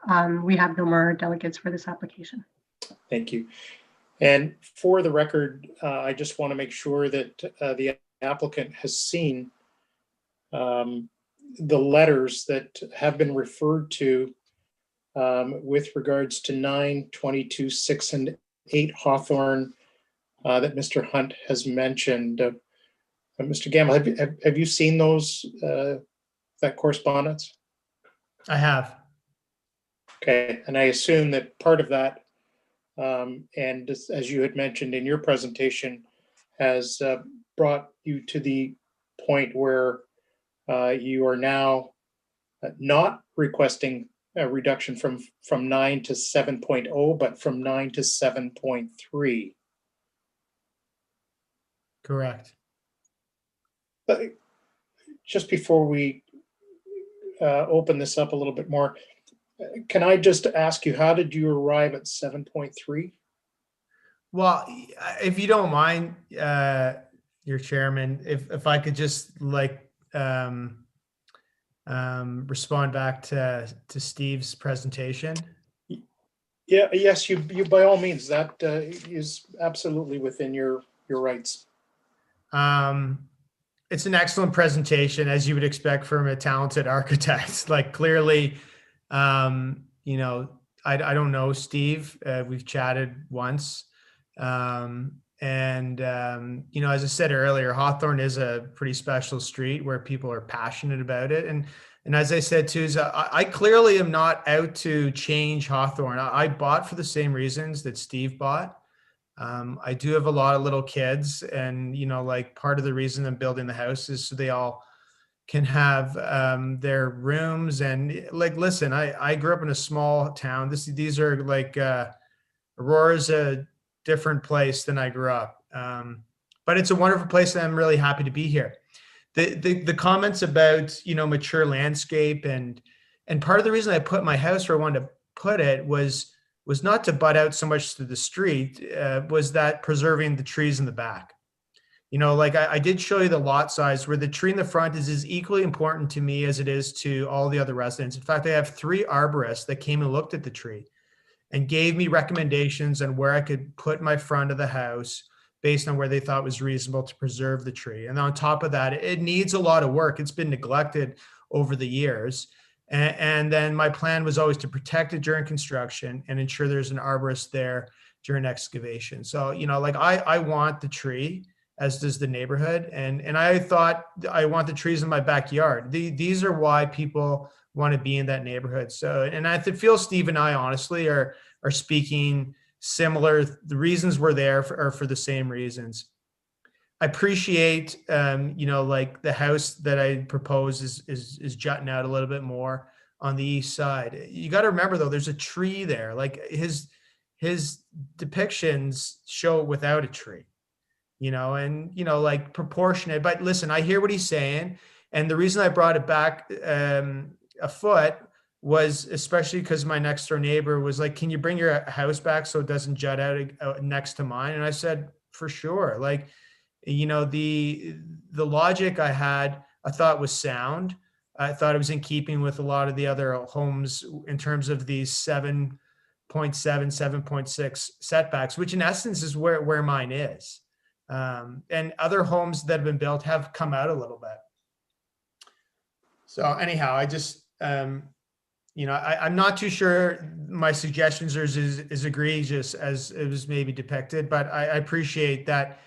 We have no more delegates for this application. Thank you. And for the record, I just want to make sure that the applicant has seen the letters that have been referred to with regards to 9, 22, 6, and 8 Hawthorne that Mr. Hunt has mentioned. Mr. Gamble, have you seen those, that correspondence? I have. Okay, and I assume that part of that, and as you had mentioned in your presentation, has brought you to the point where you are now not requesting a reduction from 9 to 7.0, but from 9 to 7.3. Correct. But just before we open this up a little bit more, can I just ask you, how did you arrive at 7.3? Well, if you don't mind, your chairman, if I could just respond back to Steve's presentation. Yeah, yes, you by all means, that is absolutely within your rights. It's an excellent presentation, as you would expect from a talented architect. Like clearly, I don't know Steve. We've chatted once. As I said earlier, Hawthorne is a pretty special street where people are passionate about it. And as I said too, I clearly am not out to change Hawthorne. I bought for the same reasons that Steve bought. I do have a lot of little kids, and part of the reason I'm building the house is so they all can have their rooms. And listen, I grew up in a small town. These are Aurora's a different place than I grew up, but it's a wonderful place, and I'm really happy to be here. the comments about, mature landscape and part of the reason I put my house where I wanted to put it was not to butt out so much to the street, was that preserving the trees in the back. Like I did show you the lot size where the tree in the front is as equally important to me as it is to all the other residents. In fact, I have 3 arborists that came and looked at the tree and gave me recommendations on where I could put my front of the house based on where they thought was reasonable to preserve the tree. And on top of that, it needs a lot of work. It's been neglected over the years. And then my plan was always to protect it during construction and ensure there's an arborist there during excavation. So, like I want the tree, as does the neighborhood. And I thought I want the trees in my backyard. These are why people want to be in that neighborhood. So, and I feel Steve and I honestly are speaking similar. The reasons we're there are for the same reasons. I appreciate, like the house that I propose is jutting out a little bit more on the east side. You got to remember though, there's a tree there. Like his depictions show without a tree, and like proportionate. But listen, I hear what he's saying, and the reason I brought it back a foot was especially because my next door neighbor was like, "Can you bring your house back so it doesn't jut out next to mine?" And I said, "For sure." Like, the logic I had, I thought was sound. I thought it was in keeping with a lot of the other homes in terms of these 7.7, 7.6 setbacks, which in essence is where mine is. And other homes that have been built have come out a little bit. So anyhow, I just, I'm not too sure my suggestions are as egregious as it was maybe depicted, but I appreciate that,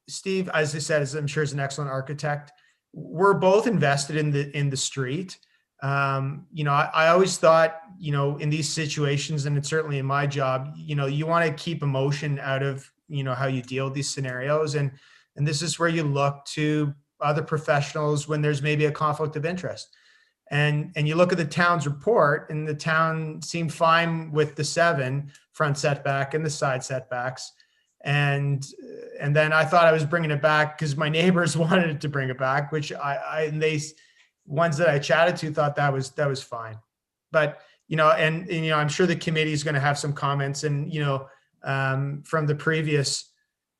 Steve, as I said, I'm sure is an excellent architect. We're both invested in the street. I always thought, in these situations, and it's certainly in my job, you want to keep emotion out of, how you deal with these scenarios. And this is where you look to other professionals when there's maybe a conflict of interest. And you look at the town's report, and the town seemed fine with the 7 front setback and the side setbacks. And then I thought I was bringing it back because my neighbors wanted to bring it back, which ones that I chatted to thought that was fine. But, I'm sure the committee is going to have some comments, and, from the previous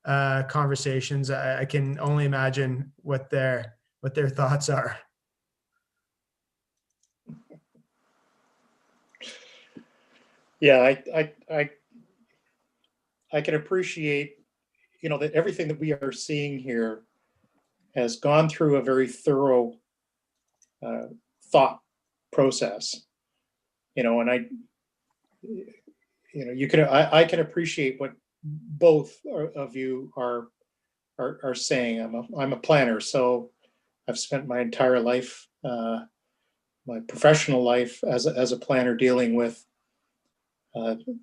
conversations, I can only imagine what their thoughts are. Yeah, I can appreciate, that everything that we are seeing here has gone through a very thorough thought process, and I can appreciate what both of you are saying. I'm a planner, so I've spent my entire life, my professional life as a planner, dealing with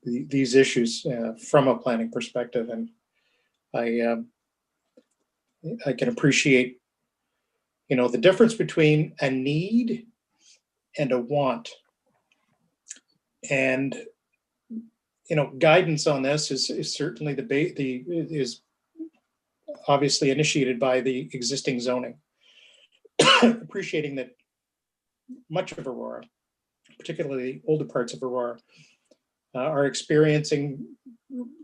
these issues from a planning perspective, and I can appreciate, the difference between a need and a want, and guidance on this is certainly is obviously initiated by the existing zoning. Appreciating that much of Aurora, particularly older parts of Aurora, are experiencing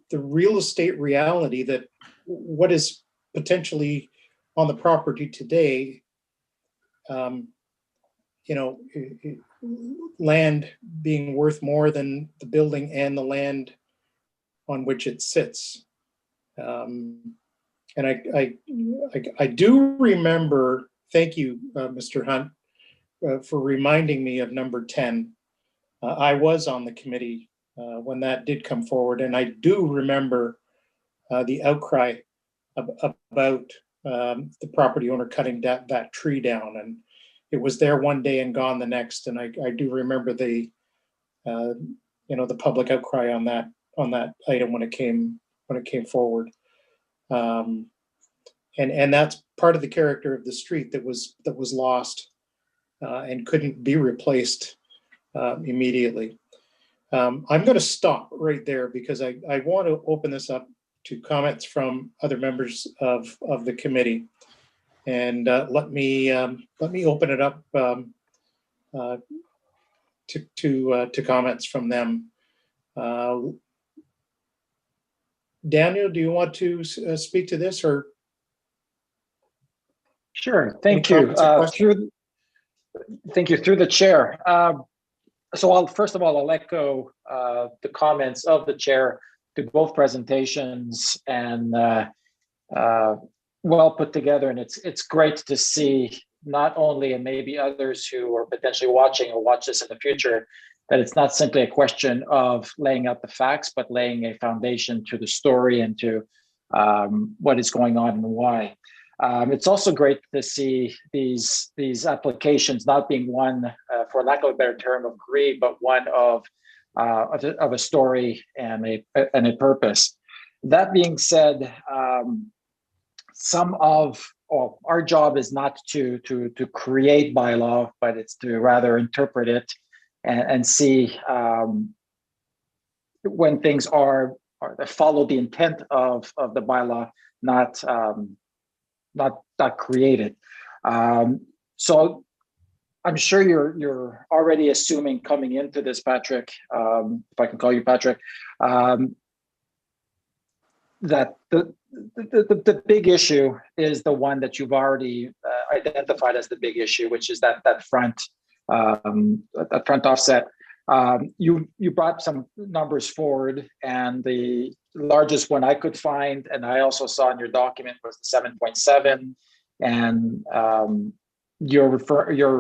the real estate reality that what is potentially on the property today, land being worth more than the building and the land on which it sits. And I do remember, thank you, Mr. Hunt, for reminding me of number 10. I was on the committee when that did come forward, and I do remember the outcry about the property owner cutting that tree down, and it was there one day and gone the next. And I do remember the public outcry on that item when it came forward, and that's part of the character of the street that was lost and couldn't be replaced immediately. I'm going to stop right there because I want to open this up to comments from other members of the committee. And let me open it up to comments from them. Daniel, do you want to speak to this, or? Sure, thank Any you. comments or questions? Thank you, through the chair. So first of all, I'll echo the comments of the chair to both presentations, and well put together. And it's great to see not only, and maybe others who are potentially watching or watch this in the future, that it's not simply a question of laying out the facts, but laying a foundation to the story and to what is going on and why. It's also great to see these applications not being one, for lack of a better term, of greed, but one of a story and a purpose. That being said, our job is not to create bylaw, but it's to rather interpret it and see when things are follow the intent of the bylaw, not created. So I'm sure you're already assuming coming into this, Patrick, if I can call you Patrick, that the big issue is the one that you've already identified as the big issue, which is that front offset. You brought some numbers forward, and the largest one I could find, and I also saw in your document, was the 7.7, and you're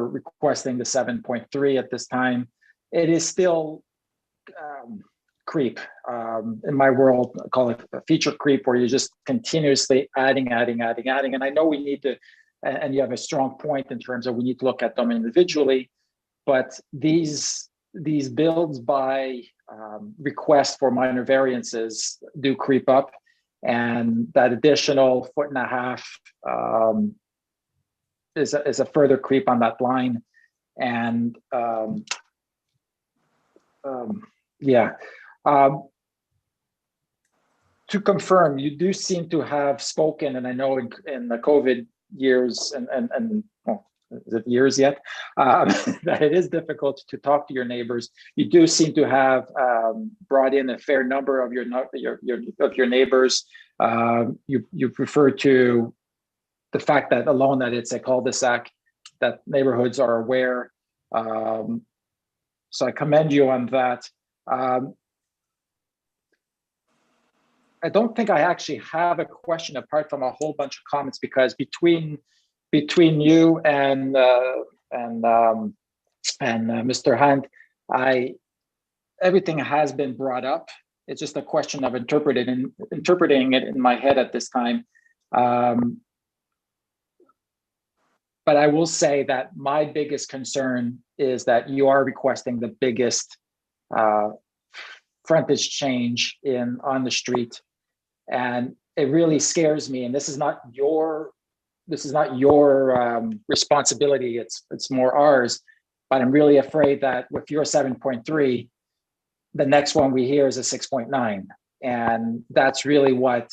requesting the 7.3 at this time. It is still creep. In my world, I call it a feature creep, where you're just continuously adding. And I know we need to, and you have a strong point in terms of we need to look at them individually, but these builds by request for minor variances do creep up, and that additional 1.5 feet is a further creep on that line. And to confirm, you do seem to have spoken, and I know in the COVID years and well, is it years yet, that it is difficult to talk to your neighbors. You do seem to have brought in a fair number of your neighbors. You refer to the fact that alone that it's a cul-de-sac, that neighborhoods are aware. So I commend you on that. I don't think I actually have a question apart from a whole bunch of comments, because between you and Mr. Hunt, everything has been brought up. It's just a question of interpreting it in my head at this time. But I will say that my biggest concern is that you are requesting the biggest frontage change on the street, and it really scares me. And this is not your responsibility. It's more ours. But I'm really afraid that with your 7.3, the next one we hear is a 6.9, and that's really what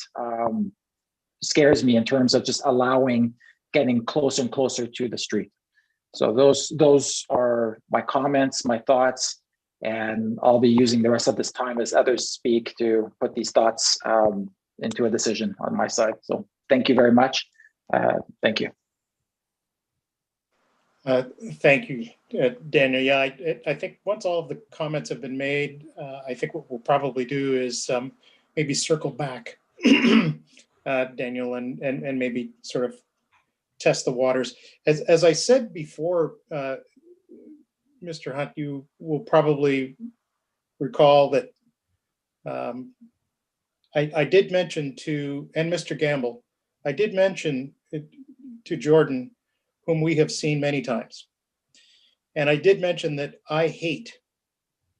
scares me in terms of just getting closer and closer to the street. So those are my comments, my thoughts, and I'll be using the rest of this time as others speak to put these thoughts into a decision on my side. So thank you very much. Thank you. Thank you, Daniel. Yeah, I think once all of the comments have been made, I think what we'll probably do is maybe circle back, Daniel, and maybe sort of test the waters. As I said before, Mr. Hunt, you will probably recall that I did mention and Mr. Gamble, I did mention to Jordan, whom we have seen many times. And I did mention that I hate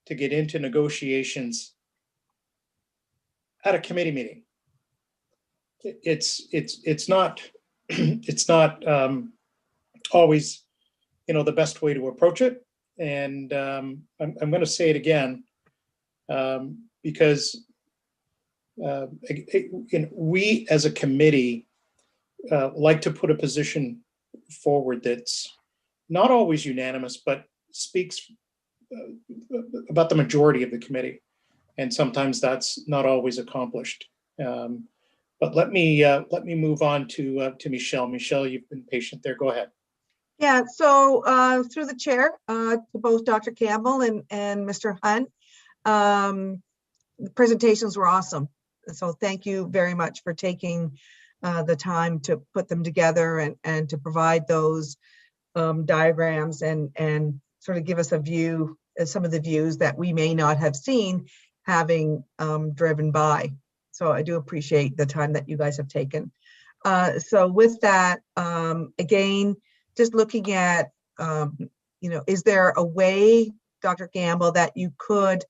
to get into negotiations at a committee meeting. It's not it's not always, the best way to approach it. And I'm going to say it again, because we as a committee, like to put a position forward that's not always unanimous, but speaks about the majority of the committee. And sometimes that's not always accomplished. But let me move on to Michelle. Michelle, you've been patient there. Go ahead. Yeah, so through the chair to both Dr. Campbell and Mr. Hunt, the presentations were awesome. So thank you very much for taking the time to put them together and to provide those diagrams and sort of give us a view, some of the views that we may not have seen having driven by. So I do appreciate the time that you guys have taken. So with that, again, just looking at, is there a way, Dr. Campbell, that you could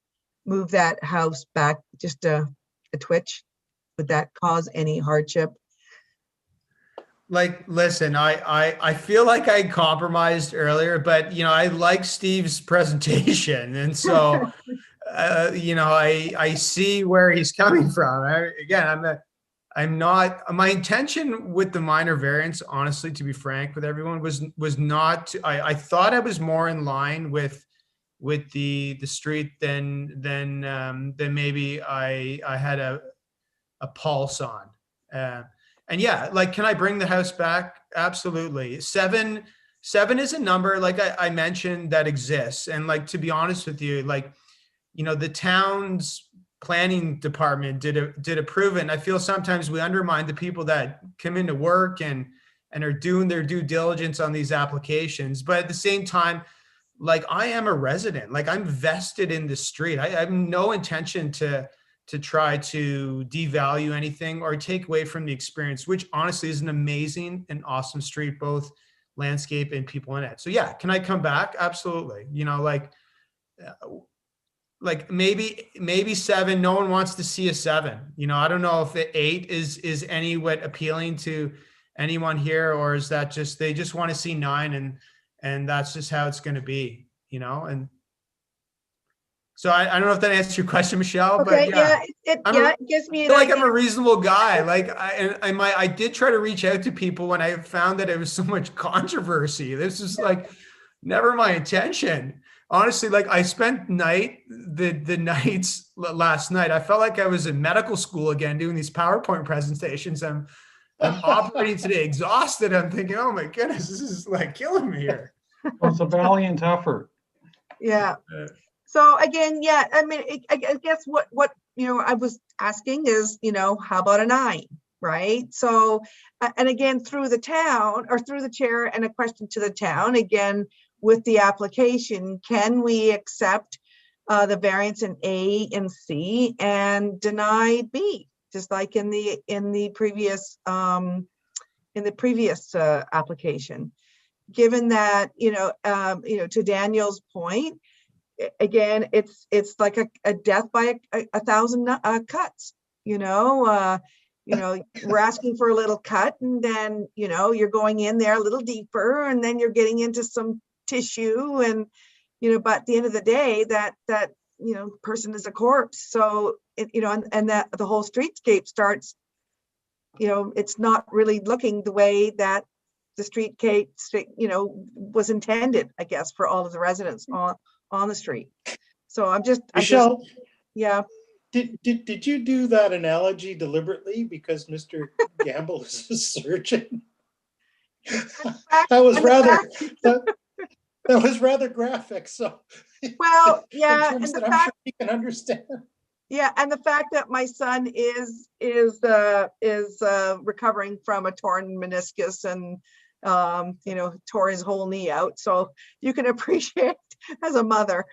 move that house back just a twitch? Would that cause any hardship? Like, listen, I feel like I compromised earlier, but I like Steve's presentation, and so I see where he's coming from. I'm not, my intention with the minor variance, honestly, to be frank with everyone, was not, I thought I was more in line with the street than maybe I had a pulse on. And yeah, like, can I bring the house back? Absolutely. Seven is a number, like I mentioned, that exists. And like, to be honest with you, like, the town's planning department did approve it. And I feel sometimes we undermine the people that come into work and are doing their due diligence on these applications. But at the same time, like, I am a resident, like, I'm vested in the street. I have no intention to try to devalue anything or take away from the experience, which honestly is an amazing and awesome street, both landscape and people in it. So yeah, can I come back? Absolutely. Like maybe 7, no one wants to see a 7. I don't know if 8 is any what appealing to anyone here, or is that just, they just want to see 9 and that's just how it's going to be, and so I don't know if that answers your question, Michelle, Okay, but yeah. it gives me I an feel like idea. I'm a reasonable guy. Like I did try to reach out to people when I found that it was so much controversy. This is like never my intention. Honestly, like, I spent the nights last night. I felt like I was in medical school again, doing these PowerPoint presentations. I'm operating today exhausted. I'm thinking, oh my goodness, this is like killing me here. Well, it's a valiant effort. Yeah. So again, yeah, I mean, I guess what I was asking is, how about a 9, right? So, and again, through the town, or through the chair, and a question to the town, again, with the application, can we accept the variance in A and C and deny B, just like in the previous application? Given that, to Daniel's point, again, it's like a death by a 1,000 cuts. We're asking for a little cut, and then you're going in there a little deeper, and then you're getting into some tissue, and but at the end of the day, that person is a corpse. So and that the whole streetscape starts, it's not really looking the way that the streetscape was intended, I guess, for all of the residents on the street. So Michelle, yeah. Did you do that analogy deliberately because Mr. Gamble is a surgeon? That was rather graphic. So well, yeah, and the fact, I'm sure you can understand. Yeah, and the fact that my son is recovering from a torn meniscus and tore his whole knee out, so you can appreciate as a mother.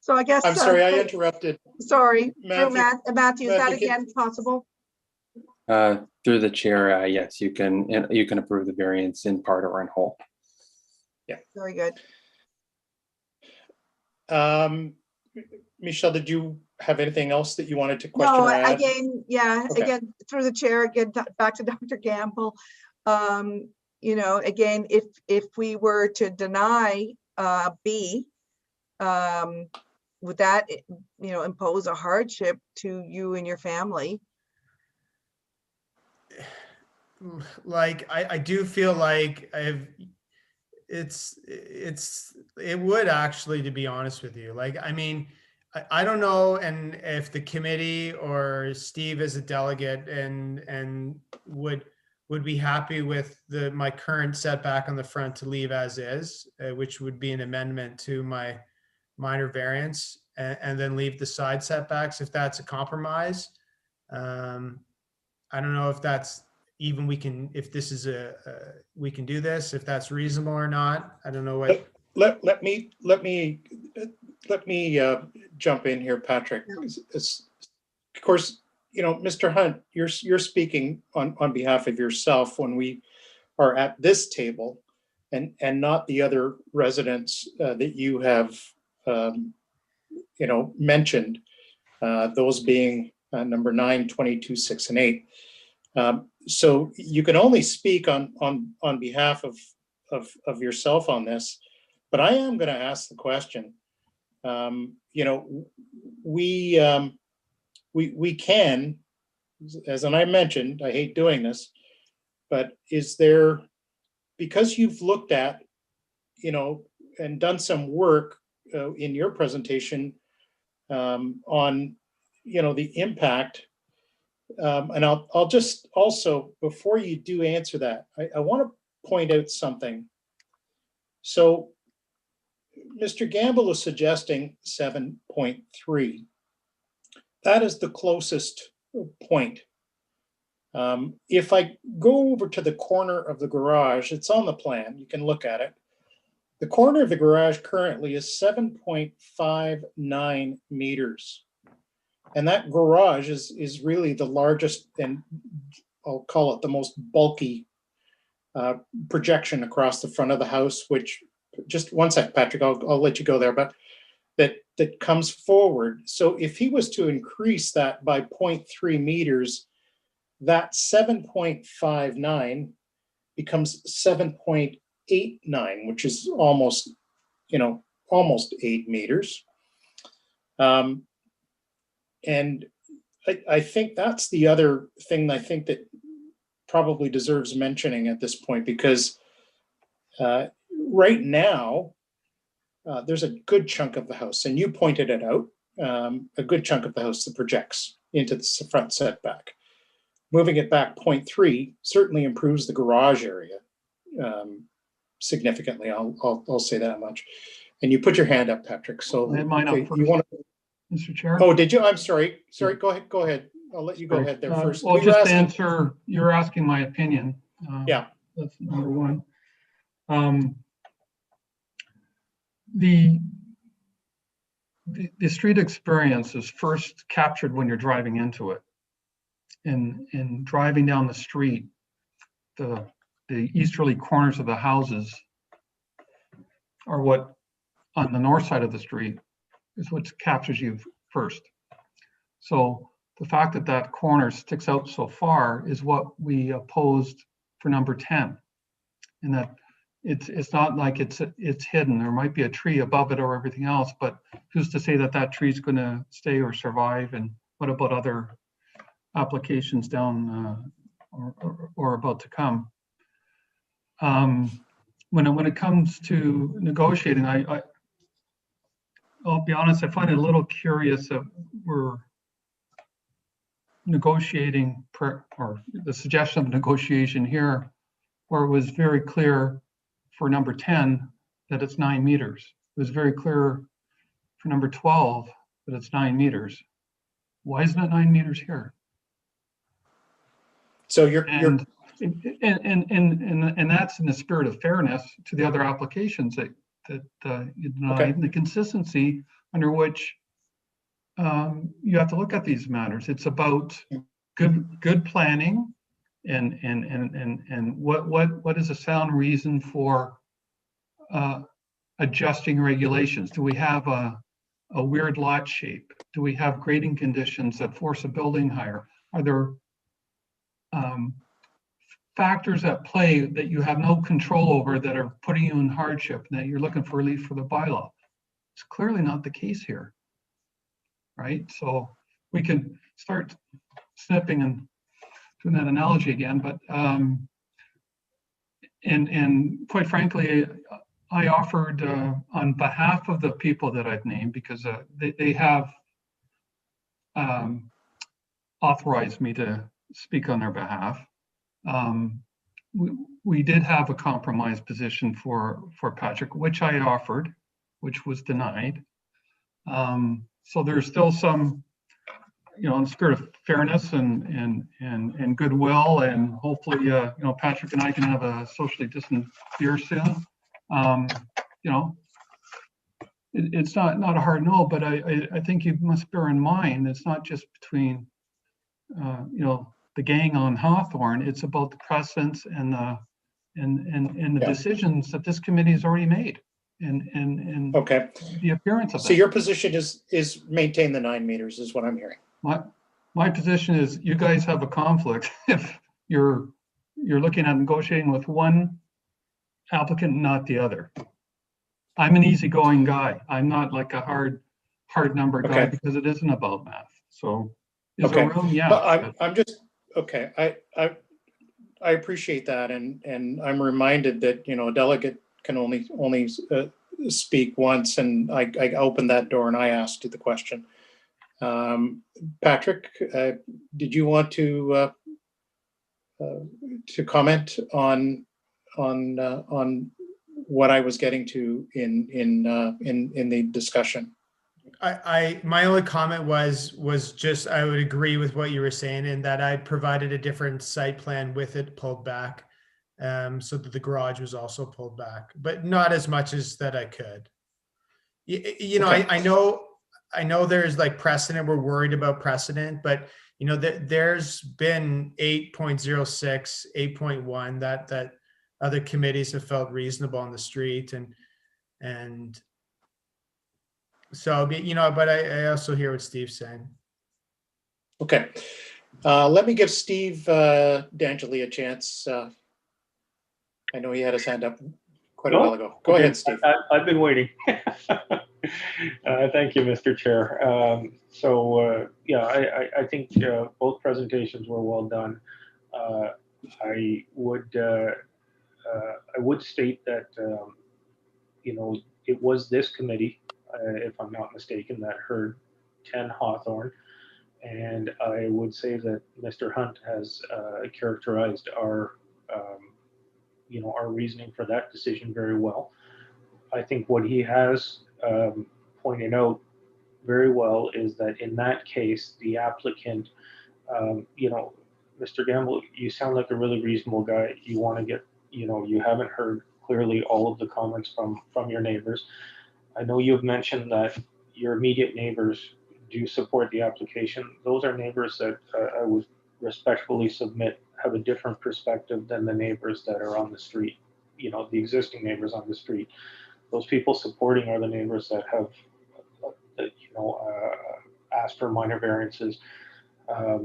So I guess I'm sorry, I interrupted. Sorry, Matthew, is that again possible? Through the chair, yes, you can approve the variance in part or in whole. Yeah, very good. Michelle, did you have anything else that you wanted to question? No, again, yeah, okay. Again, through the chair, again, back to Dr. Gamble. Again, if we were to deny B, would that, impose a hardship to you and your family? like, I do feel like it would actually, to be honest with you, like, I mean, I don't know, and if the committee or Steve as a delegate and would be happy with my current setback on the front to leave as is, which would be an amendment to my minor variance, and then leave the side setbacks if that's a compromise. I don't know if that's even if this is we can do this, if that's reasonable or not. I don't know what. Let me jump in here, Patrick. Of course, Mr. Hunt, you're speaking on behalf of yourself when we are at this table, and not the other residents that you have mentioned, those being number 9, 22, 6, and 8. So you can only speak on behalf of yourself on this, but I am going to ask the question. We can, as I mentioned, I hate doing this, but is there, because you've looked at, and done some work in your presentation on, the impact, and I'll just also, before you do answer that, I want to point out something. So Mr. Gamble is suggesting 7.3. That is the closest point. If I go over to the corner of the garage, it's on the plan, you can look at it. The corner of the garage currently is 7.59 meters. And that garage is really the largest, and I'll call it the most bulky projection across the front of the house, which, just one sec, Patrick, I'll let you go there, but that comes forward. So if he was to increase that by 0.3 meters, that 7.59 becomes 7.89, which is almost 8 meters. And I think that's the other thing I think that probably deserves mentioning at this point, because right now, there's a good chunk of the house, and you pointed it out, a good chunk of the house that projects into the front setback. Moving it back 0.3 certainly improves the garage area significantly. I'll say that much. And you put your hand up, Patrick. So you want to, Mr. Chair? Oh, did you? I'm sorry. Sorry. Go ahead. I'll let you go ahead there first. Well, just answer. You're asking my opinion. Yeah. That's number one. The street experience is first captured when you're driving into it. In driving down the street, the easterly corners of the houses are what, on the north side of the street, is what captures you first. So the fact that that corner sticks out so far is what we opposed for number 10, and that it's not like it's hidden. There might be a tree above it or everything else, but who's to say that tree is going to stay or survive? And what about other applications down or about to come? When it comes to negotiating, I'll be honest, I find it a little curious that we're negotiating or the suggestion of negotiation here, where it was very clear for number 10 that it's 9 meters. It was very clear for number 12 that it's 9 meters. Why isn't it 9 meters here? So and that's in the spirit of fairness to the other applications that you denied, okay. And the consistency under which you have to look at these matters. It's about good planning and what is a sound reason for adjusting regulations? Do we have a weird lot shape? Do we have grading conditions that force a building higher? Are there factors at play that you have no control over that are putting you in hardship and that you're looking for relief for the bylaw? It's clearly not the case here, right? So we can start snipping and doing that analogy again, but and quite frankly, I offered on behalf of the people that I've named, because they have authorized me to speak on their behalf. We did have a compromise position for Patrick, which I offered, which was denied. So there's still some, in the spirit of fairness and goodwill, and hopefully, Patrick and I can have a socially distant beer soon. It's not a hard no, but I think you must bear in mind it's not just between, the gang on Hawthorne. It's about the precedents and the decisions that this committee has already made, and Okay. the appearance of So that. your position is maintain the 9 meters is what I'm hearing. My position is you guys have a conflict if you're looking at negotiating with one applicant, not the other. I'm an easygoing guy. I'm not like a hard number guy, Okay. because it isn't about math. So is Okay. there room? Yeah. But I'm just, okay, I appreciate that, and I'm reminded that, a delegate can only speak once, and I opened that door and I asked you the question. Patrick, did you want to comment on what I was getting to in the discussion? My only comment was just, I would agree with what you were saying, in that I provided a different site plan with it pulled back, so that the garage was also pulled back, but not as much as that I could. Okay. I know there's like precedent. We're worried about precedent, but there's been 8.06, 8.1 that other committees have felt reasonable on the street, and so, but I also hear what Steve's saying. Okay. Let me give Steve D'Angeli a chance. I know he had his hand up quite a while ago. Go ahead, Steve. I've been waiting. Thank you, Mr. Chair. I think both presentations were well done. I would state that it was this committee, if I'm not mistaken, that heard 10 Hawthorne, and I would say that Mr. Hunt has characterized our reasoning for that decision very well. I think what he has pointed out very well is that in that case, the applicant, Mr. Gamble, you sound like a really reasonable guy. You want to get, you haven't heard clearly all of the comments from your neighbors. I know you've mentioned that your immediate neighbors do support the application. Those are neighbors that I would respectfully submit have a different perspective than the neighbors that are on the street, the existing neighbors on the street. Those people supporting are the neighbors that have, asked for minor variances, are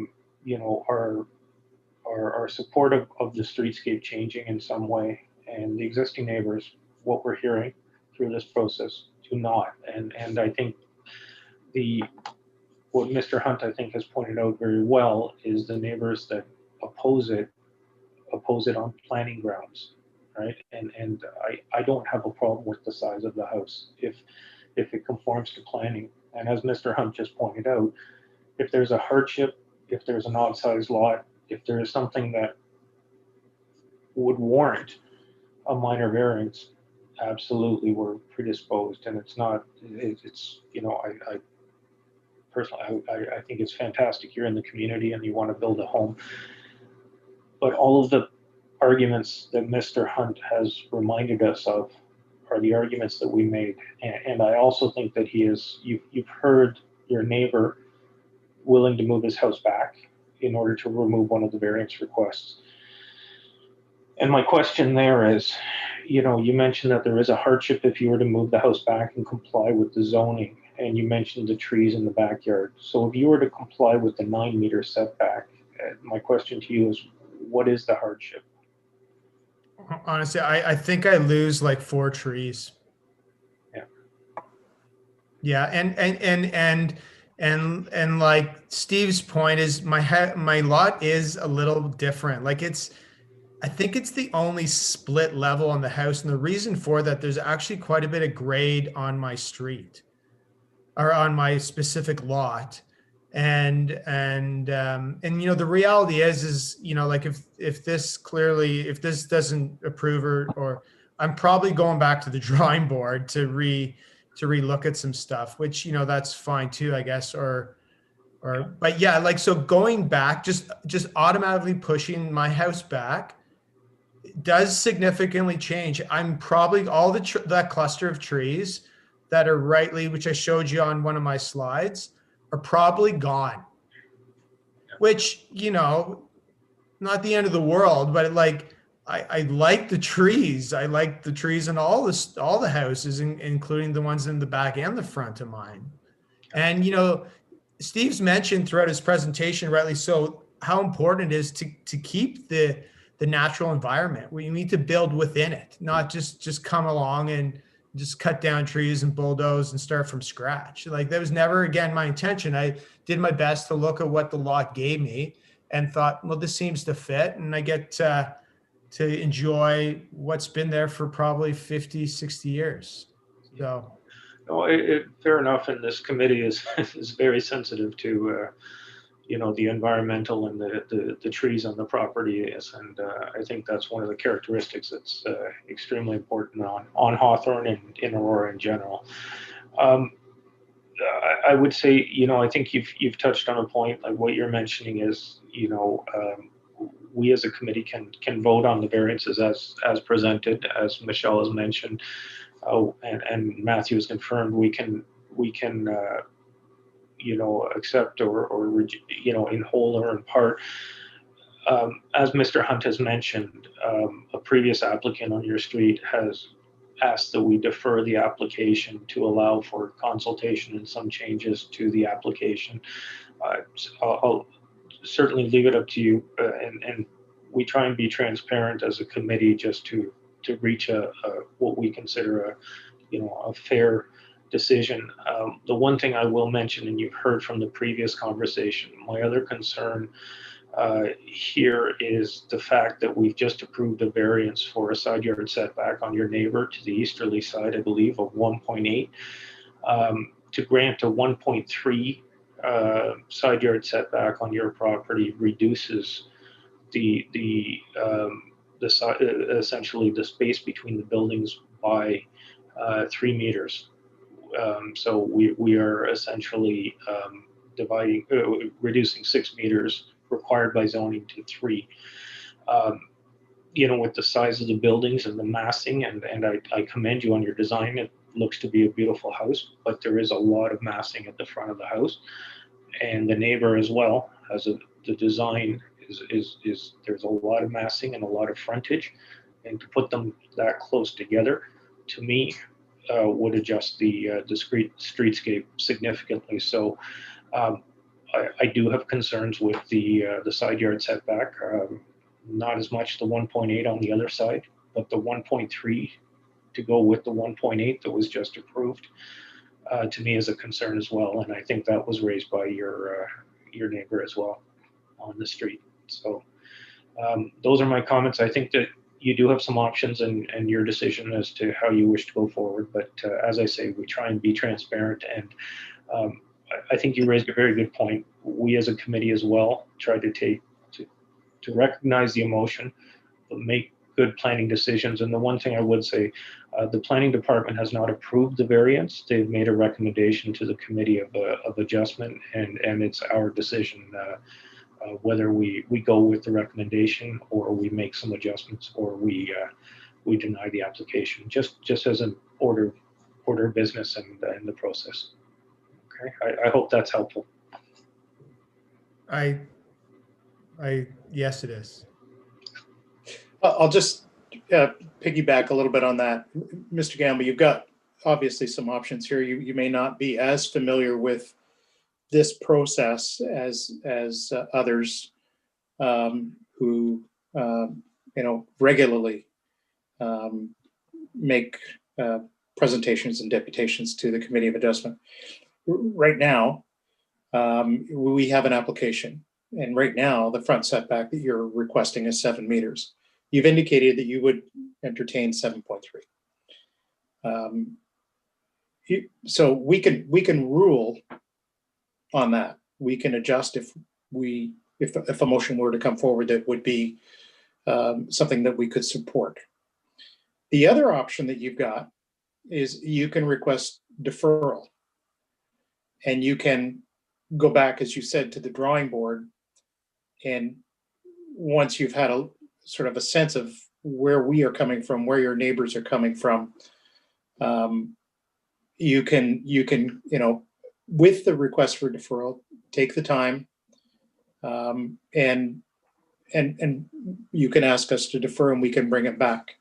supportive of the streetscape changing in some way. And the existing neighbors, what we're hearing through this process, do not. And I think what Mr. Hunt, I think, has pointed out very well is the neighbors that oppose it on planning grounds, right? And I don't have a problem with the size of the house if it conforms to planning. And as Mr. Hunt just pointed out, if there's a hardship, if there's an odd sized lot, if there is something that would warrant a minor variance, absolutely we're predisposed. And I personally, I think it's fantastic. You're in the community and you want to build a home. But all of the arguments that Mr. Hunt has reminded us of are the arguments that we made. And I also think that you've heard your neighbor willing to move his house back in order to remove one of the variance requests. And my question there is, you mentioned that there is a hardship if you were to move the house back and comply with the zoning. And you mentioned the trees in the backyard. So if you were to comply with the 9 meter setback, my question to you is, what is the hardship? Honestly, I think I lose like 4 trees. Yeah. Yeah, and And like Steve's point is my lot is a little different. Like I think it's the only split level on the house. And the reason for that, there's actually quite a bit of grade on my street or on my specific lot. And you know, the reality is, you know, like if this doesn't approve or I'm probably going back to the drawing board to relook at some stuff, which, you know, that's fine too, I guess, but yeah, like, so going back, just automatically pushing my house back does significantly change. I'm probably all that cluster of trees that are which I showed you on one of my slides, are probably gone, which, you know, not the end of the world, but like, I like the trees. I like the trees in all the houses, including the ones in the back and the front of mine. And, you know, Steve's mentioned throughout his presentation, rightly so, how important it is to keep the natural environment. We need to build within it, not just come along and just cut down trees and bulldoze and start from scratch. Like, that was never, again, my intention. I did my best to look at what the lot gave me and thought, well, this seems to fit. And I get to enjoy what's been there for probably 50, 60 years. So. No, fair enough. And this committee is very sensitive to, you know, the environmental and the trees on the property is. And I think that's one of the characteristics that's extremely important on Hawthorne and in Aurora in general. I would say, you know, I think you've touched on a point. Like what you're mentioning is, you know, we as a committee can vote on the variances as presented, as Michelle has mentioned, and Matthew has confirmed. We can you know, accept or you know, in whole or in part. As Mr. Hunt has mentioned, a previous applicant on your street has asked that we defer the application to allow for consultation and some changes to the application. I'll certainly leave it up to you, and we try and be transparent as a committee just to reach a what we consider a, you know, a fair decision. The one thing I will mention, and you've heard from the previous conversation, my other concern here is the fact that we've just approved a variance for a side yard setback on your neighbor to the easterly side, I believe, of 1.8. To grant a 1.3 side yard setback on your property reduces essentially the space between the buildings by 3 meters. So we are essentially reducing 6 meters required by zoning to 3. You know, with the size of the buildings and the massing, and I commend you on your design. It looks to be a beautiful house, but there is a lot of massing at the front of the house, and the neighbor as well has the design is there's a lot of massing and a lot of frontage, and to put them that close together, to me, would adjust the streetscape significantly. So I do have concerns with the side yard setback. Not as much the 1.8 on the other side, but the 1.3 to go with the 1.8 that was just approved, to me is a concern as well. And I think that was raised by your neighbor as well on the street. So those are my comments. I think that you do have some options and your decision as to how you wish to go forward. But as I say, we try and be transparent. And I think you raised a very good point. We as a committee as well try to recognize the emotion, but make good planning decisions. And the one thing I would say, the planning department has not approved the variance. They've made a recommendation to the committee of adjustment, and it's our decision whether we go with the recommendation or we make some adjustments or we deny the application, just as an order of business and the process. Okay, I hope that's helpful. Yes, it is. I'll just piggyback a little bit on that. Mr. Gamble, you've got obviously some options here. You may not be as familiar with this process as others who regularly make presentations and deputations to the Committee of Adjustment. Right now, we have an application. And right now, the front setback that you're requesting is 7 meters. You've indicated that you would entertain 7.3. So we can rule on that. We can adjust if a motion were to come forward that would be something that we could support. The other option that you've got is you can request deferral, and you can go back, as you said, to the drawing board. And once you've had a sort of a sense of where we are coming from, where your neighbors are coming from, you can, with the request for deferral, take the time, and you can ask us to defer, and we can bring it back.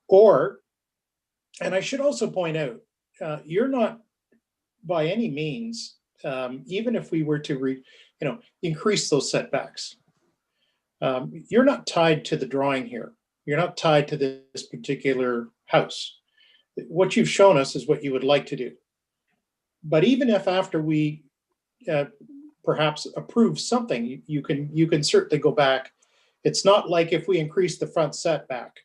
Or, and I should also point out, you're not by any means, even if we were to increase those setbacks, you're not tied to the drawing here. You're not tied to this particular house. What you've shown us is what you would like to do. But even if after we perhaps approve something, you can certainly go back. It's not like if we increase the front setback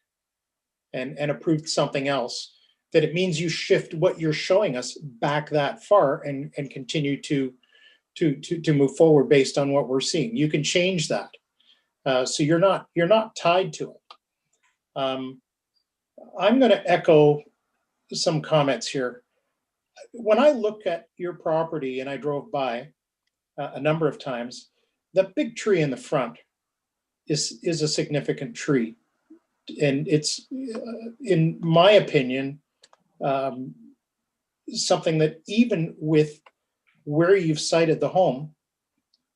and approved something else, that it means you shift what you're showing us back that far and continue to move forward based on what we're seeing. You can change that. So you're not tied to it. I'm going to echo some comments here. When I look at your property, and I drove by a number of times, the big tree in the front is a significant tree. And it's, in my opinion, something that even with where you've sited the home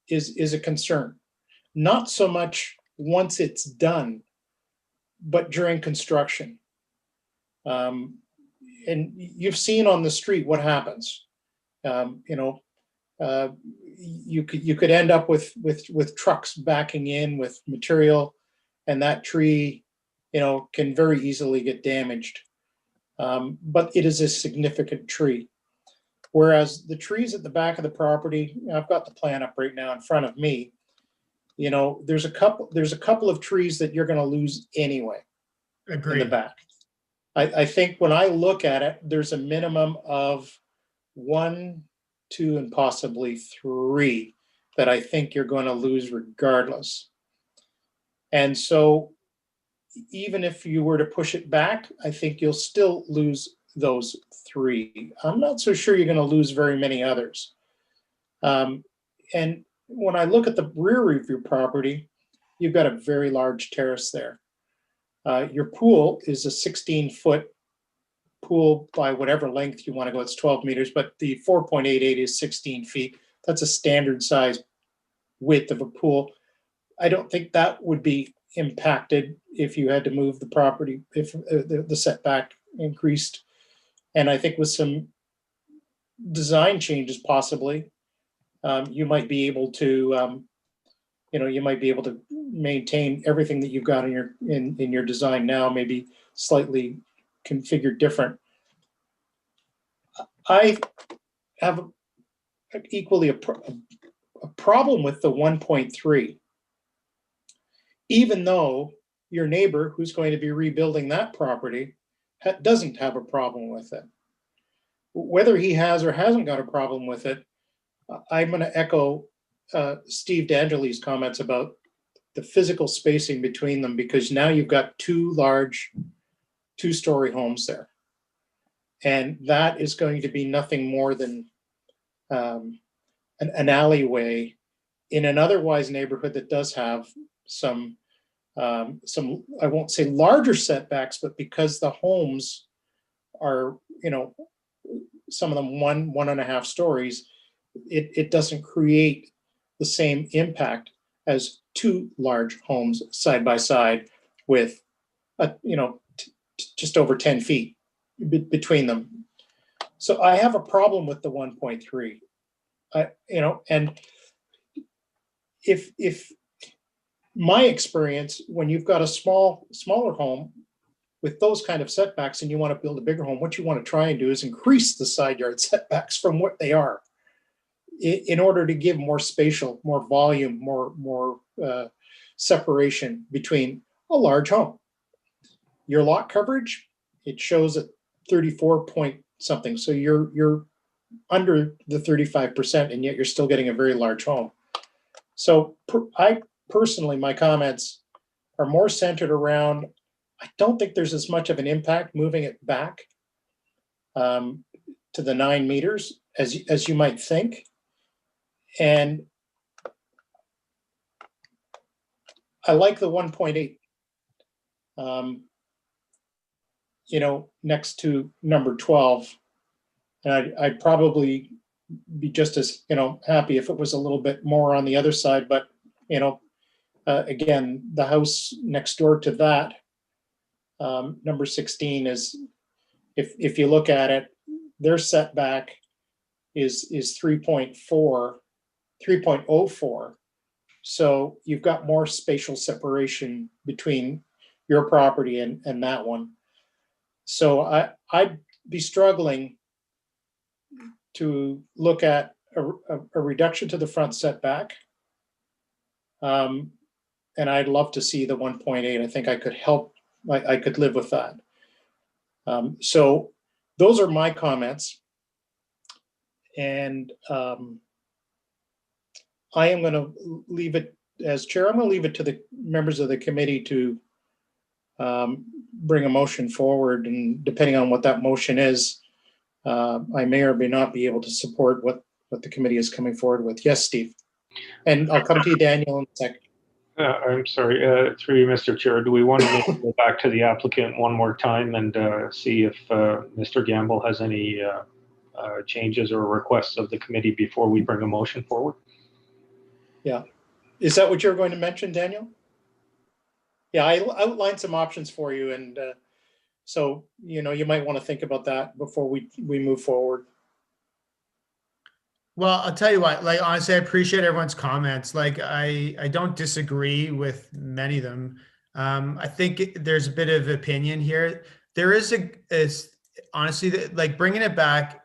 is a concern. Not so much once it's done, but during construction. And you've seen on the street what happens. You could end up with trucks backing in with material, and that tree, can very easily get damaged. But it is a significant tree. Whereas the trees at the back of the property, I've got the plan up right now in front of me. There's a couple of trees that you're going to lose anyway. Agreed. In the back. I think when I look at it, there's a minimum of 1, 2, and possibly 3 that I think you're going to lose regardless. And so even if you were to push it back, I think you'll still lose those 3. I'm not so sure you're going to lose very many others. And when I look at the rear of your property, you've got a very large terrace there. Your pool is a 16-foot pool by whatever length you want to go. It's 12 meters, but the 4.88 is 16 feet. That's a standard size width of a pool. I don't think that would be impacted if you had to move the property, if the setback increased. And I think with some design changes, possibly, you might be able to, maintain everything that you've got in your design now, maybe slightly configured different. I have equally a problem with the 1.3, even though your neighbor who's going to be rebuilding that property doesn't have a problem with it. Whether he has or hasn't got a problem with it, I'm going to echo Steve D'Angeli's comments about the physical spacing between them, because now you've got 2 large 2-story homes there. And that is going to be nothing more than an alleyway in an otherwise neighborhood that does have some, I won't say larger setbacks, but because the homes are, some of them 1.5 stories, it doesn't create the same impact as 2 large homes side by side with, just over 10 feet between them. So I have a problem with the 1.3. And if my experience, when you've got a smaller home with those kind of setbacks and you want to build a bigger home, what you want to try and do is increase the side yard setbacks from what they are. in order to give more spatial, more volume, more separation between a large home. Your lot coverage, it shows at 34 point something. So you're under the 35%, and yet you're still getting a very large home. So I personally, my comments are more centered around, I don't think there's as much of an impact moving it back to the 9 meters as you might think. And I like the 1.8, you know, next to number 12. And I'd probably be just as, you know, happy if it was a little bit more on the other side. But, you know, again, the house next door to that, number 16 is, if you look at it, their setback is 3.04. So you've got more spatial separation between your property and that one. So I'd be struggling to look at a reduction to the front setback. And I'd love to see the 1.8. I think I could help, I could live with that. So those are my comments. And I am going to leave it, as chair, I'm going to leave it to the members of the committee to bring a motion forward. And depending on what that motion is, I may or may not be able to support what the committee is coming forward with. Yes, Steve. And I'll come to you, Daniel, in a second. I'm sorry, through you, Mr. Chair, do we want to go back to the applicant one more time and see if Mr. Gamble has any changes or requests of the committee before we bring a motion forward? Yeah. Is that what you're going to mention, Daniel? Yeah, I outlined some options for you. And so, you know, you might want to think about that before we move forward. Well, I'll tell you what, like, honestly, I appreciate everyone's comments. Like, I don't disagree with many of them. I think there's a bit of opinion here. There is honestly, like, bringing it back.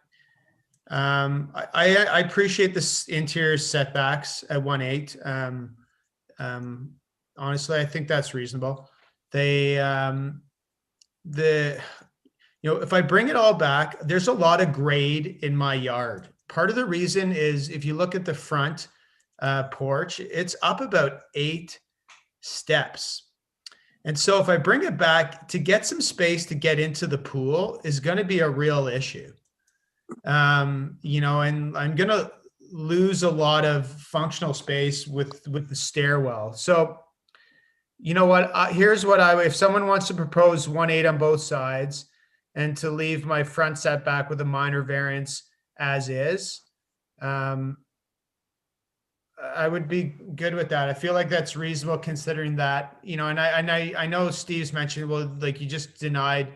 I appreciate this interior setbacks at 1.8. Honestly, I think that's reasonable. You know, if I bring it all back, there's a lot of grade in my yard. Part of the reason is if you look at the front porch, it's up about 8 steps. And so if I bring it back, to get some space to get into the pool is going to be a real issue. You know, and I'm going to lose a lot of functional space with the stairwell. So, you know what, here's what if someone wants to propose 1.8 on both sides and to leave my front setback with a minor variance as is, I would be good with that. I feel like that's reasonable considering that, you know, and I know Steve's mentioned, well, like, you just denied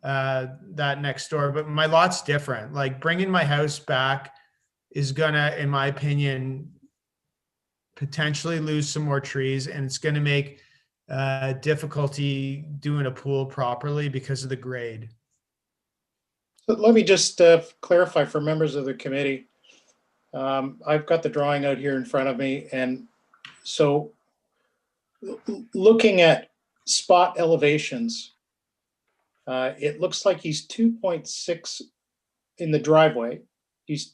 that next door, but my lot's different. Like, bringing my house back is gonna, in my opinion, potentially lose some more trees, and it's gonna make difficulty doing a pool properly because of the grade. So let me just clarify for members of the committee. I've got the drawing out here in front of me, and so looking at spot elevations, it looks like he's 2.6 in the driveway. He's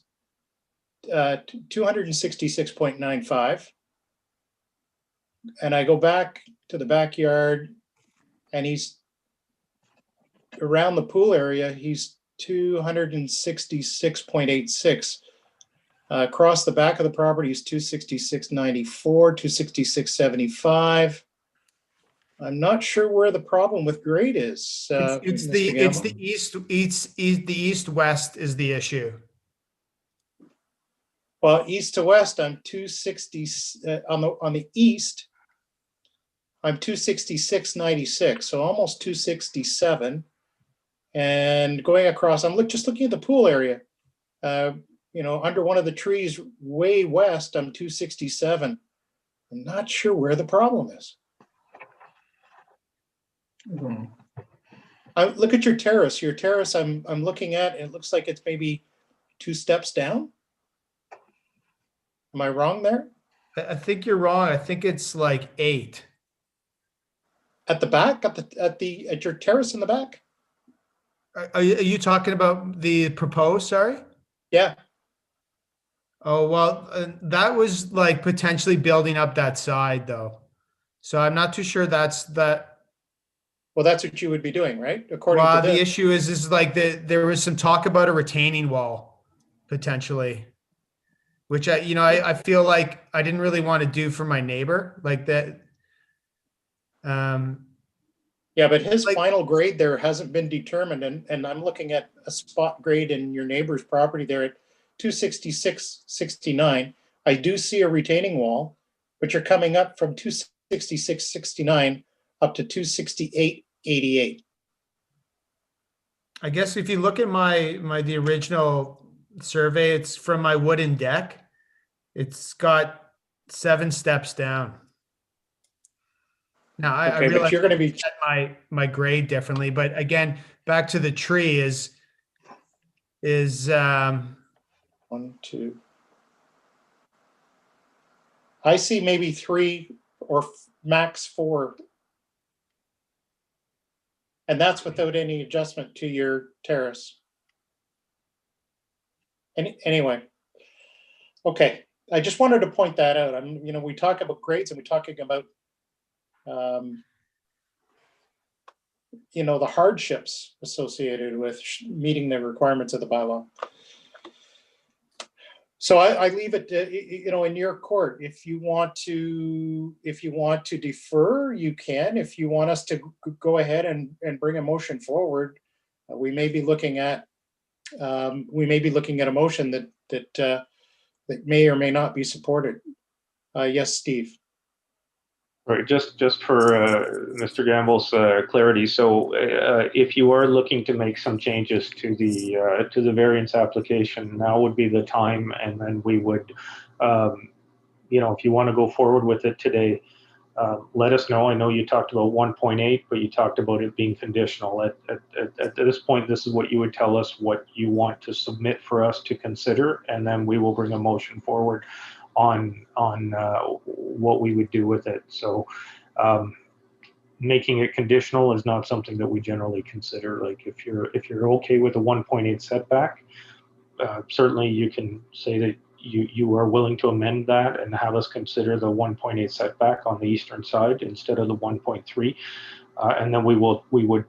266.95. And I go back to the backyard, and he's around the pool area, he's 266.86. Across the back of the property is 266.94, 266.75. I'm not sure where the problem with grade is. It's the east west is the issue. Well, east to west, I'm 260 on the east. I'm 266.96, so almost 267. And going across, I'm just looking at the pool area. You know, under one of the trees way west, I'm 267. I'm not sure where the problem is. Look at your terrace. Your terrace, I'm looking at. It looks like it's maybe 2 steps down. Am I wrong there? I think you're wrong. I think it's like 8. At the back, at your terrace in the back? Are you talking about the proposed, sorry? Yeah, Oh, well, that was like potentially building up that side though. So I'm not too sure that's that. well, that's what you would be doing, right? According Well, to the this. issue is like there was some talk about a retaining wall potentially, which I feel like I didn't really want to do for my neighbor like that. Yeah, but his Like- final grade there hasn't been determined, and I'm looking at a spot grade in your neighbor's property there at 266.69. I do see a retaining wall, but you're coming up from 266.69 up to 268.88. I guess if you look at the original survey, it's from my wooden deck. It's got 7 steps down. Now I Okay, but realize you're going to be set my grade differently, but again, back to the tree is 1, 2. I see maybe 3 or max 4. And that's without any adjustment to your terrace. Anyway. Okay, I just wanted to point that out. We talk about grades and we're talking about the hardships associated with meeting the requirements of the bylaw. So I leave it, in your court. If you want to defer, you can. If you want us to go ahead and bring a motion forward, we may be looking at a motion that may or may not be supported. Yes, Steve. Right, just for Mr. Gamble's clarity, so if you are looking to make some changes to the variance application, now would be the time, and then we would, if you want to go forward with it today, let us know. I know you talked about 1.8, but you talked about it being conditional. At this point, this is what you would tell us what you want to submit for us to consider, and then we will bring a motion forward on what we would do with it. So making it conditional is not something that we generally consider. Like if you're okay with a 1.8 setback, certainly you can say that you are willing to amend that and have us consider the 1.8 setback on the eastern side instead of the 1.3, and then we would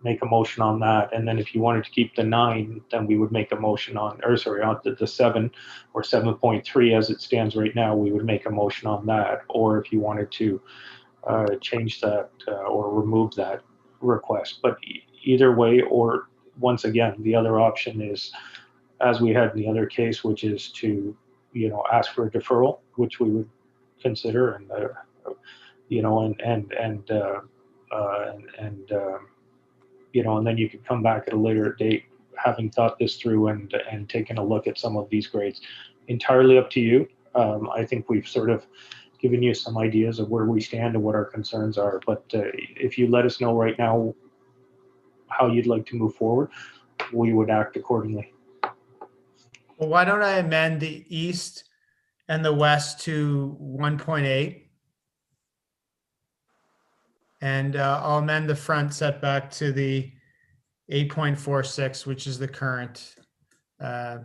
make a motion on that. And then if you wanted to keep the 9, then we would make a motion on the 7 or 7.3 as it stands right now. We would make a motion on that. Or if you wanted to change that or remove that request. But either way, or once again, the other option is, as we had in the other case, which is to ask for a deferral, which we would consider, and and then you could come back at a later date, having thought this through and taken a look at some of these grades. Entirely up to you. I think we've sort of given you some ideas of where we stand and what our concerns are. But if you let us know right now how you'd like to move forward, we would act accordingly. Well, why don't I amend the east and the west to 1.8? And I'll amend the front setback to the 8.46, which is the current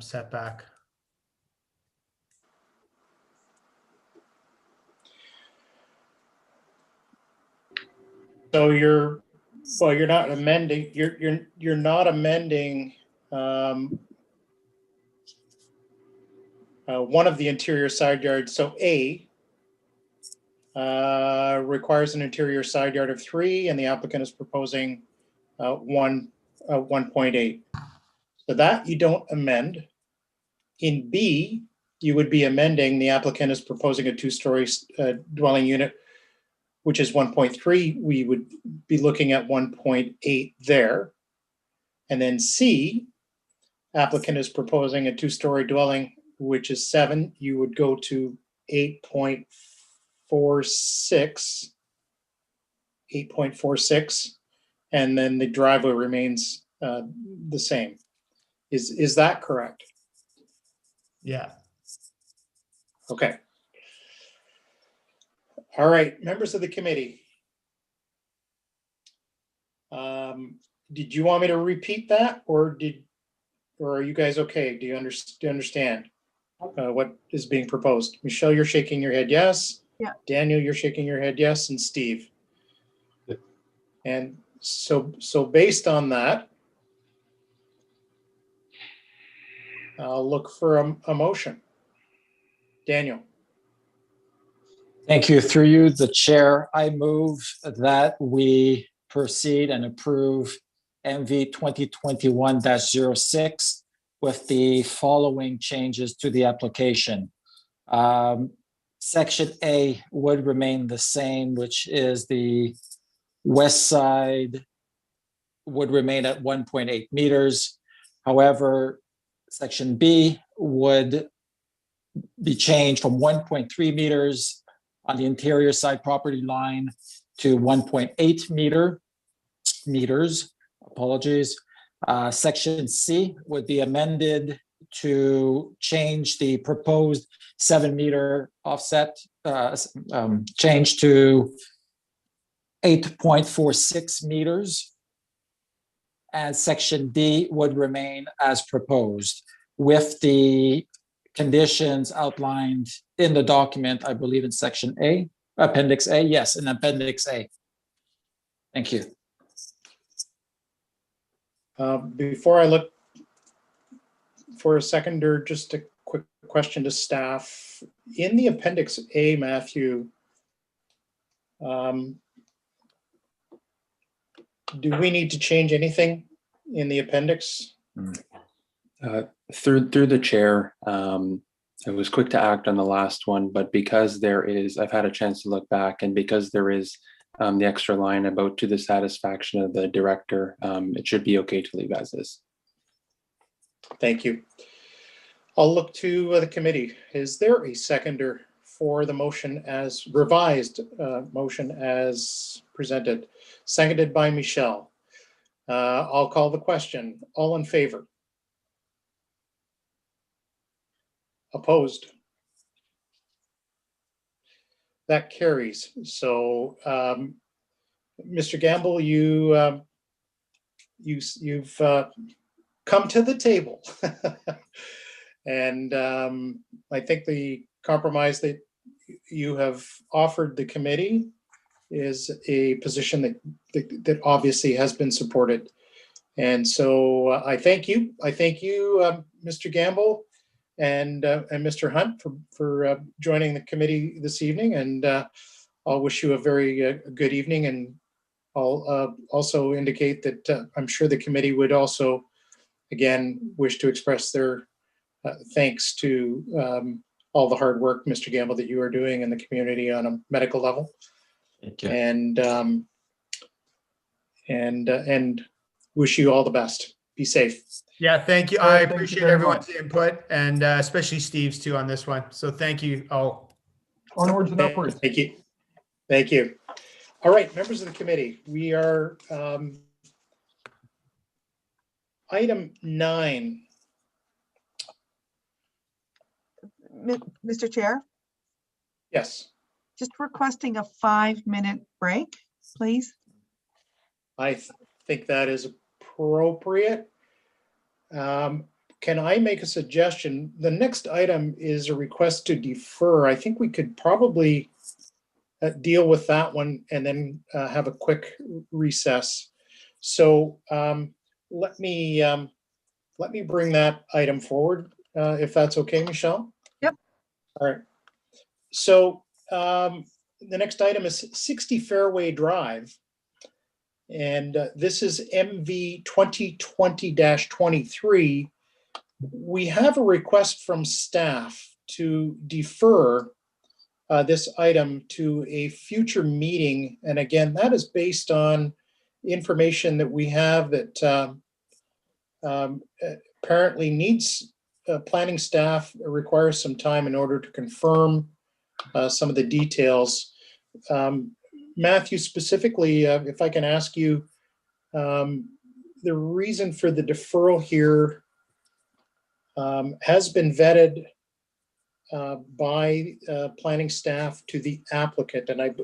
setback. So you're not amending. You're not amending one of the interior side yards. So A requires an interior side yard of 3, and the applicant is proposing 1.8. So that you don't amend. In B, you would be amending, the applicant is proposing a 2-story dwelling unit, which is 1.3. We would be looking at 1.8 there. And then C, applicant is proposing a 2-story dwelling, which is 7. You would go to 8.46, and then the driveway remains the same. Is that correct? Yeah. Okay. All right, members of the committee. Did you want me to repeat that, or are you guys okay? Do you understand what is being proposed? Michelle, you're shaking your head yes. Yeah. Daniel, you're shaking your head yes, and Steve. Yep. And so based on that, I'll look for a motion. Daniel. Thank you. Through you, the chair, I move that we proceed and approve MV 2021-06 with the following changes to the application. Section A would remain the same, which is the west side would remain at 1.8 meters. However, section B would be changed from 1.3 meters on the interior side property line to 1.8 meters. Apologies. Section C would be amended to change the proposed 7-meter offset change to 8.46 meters. And section D would remain as proposed with the conditions outlined in the document, I believe in section A, appendix A. Yes, in appendix A. Thank you. Before I look for a seconder, just a quick question to staff. In the appendix A, Matthew, do we need to change anything in the appendix? Through the chair, I was quick to act on the last one, but because I've had a chance to look back, and because there is the extra line about to the satisfaction of the director, it should be okay to leave as is. Thank you. I'll look to the committee. Is there a seconder for the motion as revised, motion as presented? Seconded by Michelle. I'll call the question. All in favor? Opposed? That carries. So, Mr. Gamble, you've come to the table. And I think the compromise that you have offered the committee is a position that obviously has been supported. And so I thank you. I thank you, Mr. Gamble and Mr. Hunt for joining the committee this evening. And I'll wish you a very good evening. And I'll also indicate that I'm sure the committee would also, again, wish to express their thanks to all the hard work, Mr. Gamble, that you are doing in the community on a medical level. Thank you. And wish you all the best. Be safe. Yeah, thank you. Yeah, I thank you appreciate very everyone's input, and especially Steve's too on this one. So thank you all. Onwards and upwards. Thank you. Thank you. All right, members of the committee, we are item 9. Mr. Chair, Yes, just requesting a 5-minute break, please. I think that is appropriate. Can I make a suggestion? The next item is a request to defer. I think we could probably deal with that one and then have a quick recess. So let me bring that item forward, if that's okay, Michelle. Yep. All right. So the next item is 60 Fairway Drive. And this is MV 2020-23. We have a request from staff to defer this item to a future meeting. And again, that is based on information that we have that apparently needs planning staff, requires some time in order to confirm some of the details. Matthew, specifically, if I can ask you, the reason for the deferral here has been vetted by planning staff to the applicant. And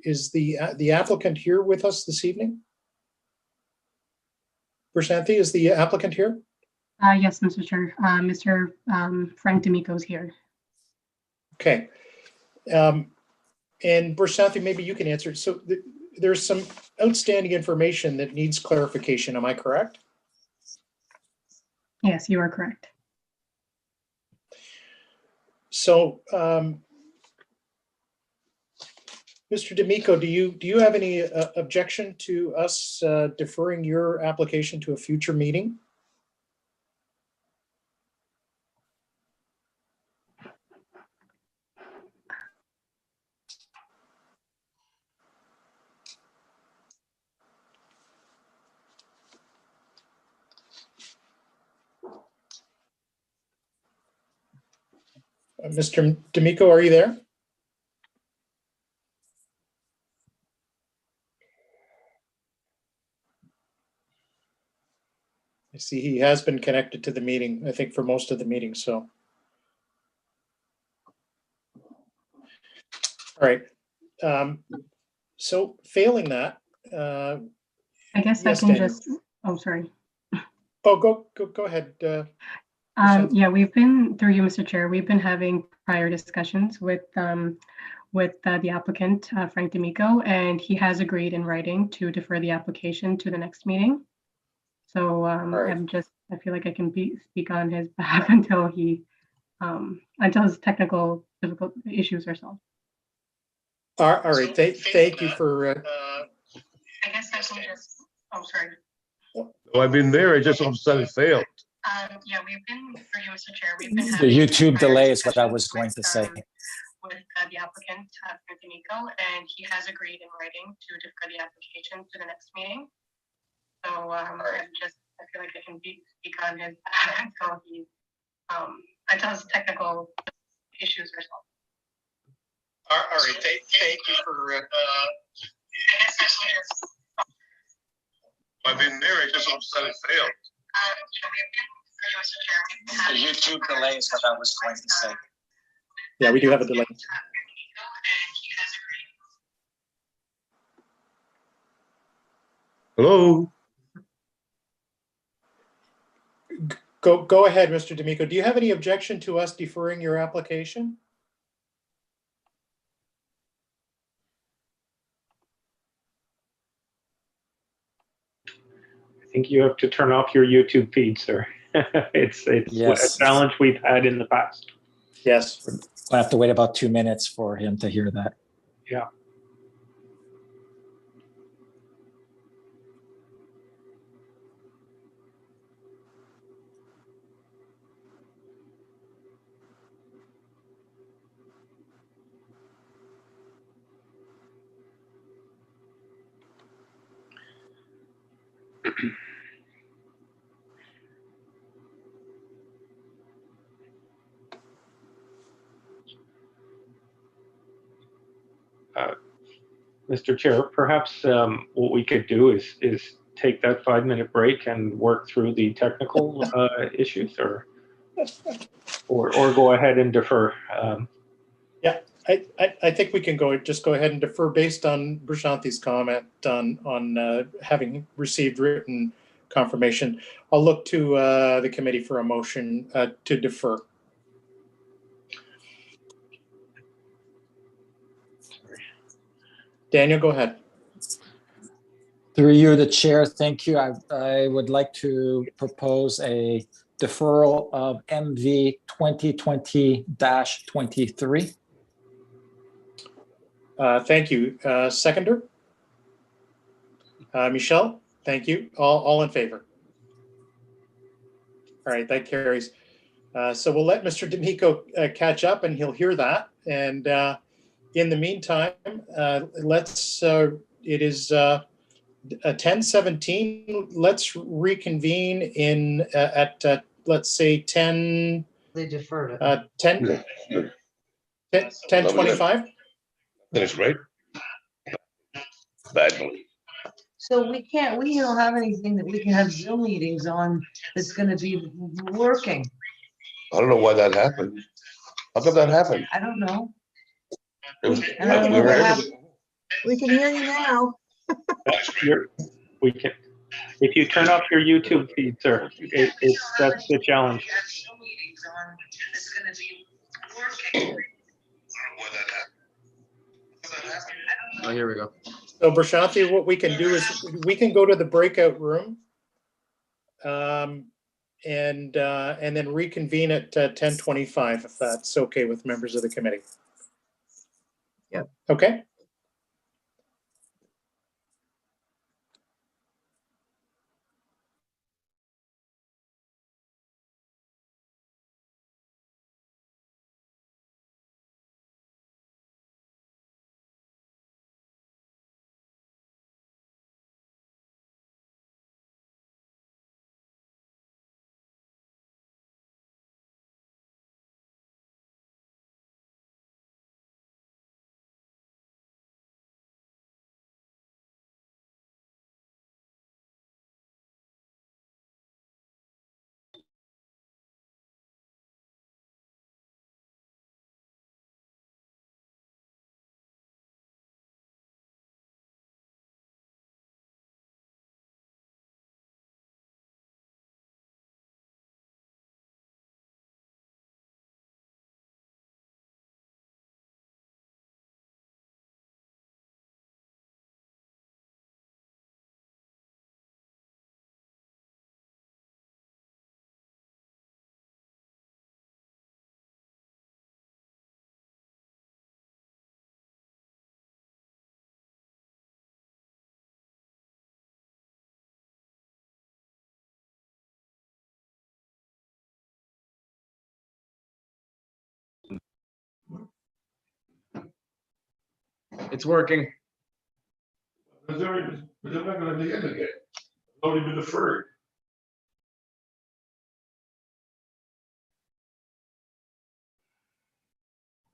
is the applicant here with us this evening? Prasanthi, is the applicant here? Yes, Mr. Chair. Mr. Frank D'Amico is here. Okay. And Prasanthi, maybe you can answer. So there's some outstanding information that needs clarification. Am I correct? Yes, you are correct. So, Mr. D'Amico, do you have any objection to us deferring your application to a future meeting? Mr. D'Amico, are you there? I see he has been connected to the meeting, I think, for most of the meeting, so. All right. So failing that. I guess yes, I can Daniel. just, oh, sorry. Oh, go ahead. Yeah, we've been, through you, Mr. Chair, we've been having prior discussions with the applicant, Frank D'Amico, and he has agreed in writing to defer the application to the next meeting. So right. I feel like I can speak on his behalf until his technical difficult issues are solved. All right, thank you for. I guess I can just, oh, sorry. Oh, I've been there, I just all of a sudden failed. Yeah, we've been, through you, Mr. Chair, we've been The having YouTube prior delay is what I discussions was going to say. with the applicant, Frank D'Amico, and he has agreed in writing to defer the application to the next meeting. So I feel like I can speak on his behalf until his technical issues are solved. All right, thank you for. I've been there, I just all of a sudden failed. The YouTube delay is what I was going to say. Yeah, we do have a delay. Hello? Go ahead, Mr. D'Amico. Do you have any objection to us deferring your application? I think you have to turn off your YouTube feed, sir. It's Yes. a challenge we've had in the past. Yes. I have to wait about 2 minutes for him to hear that. Yeah. Mr. Chair, perhaps what we could do is take that 5-minute break and work through the technical issues, or go ahead and defer. Yeah, I think we can go ahead and defer based on Prashanthi's comment on having received written confirmation. I'll look to the committee for a motion to defer. Daniel, go ahead. Through you, the chair, thank you. I would like to propose a deferral of MV 2020-23. Thank you. Seconder? Michelle, thank you. All in favor? All right, that carries. So we'll let Mr. D'Amico catch up and he'll hear that. And in the meantime, it is 10:17. Let's reconvene in at let's say 10. They deferred it. 10:25. That's right. Badly. So we don't have anything that we can have Zoom meetings on that's gonna be working. I don't know why that happened. How come that happened? I don't know. It was, I don't we know were what able happened. We can hear you now. We can, if you turn off your YouTube feed, sir, that's the challenge. Oh, here we go. So Prashanthi, what we can do is we can go to the breakout room and then reconvene at 10:25 if that's okay with members of the committee. Yep. Okay. It's working. It's not gonna be in again. It's already been deferred.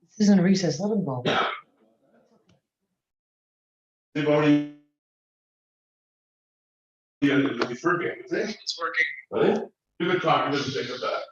This isn't a recess, let them go. They've already. Yeah, the deferred game, it's working. Right? Do the clock, it doesn't take it back.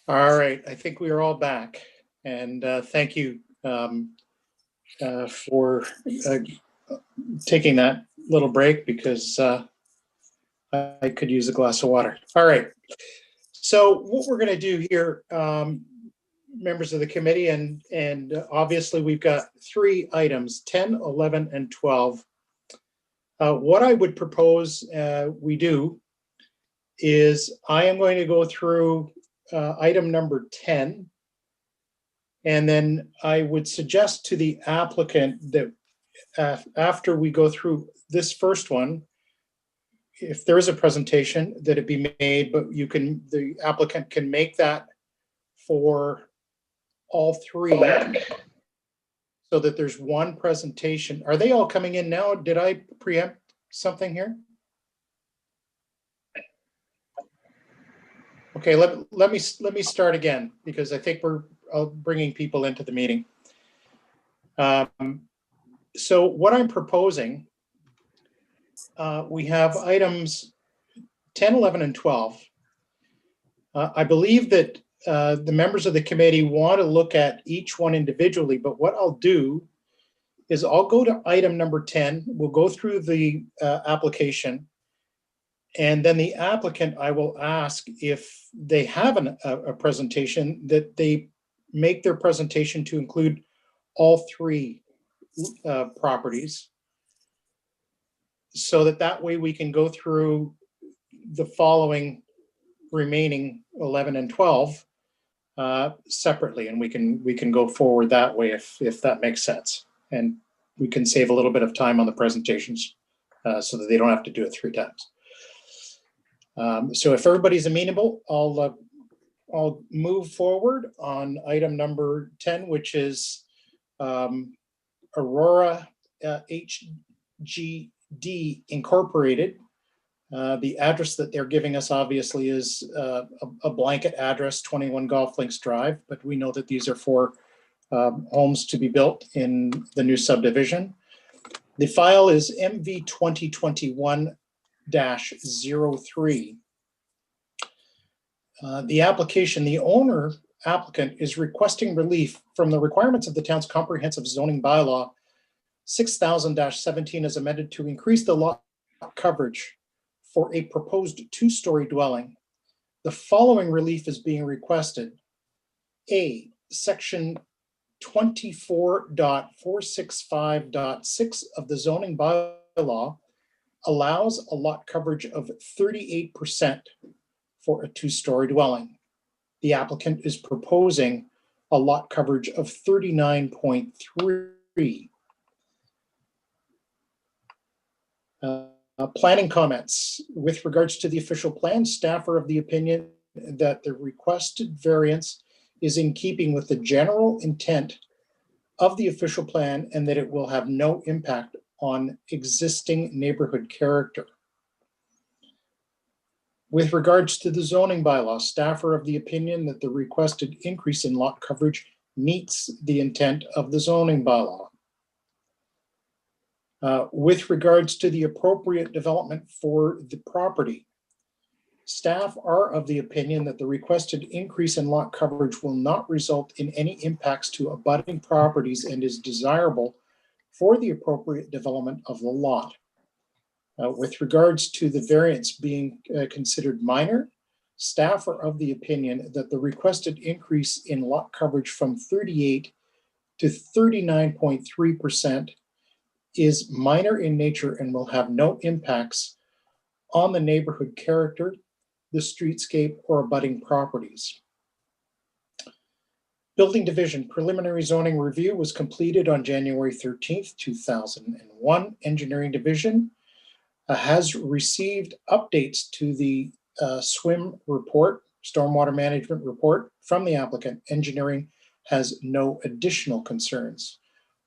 All right, I think we are all back. And thank you for taking that little break because I could use a glass of water. All right. So what we're going to do here, members of the committee, and obviously we've got 3 items, 10, 11, and 12. What I would propose we do is I am going to go through item number 10. And then I would suggest to the applicant that after we go through this first one, if there is a presentation, that it be made, but the applicant can make that for all 3 so that there's one presentation. Are they all coming in now? Did I preempt something here? Okay, let me start again because I think we're bringing people into the meeting. So what I'm proposing, we have items 10, 11, and 12. I believe that the members of the committee want to look at each one individually, but what I'll do is I'll go to item number 10. We'll go through the application. And then the applicant, I will ask if they have a presentation, that they make their presentation to include all 3 properties, so that way we can go through the following remaining 11 and 12 separately, and we can go forward that way if that makes sense, and we can save a little bit of time on the presentations so that they don't have to do it 3 times. So if everybody's amenable, I'll move forward on item number 10, which is Aurora HGD Incorporated. The address that they're giving us obviously is a blanket address, 21 Golf Links Drive, but we know that these are for homes to be built in the new subdivision. The file is MV 2021-03. The application, the owner applicant is requesting relief from the requirements of the town's comprehensive zoning bylaw 6000-17 as amended to increase the lot coverage for a proposed 2-story dwelling. The following relief is being requested. A, section 24.465.6 of the zoning bylaw allows a lot coverage of 38% for a 2-story dwelling. The applicant is proposing a lot coverage of 39.3. Planning comments. With regards to the official plan, staff are of the opinion that the requested variance is in keeping with the general intent of the official plan and that it will have no impact on existing neighborhood character. With regards to the zoning bylaw, staff are of the opinion that the requested increase in lot coverage meets the intent of the zoning bylaw. With regards to the appropriate development for the property, staff are of the opinion that the requested increase in lot coverage will not result in any impacts to abutting properties and is desirable for the appropriate development of the lot. With regards to the variance being considered minor, staff are of the opinion that the requested increase in lot coverage from 38 to 39.3% is minor in nature and will have no impacts on the neighborhood character, the streetscape, or abutting properties. Building Division preliminary zoning review was completed on January 13th, 2001. Engineering Division has received updates to the SWIM report, stormwater management report, from the applicant. Engineering has no additional concerns.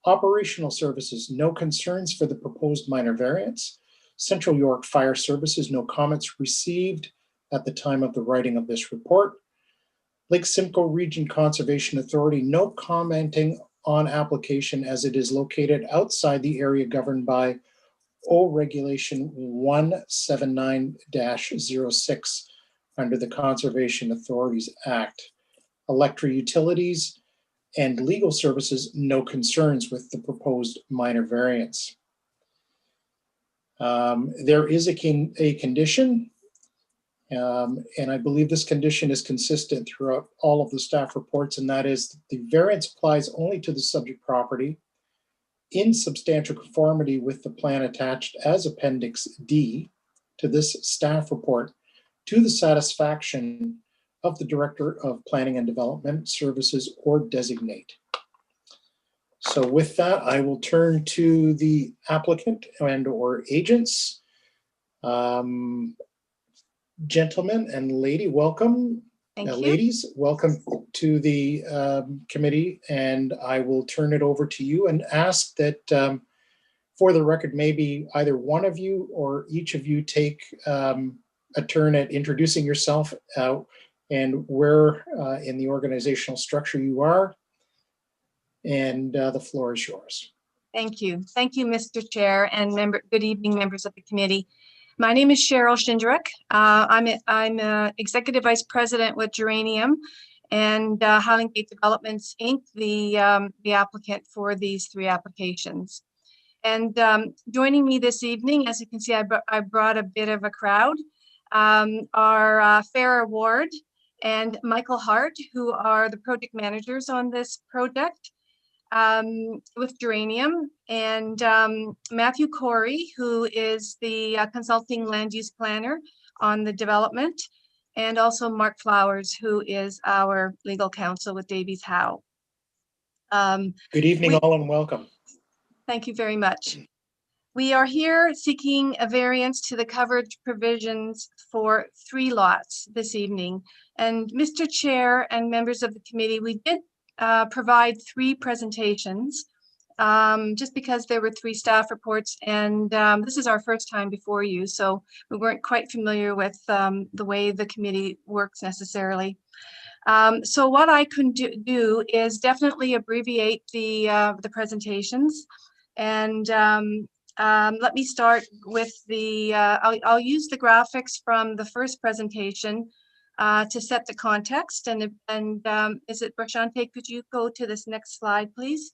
Operational Services, no concerns for the proposed minor variance. Central York Fire Services, no comments received at the time of the writing of this report. Lake Simcoe Region Conservation Authority, no commenting on application as it is located outside the area governed by O Regulation 179-06 under the Conservation Authorities Act. electric utilities, and legal services no concerns with the proposed minor variance. There is a condition, and I believe this condition is consistent throughout all of the staff reports, and that is the variance applies only to the subject property in substantial conformity with the plan attached as Appendix D to this staff report to the satisfaction of the Director of Planning and Development Services or designate. So with that, I will turn to the applicant and or agents. Gentlemen and lady, welcome. Thank you. Ladies, welcome to the committee, and I will turn it over to you and ask that for the record, maybe either one of you or each of you take a turn at introducing yourself and where in the organizational structure you are. And the floor is yours. Thank you. Thank you, Mr. Chair, and good evening, members of the committee. My name is Cheryl Schindrick. I'm Executive Vice President with Geranium and Highland Gate Developments, Inc., the applicant for these three applications. And joining me this evening, as you can see, I brought a bit of a crowd, are Farah Ward and Michael Hart, who are the project managers on this project with Geranium, and Matthew Corey, who is the consulting land use planner on the development, and also Mark Flowers, who is our legal counsel with Davies Howe. Good evening, all, and welcome. Thank you very much. We are here seeking a variance to the coverage provisions for 3 lots this evening. And Mr. Chair and members of the committee, we did provide 3 presentations just because there were 3 staff reports, and this is our first time before you, so we weren't quite familiar with the way the committee works necessarily. So what I can do is definitely abbreviate the presentations, and let me start with the, I'll use the graphics from the first presentation to set the context. And is it Brashante? Could you go to this next slide, please?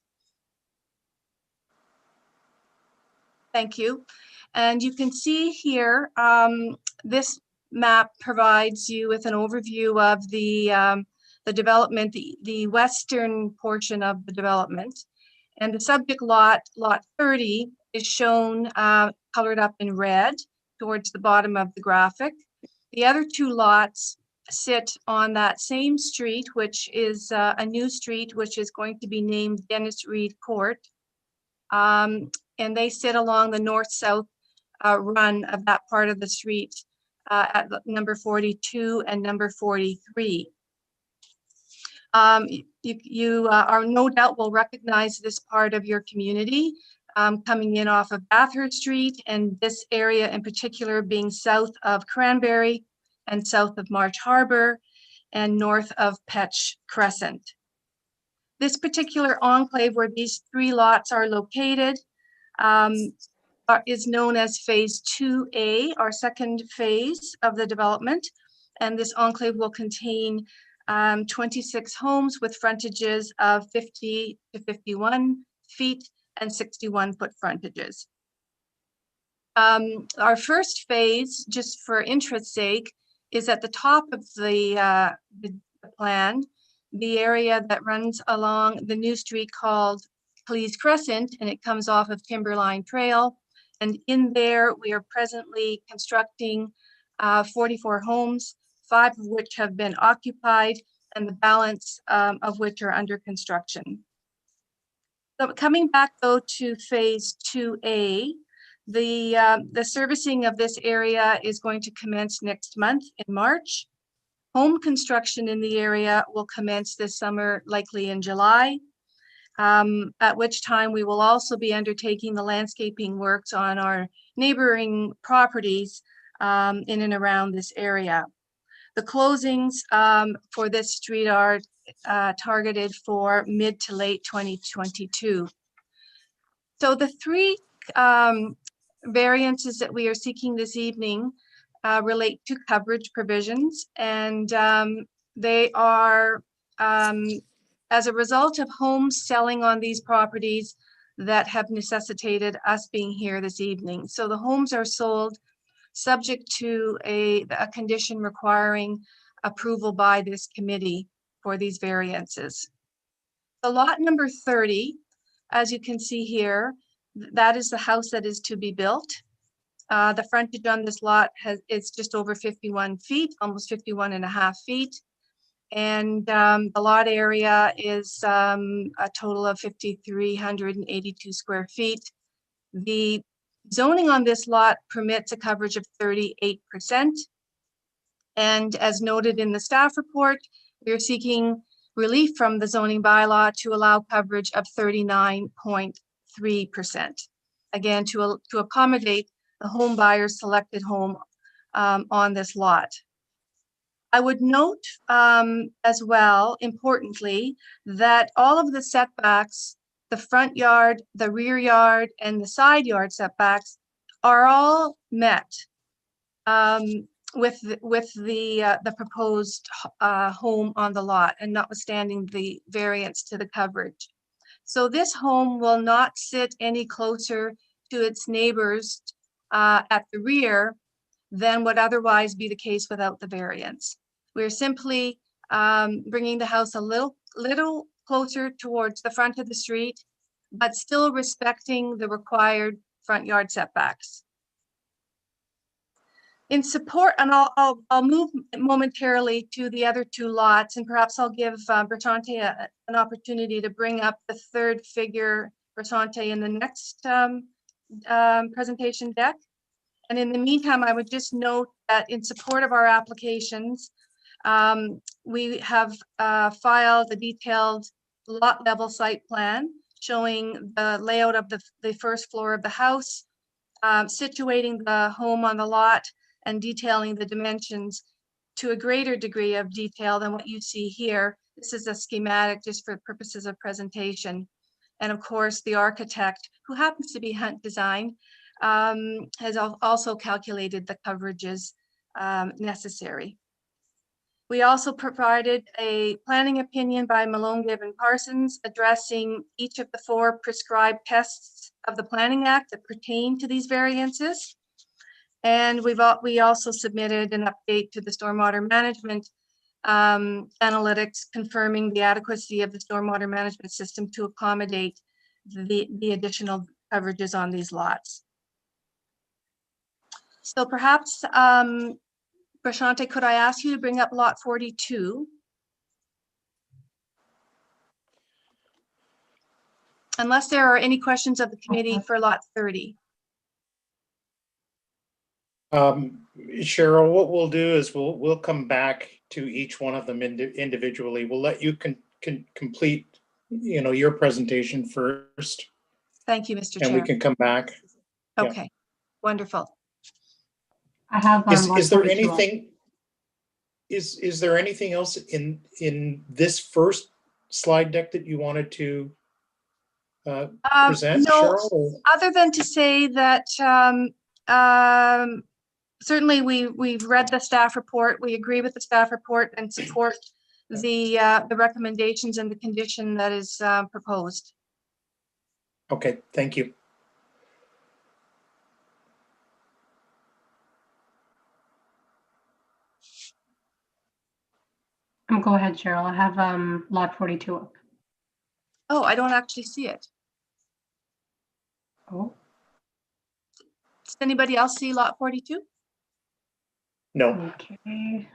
Thank you. And you can see here, this map provides you with an overview of the development, the western portion of the development. And the subject lot, lot 30, is shown colored up in red towards the bottom of the graphic. The other 2 lots sit on that same street, which is a new street, which is going to be named Dennis Reed Court. And they sit along the north-south run of that part of the street at number 42 and number 43. You are no doubt will recognize this part of your community coming in off of Bathurst Street, and this area in particular being south of Cranberry and south of March Harbor and north of Petch Crescent. This particular enclave where these 3 lots are located is known as Phase 2A, our second phase of the development. And this enclave will contain 26 homes with frontages of 50 to 51 feet and 61-foot frontages. Our first phase, just for interest's sake, is at the top of the plan, the area that runs along the new street called Please Crescent, and it comes off of Timberline Trail. And in there, we are presently constructing 44 homes, 5 of which have been occupied, and the balance of which are under construction. So coming back though to Phase 2A, the servicing of this area is going to commence next month in March. Home construction in the area will commence this summer, likely in July, at which time we will also be undertaking the landscaping works on our neighboring properties in and around this area. The closings for this street are targeted for mid to late 2022. So the 3 variances that we are seeking this evening relate to coverage provisions, and they are as a result of homes selling on these properties that have necessitated us being here this evening. So the homes are sold subject to a condition requiring approval by this committee for these variances. The lot number 30, as you can see here, that is the house that is to be built. The frontage on this lot is just over 51 feet, almost 51 and a half feet. And the lot area is a total of 5,382 square feet. The zoning on this lot permits a coverage of 38%. And as noted in the staff report, we are seeking relief from the zoning bylaw to allow coverage of 39.3%. Again, to accommodate the home buyer's selected home on this lot. I would note as well, importantly, that all of the setbacks, the front yard, the rear yard, and the side yard setbacks are all met with the proposed home on the lot, and notwithstanding the variance to the coverage. So this home will not sit any closer to its neighbors at the rear than would otherwise be the case without the variance. We're simply bringing the house a little closer towards the front of the street, but still respecting the required front yard setbacks. In support, and I'll move momentarily to the other two lots, and perhaps I'll give Bertante an opportunity to bring up the third figure, Bertante, in the next presentation deck. And in the meantime, I would just note that in support of our applications, we have filed a detailed lot level site plan showing the layout of the first floor of the house, situating the home on the lot, and detailing the dimensions to a greater degree of detail than what you see here. This is a schematic just for purposes of presentation. And of course, the architect, who happens to be Hunt Design, has also calculated the coverages necessary. We also provided a planning opinion by Malone, Gibb & Parsons addressing each of the 4 prescribed tests of the Planning Act that pertain to these variances. And we also submitted an update to the stormwater management analytics, confirming the adequacy of the stormwater management system to accommodate the additional coverages on these lots. So perhaps, Bertante, could I ask you to bring up lot 42? Unless there are any questions of the committee for lot 30. Cheryl, what we'll do is we'll come back to each one of them individually. We'll let you complete, your presentation first. Thank you, Mr. Chair. And we can come back. Okay, wonderful. I have. Is there anything? Is there anything else in this first slide deck that you wanted to present, no, Cheryl? Or? Other than to say that certainly we've read the staff report. We agree with the staff report and support the recommendations and the condition that is proposed. Okay, thank you. Go ahead, Cheryl. I have lot 42 up. Oh, I don't actually see it. Oh. Does anybody else see lot 42? No. Okay.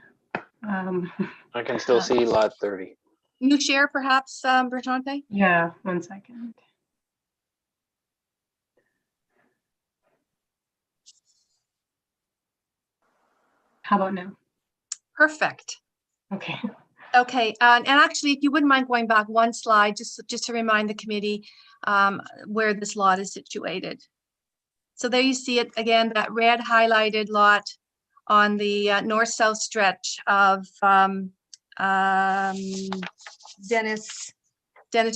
I can still see lot 30. New share, perhaps, Bertante? Yeah, 1 second. How about now? Perfect. Okay. Okay, and actually, if you wouldn't mind going back 1 slide, just to remind the committee where this lot is situated. So there you see it again, that red highlighted lot on the north-south stretch of Dennis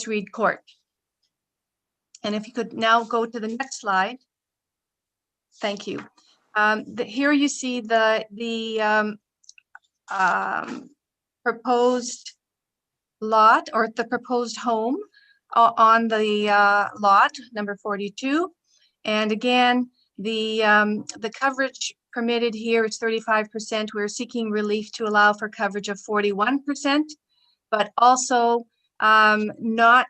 Reed Court. And if you could now go to the next slide. Thank you. Here you see the proposed lot or the proposed home on the lot number 42. And again, the coverage permitted here is 35%. We're seeking relief to allow for coverage of 41%, but also not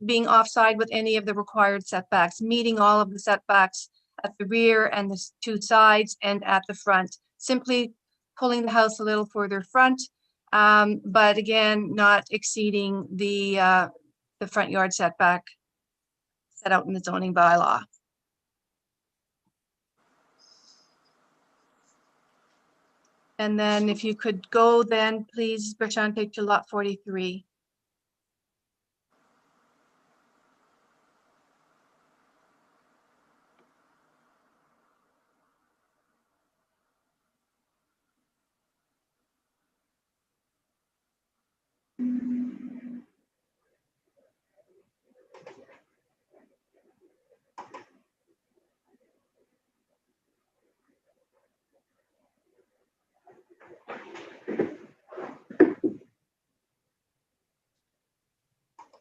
being offside with any of the required setbacks, meeting all of the setbacks at the rear and the two sides and at the front, simply pulling the house a little further front, but again, not exceeding the front yard setback set out in the zoning bylaw. And then if you could go then, please, Bershante, to lot 43.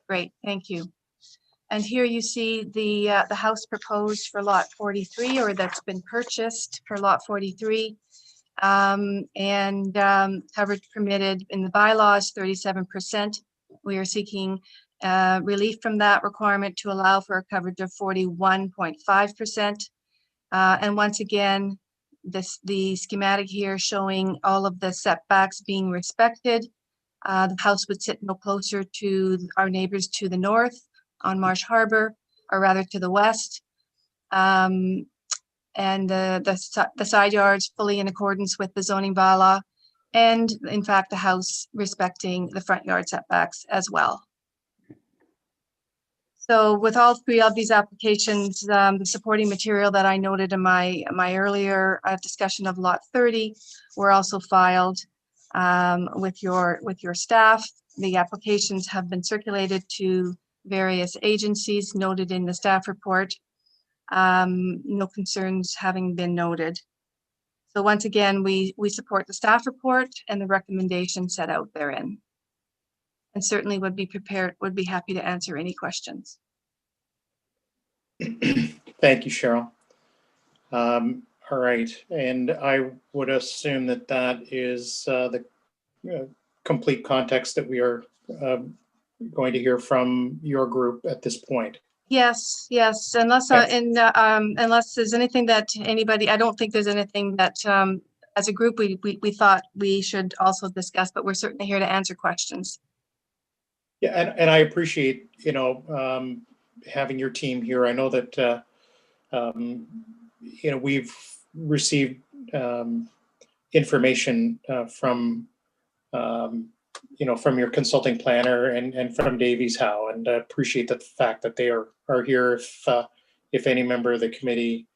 Great, thank you. And here you see the house proposed for lot 43, or that's been purchased for lot 43. Coverage permitted in the bylaws 37%. We are seeking relief from that requirement to allow for a coverage of 41.5%. And once again, the schematic here showing all of the setbacks being respected. The house would sit no closer to our neighbors to the north on Marsh Harbor, or rather to the west. And the side yards fully in accordance with the zoning bylaw. And in fact, the house respecting the front yard setbacks as well. So with all three of these applications, the supporting material that I noted in my earlier discussion of lot 30 were also filed with your staff. The applications have been circulated to various agencies noted in the staff report. No concerns having been noted. So once again, we support the staff report and the recommendation set out therein. And certainly would be happy to answer any questions. Thank you, Cheryl. All right, and I would assume that that is the complete context that we are going to hear from your group at this point. Yes, unless unless there's anything that anybody, I don't think there's anything that as a group we thought we should also discuss, but we're certainly here to answer questions. Yeah, and I appreciate, having your team here. I know that, we've received information from your consulting planner and from Davies Howe, and I appreciate the fact that they are here if any member of the committee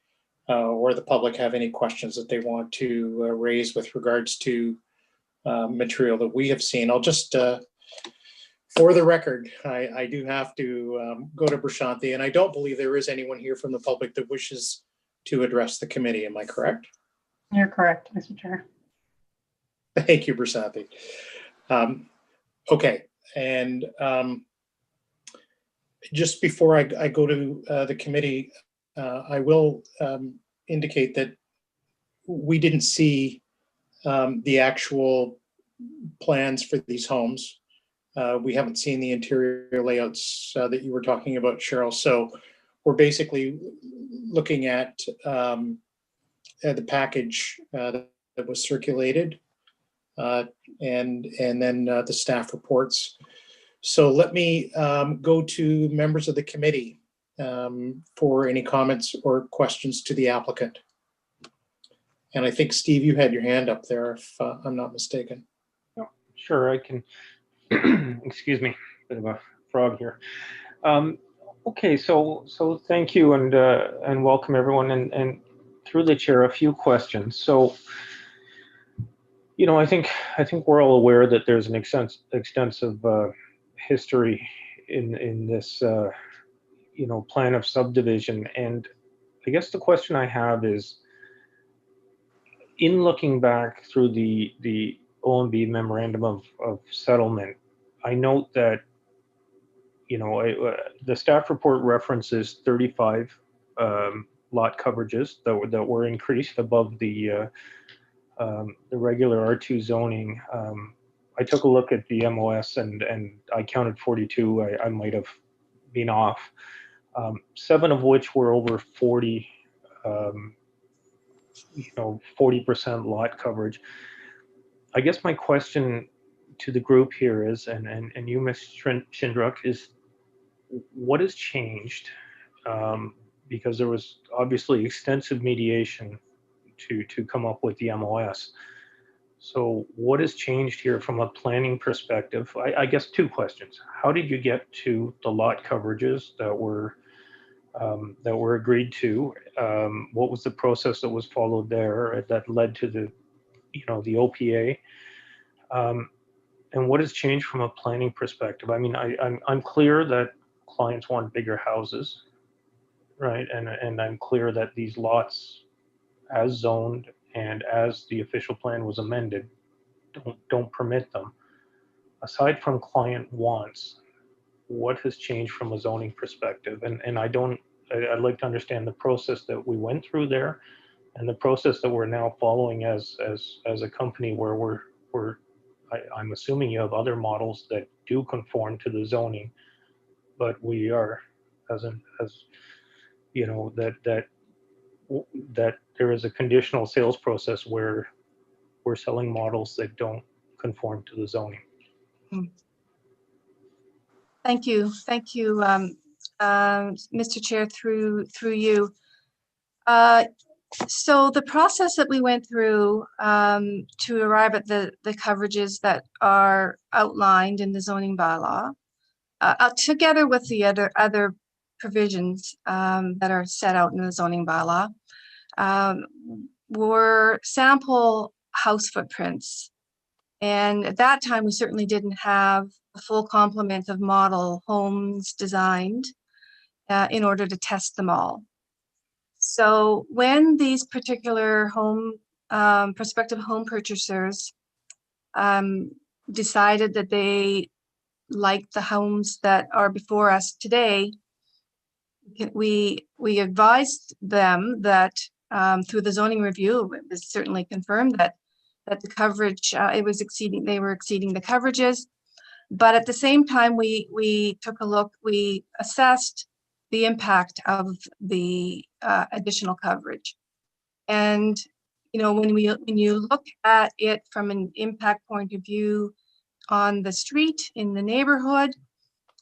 or the public have any questions that they want to raise with regards to material that we have seen. I'll just, for the record, I do have to go to Bershante, and I don't believe there is anyone here from the public that wishes to address the committee. Am I correct? You're correct, Mr. Chair. Thank you, Bershante. Okay, and just before I go to the committee, I will indicate that we didn't see the actual plans for these homes. We haven't seen the interior layouts that you were talking about, Cheryl. So we're basically looking at the package that was circulated and then the staff reports. So let me go to members of the committee for any comments or questions to the applicant. And I think, Steve, you had your hand up there, if I'm not mistaken. Sure, I can. Excuse me, bit of a frog here. Okay, so thank you and welcome everyone, and through the chair, a few questions. So, I think we're all aware that there's an extensive history in this plan of subdivision, and I guess the question I have is, in looking back through the OMB memorandum of settlement, I note that, you know, the staff report references 35 lot coverages that were increased above the regular R2 zoning. I took a look at the MOS and I counted 42. I might have been off. 7 of which were over 40, 40% lot coverage. I guess my question to the group here is, and you, Ms. Schindrock, is what has changed? Because there was obviously extensive mediation to come up with the MOS. So what has changed here from a planning perspective? I guess 2 questions. How did you get to the lot coverages that were agreed to? What was the process that was followed there that led to the OPA? And what has changed from a planning perspective? I mean, I'm clear that clients want bigger houses, right? And I'm clear that these lots, as zoned and as the official plan was amended, don't permit them. Aside from client wants, what has changed from a zoning perspective? And I'd like to understand the process that we went through there, and the process that we're now following as a company, where I'm assuming you have other models that do conform to the zoning, but we are, that there is a conditional sales process where we're selling models that don't conform to the zoning. Thank you, Mr. Chair, through you. So the process that we went through to arrive at the coverages that are outlined in the zoning bylaw, together with the other provisions that are set out in the zoning bylaw, were sample house footprints. And at that time, we certainly didn't have a full complement of model homes designed in order to test them all. So when these particular prospective home purchasers decided that they liked the homes that are before us today, we advised them that through the zoning review, it was certainly confirmed that the coverage, they were exceeding the coverages. But at the same time, we took a look, we assessed the impact of the additional coverage. And, when you look at it from an impact point of view on the street, in the neighborhood,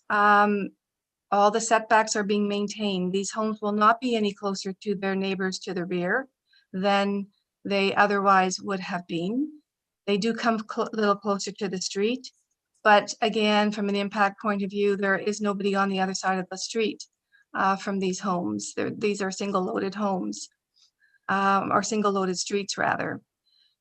all the setbacks are being maintained. These homes will not be any closer to their neighbors to the rear than they otherwise would have been. They do come a little closer to the street, but again, from an impact point of view, there is nobody on the other side of the street from these homes. These are single loaded homes, or single loaded streets rather.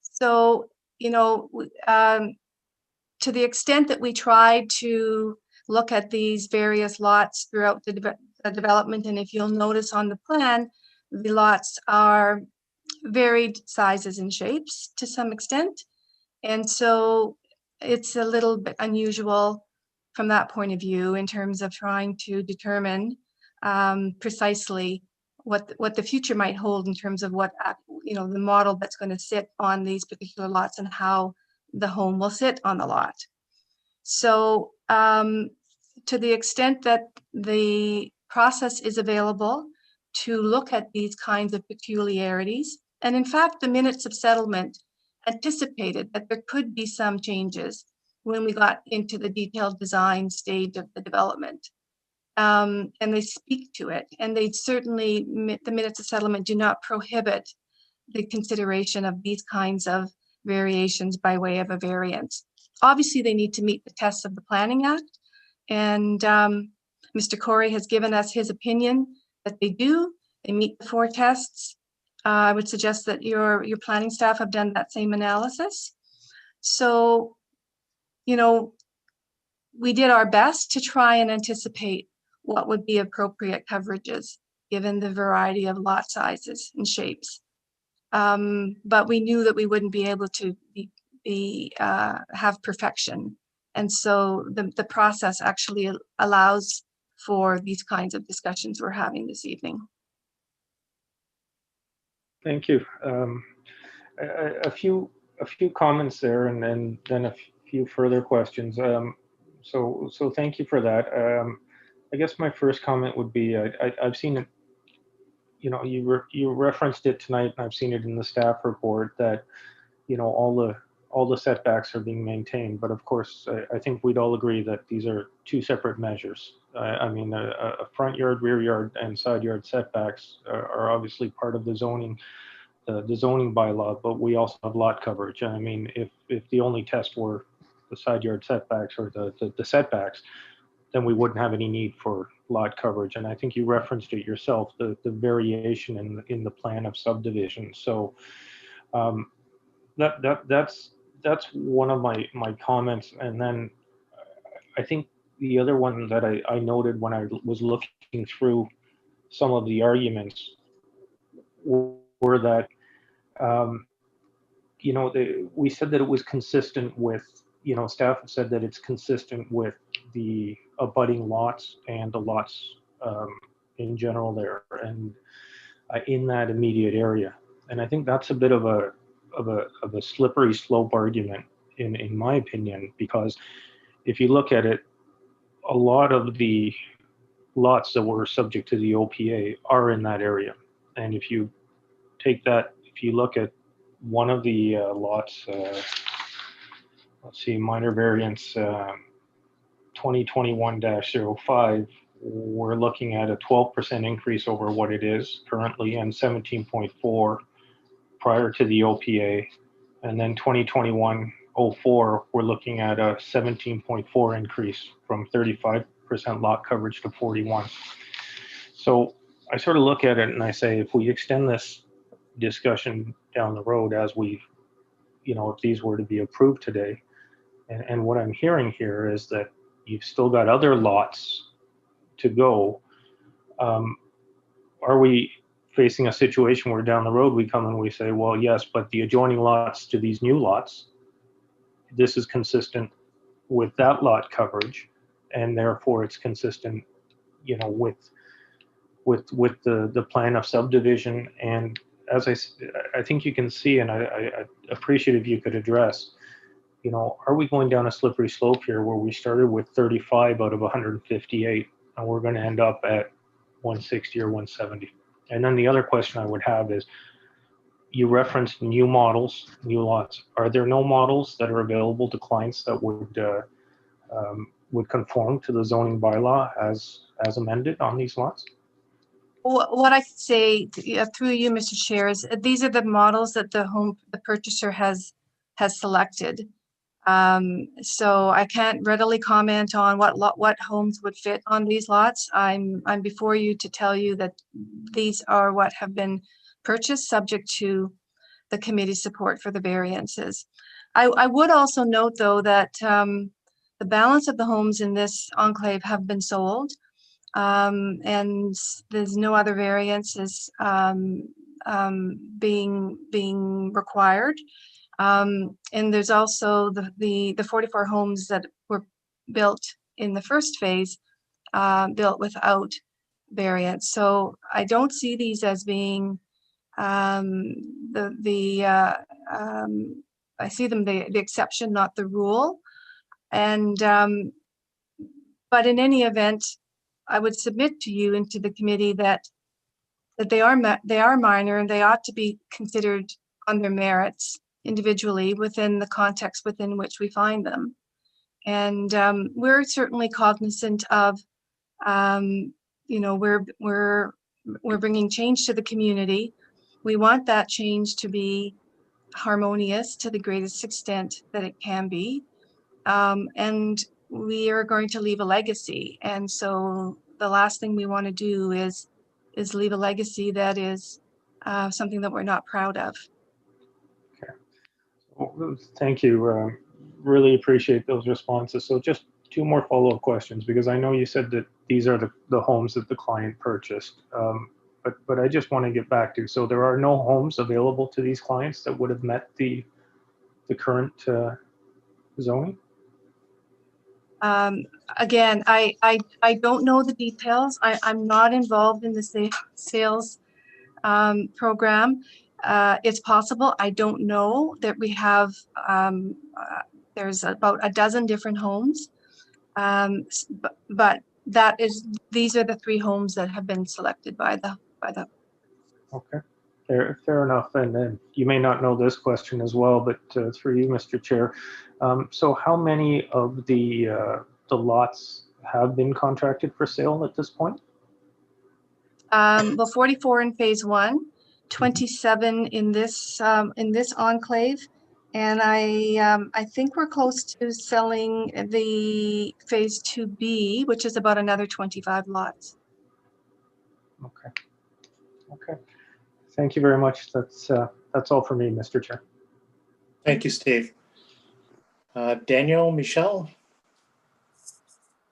So, to the extent that we tried to look at these various lots throughout the development, and if you'll notice on the plan, the lots are varied sizes and shapes to some extent. And so it's a little bit unusual from that point of view in terms of trying to determine precisely what the future might hold in terms of what, the model that's going to sit on these particular lots and how the home will sit on the lot. So to the extent that the process is available to look at these kinds of peculiarities, and in fact, the minutes of settlement anticipated that there could be some changes when we got into the detailed design stage of the development. And they speak to it, and they certainly, the minutes of settlement do not prohibit the consideration of these kinds of variations by way of a variance. Obviously, they need to meet the tests of the Planning Act, and Mr. Corey has given us his opinion that they do. They meet the 4 tests. I would suggest that your planning staff have done that same analysis. So, we did our best to try and anticipate what would be appropriate coverages given the variety of lot sizes and shapes. But we knew that we wouldn't be able to have perfection. And so the process actually allows for these kinds of discussions we're having this evening. Thank you. A few comments there, and then a few further questions. So thank you for that. I guess my first comment would be I've seen it. You know, you referenced it tonight, and I've seen it in the staff report that, you know, all the setbacks are being maintained. But of course, I think we'd all agree that these are two separate measures. I mean, a front yard, rear yard, and side yard setbacks are obviously part of the zoning bylaw, but we also have lot coverage. I mean, if the only test were the side yard setbacks or the setbacks, then we wouldn't have any need for lot coverage. And I think you referenced it yourself, the variation in the plan of subdivision. So that's one of my comments. And then I think the other one that I noted when I was looking through some of the arguments were that, you know, we said that it was consistent with, you know, staff have said that it's consistent with the abutting lots and the lots in general there and in that immediate area. And I think that's a bit of a slippery slope argument in my opinion, because if you look at it, a lot of the lots that were subject to the OPA are in that area. And if you take that, if you look at one of the lots, let's see, minor variance 2021-05, we're looking at a 12% increase over what it is currently and 17.4 prior to the OPA. And then 2021-04, we're looking at a 17.4 increase from 35% lot coverage to 41. So I sort of look at it and I say, if we extend this discussion down the road as we, you know, if these were to be approved today, and what I'm hearing here is that you've still got other lots to go. Are we facing a situation where down the road we come and we say, well, yes, but the adjoining lots to these new lots, this is consistent with that lot coverage, and therefore it's consistent, you know, with the plan of subdivision. And as I think you can see, and I appreciate if you could address, you know, are we going down a slippery slope here where we started with 35 out of 158 and we're going to end up at 160 or 170? And then the other question I would have is, you referenced new models, new lots. Are there no models that are available to clients that would conform to the zoning bylaw as amended on these lots? What I say through you, Mr. Chair, is these are the models that the purchaser has selected. So I can't readily comment on what homes would fit on these lots. I'm before you to tell you that these are what have been purchased, subject to the committee's support for the variances. I would also note, though, that the balance of the homes in this enclave have been sold, and there's no other variances being required. And there's also the 44 homes that were built in the first phase, built without variance. So I don't see these as being I see them the exception, not the rule. And but in any event, I would submit to you and to the committee that they are minor and they ought to be considered on their merits individually within the context within which we find them. And we're certainly cognizant of, you know, we're bringing change to the community. We want that change to be harmonious to the greatest extent that it can be. And we are going to leave a legacy. And so the last thing we want to do is leave a legacy that is something that we're not proud of. Okay. Well, thank you. Really appreciate those responses. So just two more follow-up questions, because I know you said that these are the homes that the client purchased. But I just want to get back to, so there are no homes available to these clients that would have met the the current zoning? Again, I don't know the details. I'm not involved in the sales program. It's possible. I don't know that we have, there's about a dozen different homes. But these are the 3 homes that have been selected by the. Okay, fair enough. And then you may not know this question as well, but it's for you, Mr. Chair. So how many of the lots have been contracted for sale at this point? Well, 44 in phase 1, 27 in this enclave, and I think we're close to selling the phase 2B, which is about another 25 lots. Okay. Okay. Thank you very much. That's all for me, Mr. Chair. Thank you, Steve. Daniel, Michelle?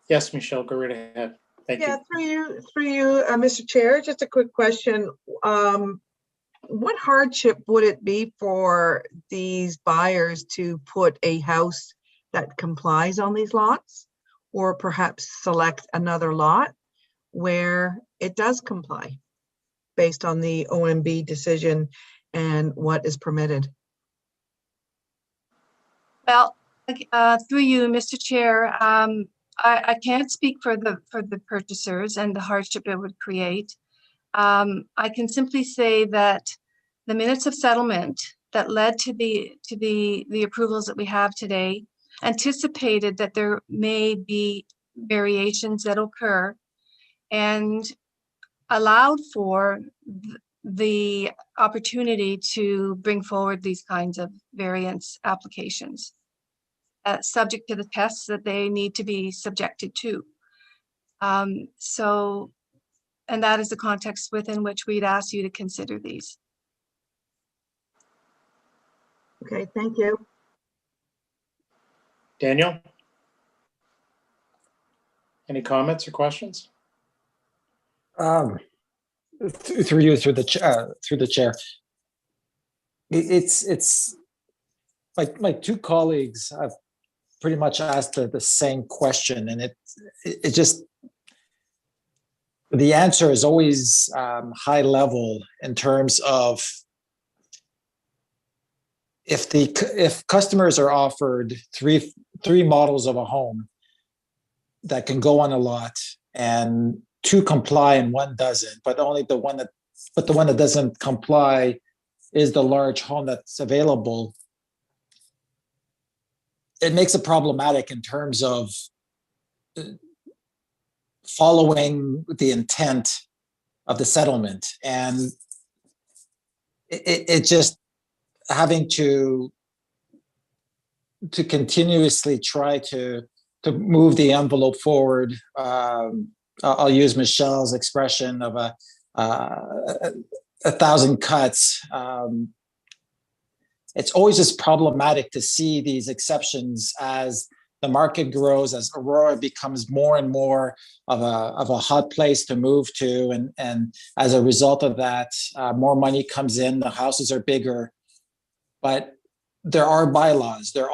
Yes, Michelle, go right ahead. Thank Yeah, you. through you, Mr. Chair, just a quick question. What hardship would it be for these buyers to put a house that complies on these lots, or perhaps select another lot where it does comply based on the OMB decision and what is permitted? Well, through you, Mr. Chair, I can't speak for the purchasers and the hardship it would create. I can simply say that the minutes of settlement that led to the approvals that we have today anticipated that there may be variations that occur and allowed for the opportunity to bring forward these kinds of variance applications, subject to the tests that they need to be subjected to. And that is the context within which we'd ask you to consider these. Okay, thank you. Daniel? Any comments or questions? Through you, through the chair. It's like my 2 colleagues have pretty much asked the same question, and it just, the answer is always high level in terms of if customers are offered three models of a home that can go on a lot, and 2 comply and 1 doesn't, but the one that doesn't comply is the large home that's available, it makes it problematic in terms of following the intent of the settlement. And it just having to continuously try to move the envelope forward. I'll use Michelle's expression of a 1,000 cuts. It's always just problematic to see these exceptions as the market grows, as Aurora becomes more and more of a hot place to move to, and as a result of that, more money comes in, the houses are bigger. But there are bylaws, there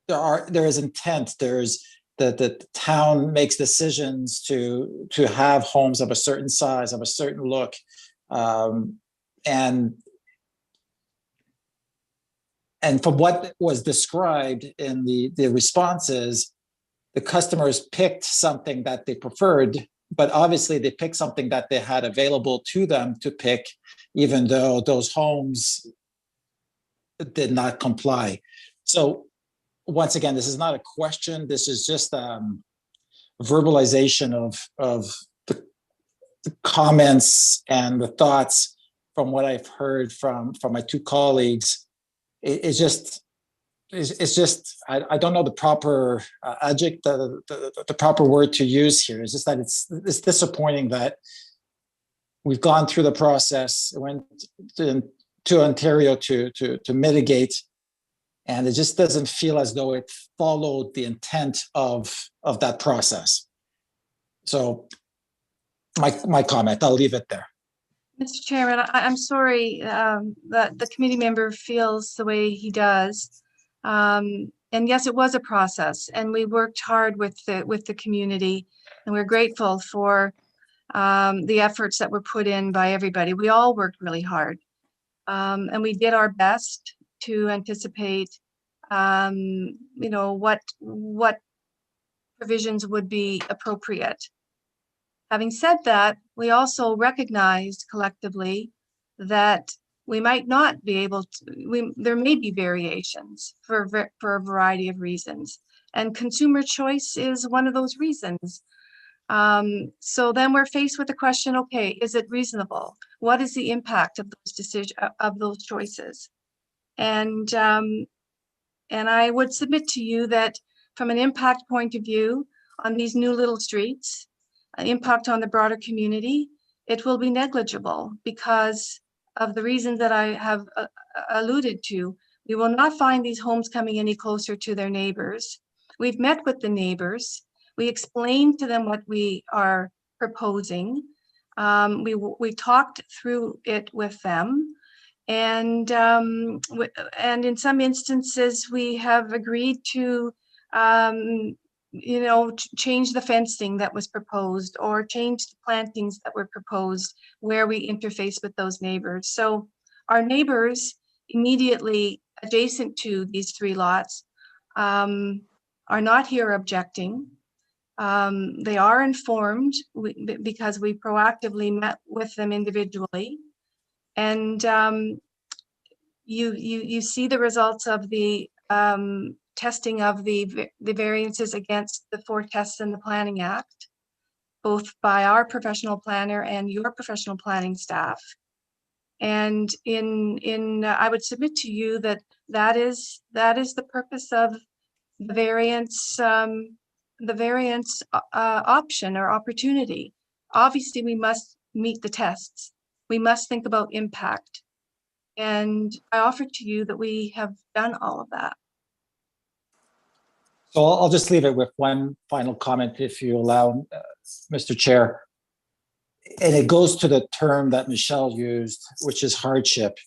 is intent, there's the town makes decisions to have homes of a certain size, of a certain look, and from what was described in the responses, the customers picked something that they preferred, but obviously they picked something that they had available to them to pick, even though those homes did not comply. So once again, this is not a question. This is just verbalization of the comments and the thoughts from what I've heard from my 2 colleagues. It's just I don't know the proper adjective, the proper word to use here. It's just that it's disappointing that we've gone through the process, went to Ontario to mitigate, and it just doesn't feel as though it followed the intent of that process. So my comment, I'll leave it there. Mr. Chairman, I'm sorry that the committee member feels the way he does. And yes, it was a process, and we worked hard with the community, and we're grateful for the efforts that were put in by everybody. We all worked really hard, and we did our best to anticipate, you know, what provisions would be appropriate. Having said that, we also recognized collectively that we might not be able to, there may be variations for a variety of reasons. And consumer choice is one of those reasons. So then we're faced with the question, okay, is it reasonable? What is the impact of those decisions, of those choices? And I would submit to you that from an impact point of view on these new little streets, an impact on the broader community, it will be negligible because of the reasons that I have alluded to. We will not find these homes coming any closer to their neighbors. We've met with the neighbors. We explained to them what we are proposing. We talked through it with them. And in some instances, we have agreed to you know, change the fencing that was proposed or change the plantings that were proposed where we interface with those neighbors. So our neighbors immediately adjacent to these 3 lots are not here objecting. They are informed because we proactively met with them individually. And you see the results of the testing of the variances against the 4 tests in the Planning Act, both by our professional planner and your professional planning staff. And I would submit to you that that is the purpose of the variance option or opportunity. Obviously, we must meet the tests. We must think about impact. And I offer to you that we have done all of that. So I'll just leave it with one final comment, if you allow, Mr. Chair. And it goes to the term that Michelle used, which is hardship.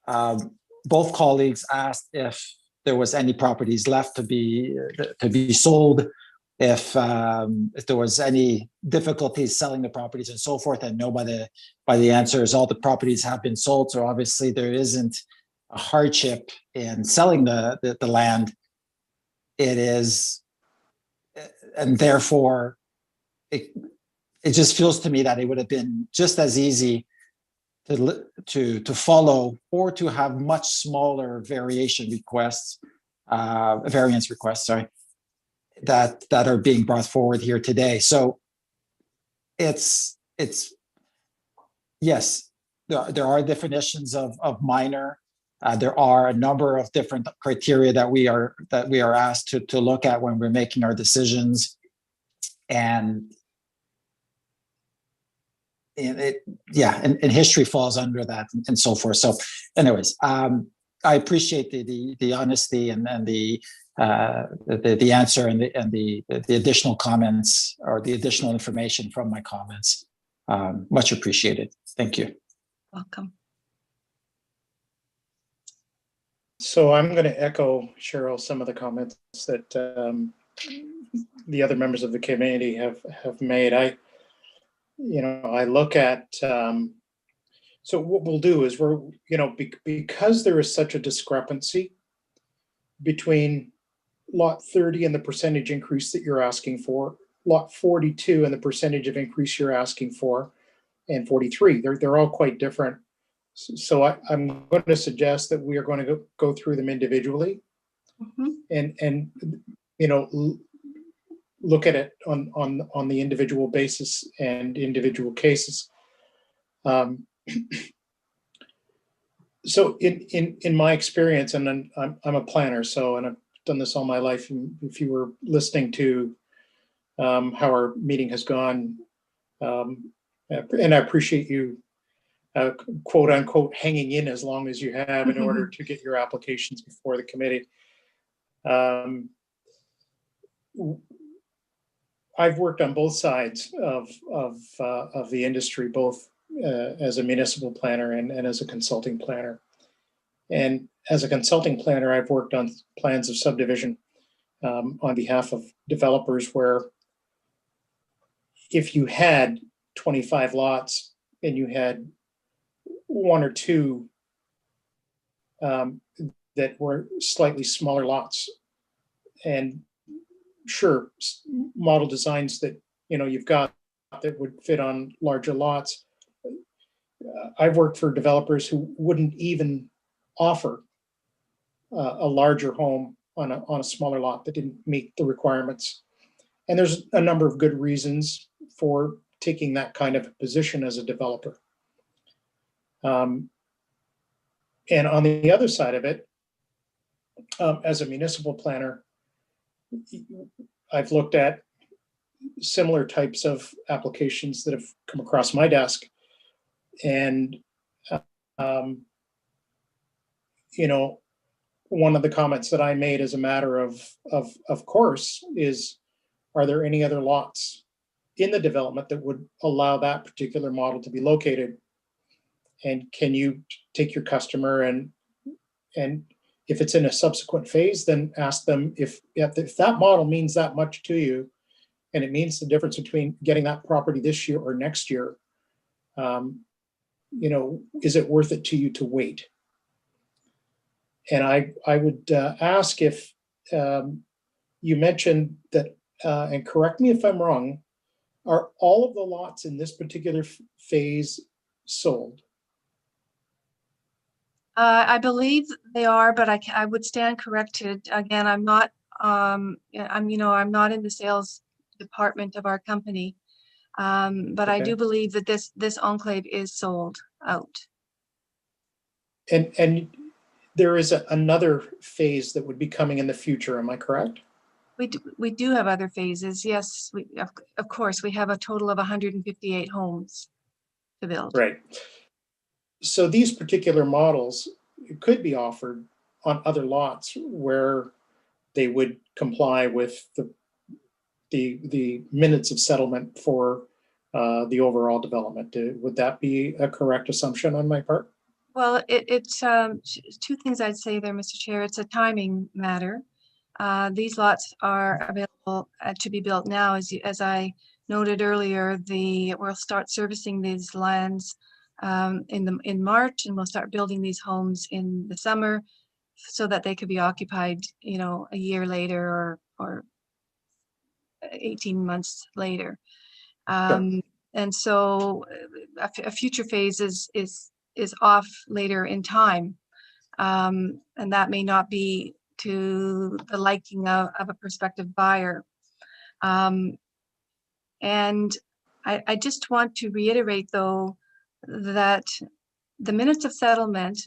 Both colleagues asked if there was any properties left to be sold, if there was any difficulties selling the properties and so forth. And no, by the answer is all the properties have been sold. So obviously there isn't a hardship in selling the land. It is, and therefore it just feels to me that it would have been just as easy to follow or to have much smaller variance requests, sorry, that are being brought forward here today. So it's yes, there are definitions of minor. There are a number of different criteria that we are asked to look at when we're making our decisions, and and history falls under that and so forth. So, anyways, I appreciate the honesty and the answer and the additional comments or the additional information from my comments. Much appreciated. Thank you. Welcome. So I'm going to echo, Cheryl, some of the comments that the other members of the committee have made. I look at, so what we'll do is because there is such a discrepancy between lot 30 and the percentage increase that you're asking for, lot 42 and the percentage of increase you're asking for, and 43, they're all quite different. So I'm going to suggest that we are going to go through them individually, and look at it on the individual basis and individual cases. So in my experience, and I'm a planner, and I've done this all my life. And if you were listening to how our meeting has gone, and I appreciate you quote unquote hanging in as long as you have in order to get your applications before the committee. I've worked on both sides of the industry, both as a municipal planner and as a consulting planner. And as a consulting planner, I've worked on plans of subdivision on behalf of developers where if you had 25 lots and you had one or two that were slightly smaller lots, and sure, model designs that you've got that would fit on larger lots. I've worked for developers who wouldn't even offer a larger home on a smaller lot that didn't meet the requirements. And there's a number of good reasons for taking that kind of position as a developer. And on the other side of it, as a municipal planner, I've looked at similar types of applications that have come across my desk. And, one of the comments that I made as a matter of course is, are there any other lots in the development that would allow that particular model to be located? And can you take your customer and if it's in a subsequent phase, then ask them if that model means that much to you, and it means the difference between getting that property this year or next year, is it worth it to you to wait? And I would ask if you mentioned that, and correct me if I'm wrong, are all of the lots in this particular phase sold? I believe they are, but I would stand corrected. Again, I'm not I'm not in the sales department of our company. But I do believe that this enclave is sold out. And there is another phase that would be coming in the future, am I correct? We do have other phases, yes. Of course, we have a total of 158 homes to build. Right. So these particular models could be offered on other lots where they would comply with the minutes of settlement for the overall development. Would that be a correct assumption on my part? Well, it's two things I'd say there, Mr. Chair. It's a timing matter. These lots are available to be built now. As I noted earlier, we'll start servicing these lands in March, and we'll start building these homes in the summer so that they could be occupied, a year later or 18 months later. Sure. And so a future phase is off later in time. And that may not be to the liking of a prospective buyer. And I just want to reiterate, though, that the minutes of settlement,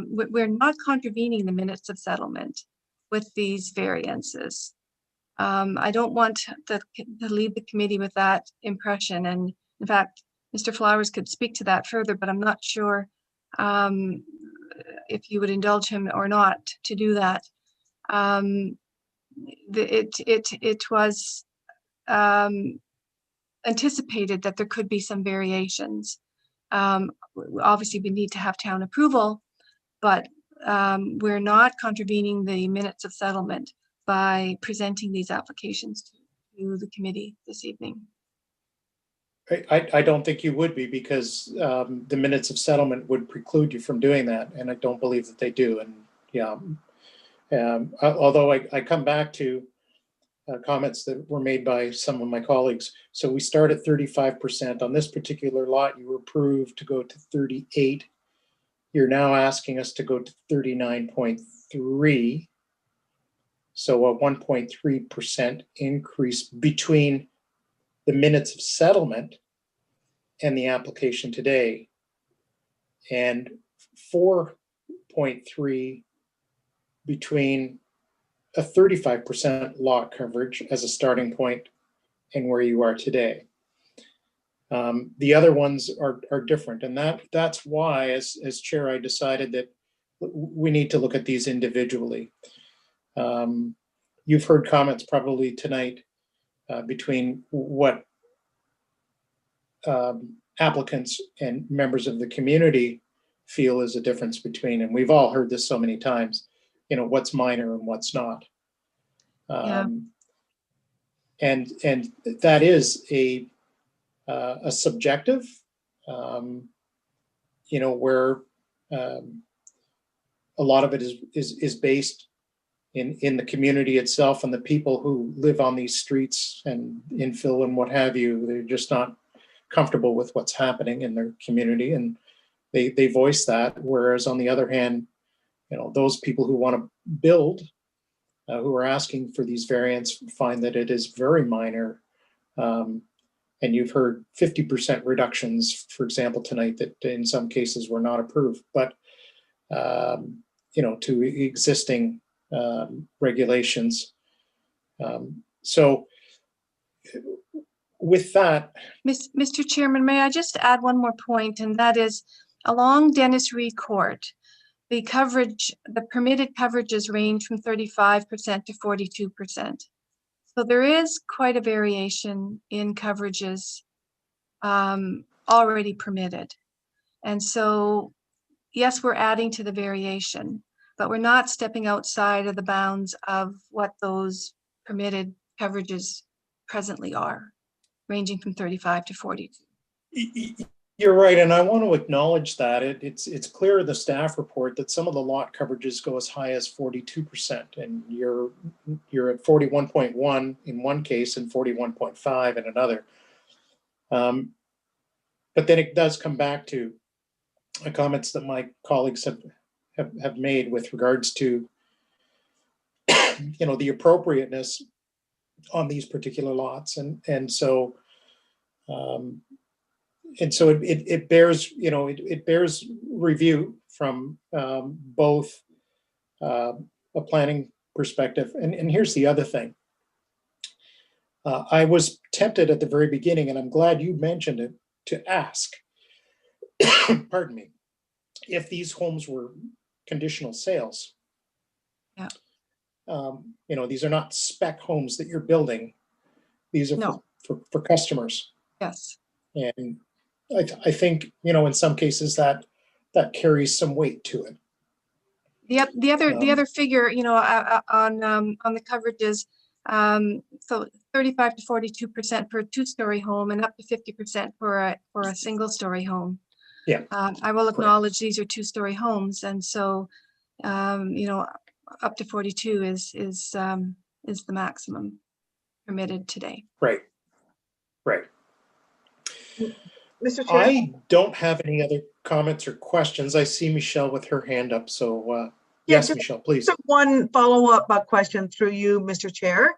we're not contravening the minutes of settlement with these variances. I don't want to leave the committee with that impression. And in fact, Mr. Flowers could speak to that further, but I'm not sure if you would indulge him or not to do that. It was anticipated that there could be some variations. Obviously, we need to have town approval, but we're not contravening the minutes of settlement by presenting these applications to the committee this evening. I don't think you would be, because the minutes of settlement would preclude you from doing that, and I don't believe that they do. And yeah, although I come back to comments that were made by some of my colleagues. So we start at 35%. On this particular lot, you were approved to go to 38. You're now asking us to go to 39.3. So a 1.3% increase between the minutes of settlement and the application today, and 4.3 between a 35% lot coverage as a starting point and where you are today. The other ones are different, and that's why, as chair, I decided that we need to look at these individually. You've heard comments probably tonight between what applicants and members of the community feel is a difference between, and we've all heard this so many times, you know, what's minor and what's not. Yeah. And that is a subjective, you know, where a lot of it is based in the community itself and the people who live on these streets and infill and what have you. They're just not comfortable with what's happening in their community, and they voice that. Whereas on the other hand, you know, those people who want to build, who are asking for these variants, find that it is very minor. And you've heard 50% reductions, for example, tonight, that in some cases were not approved, but you know, to existing regulations. So with that, Mr. Chairman, may I just add one more point, and that is along Dennis Reed Court, the coverage, the permitted coverages range from 35% to 42%. So there is quite a variation in coverages already permitted. And so, yes, we're adding to the variation, but we're not stepping outside of the bounds of what those permitted coverages presently are, ranging from 35 to 42. you're right, and I want to acknowledge that it's clear in the staff report that some of the lot coverages go as high as 42%, and you're at 41.1 in one case and 41.5 in another. But then it does come back to the comments that my colleagues have made with regards to, you know, the appropriateness on these particular lots, and so it bears, you know, it bears review from both a planning perspective, and here's the other thing. I was tempted at the very beginning, and I'm glad you mentioned it, to ask, pardon me, if these homes were conditional sales. Yeah. You know, these are not spec homes that you're building. These are for customers. Yes. And I think, you know, in some cases that carries some weight to it. The other figure, you know, on the coverages, so 35 to 42% for a two-story home and up to 50% for a single-story home. Yeah. I will acknowledge these are two-story homes, and so you know, up to 42 is the maximum permitted today. Right. Right. Mr. Chair? I don't have any other comments or questions. I see Michelle with her hand up, so yes, Michelle, please. One follow-up question through you, Mr. Chair.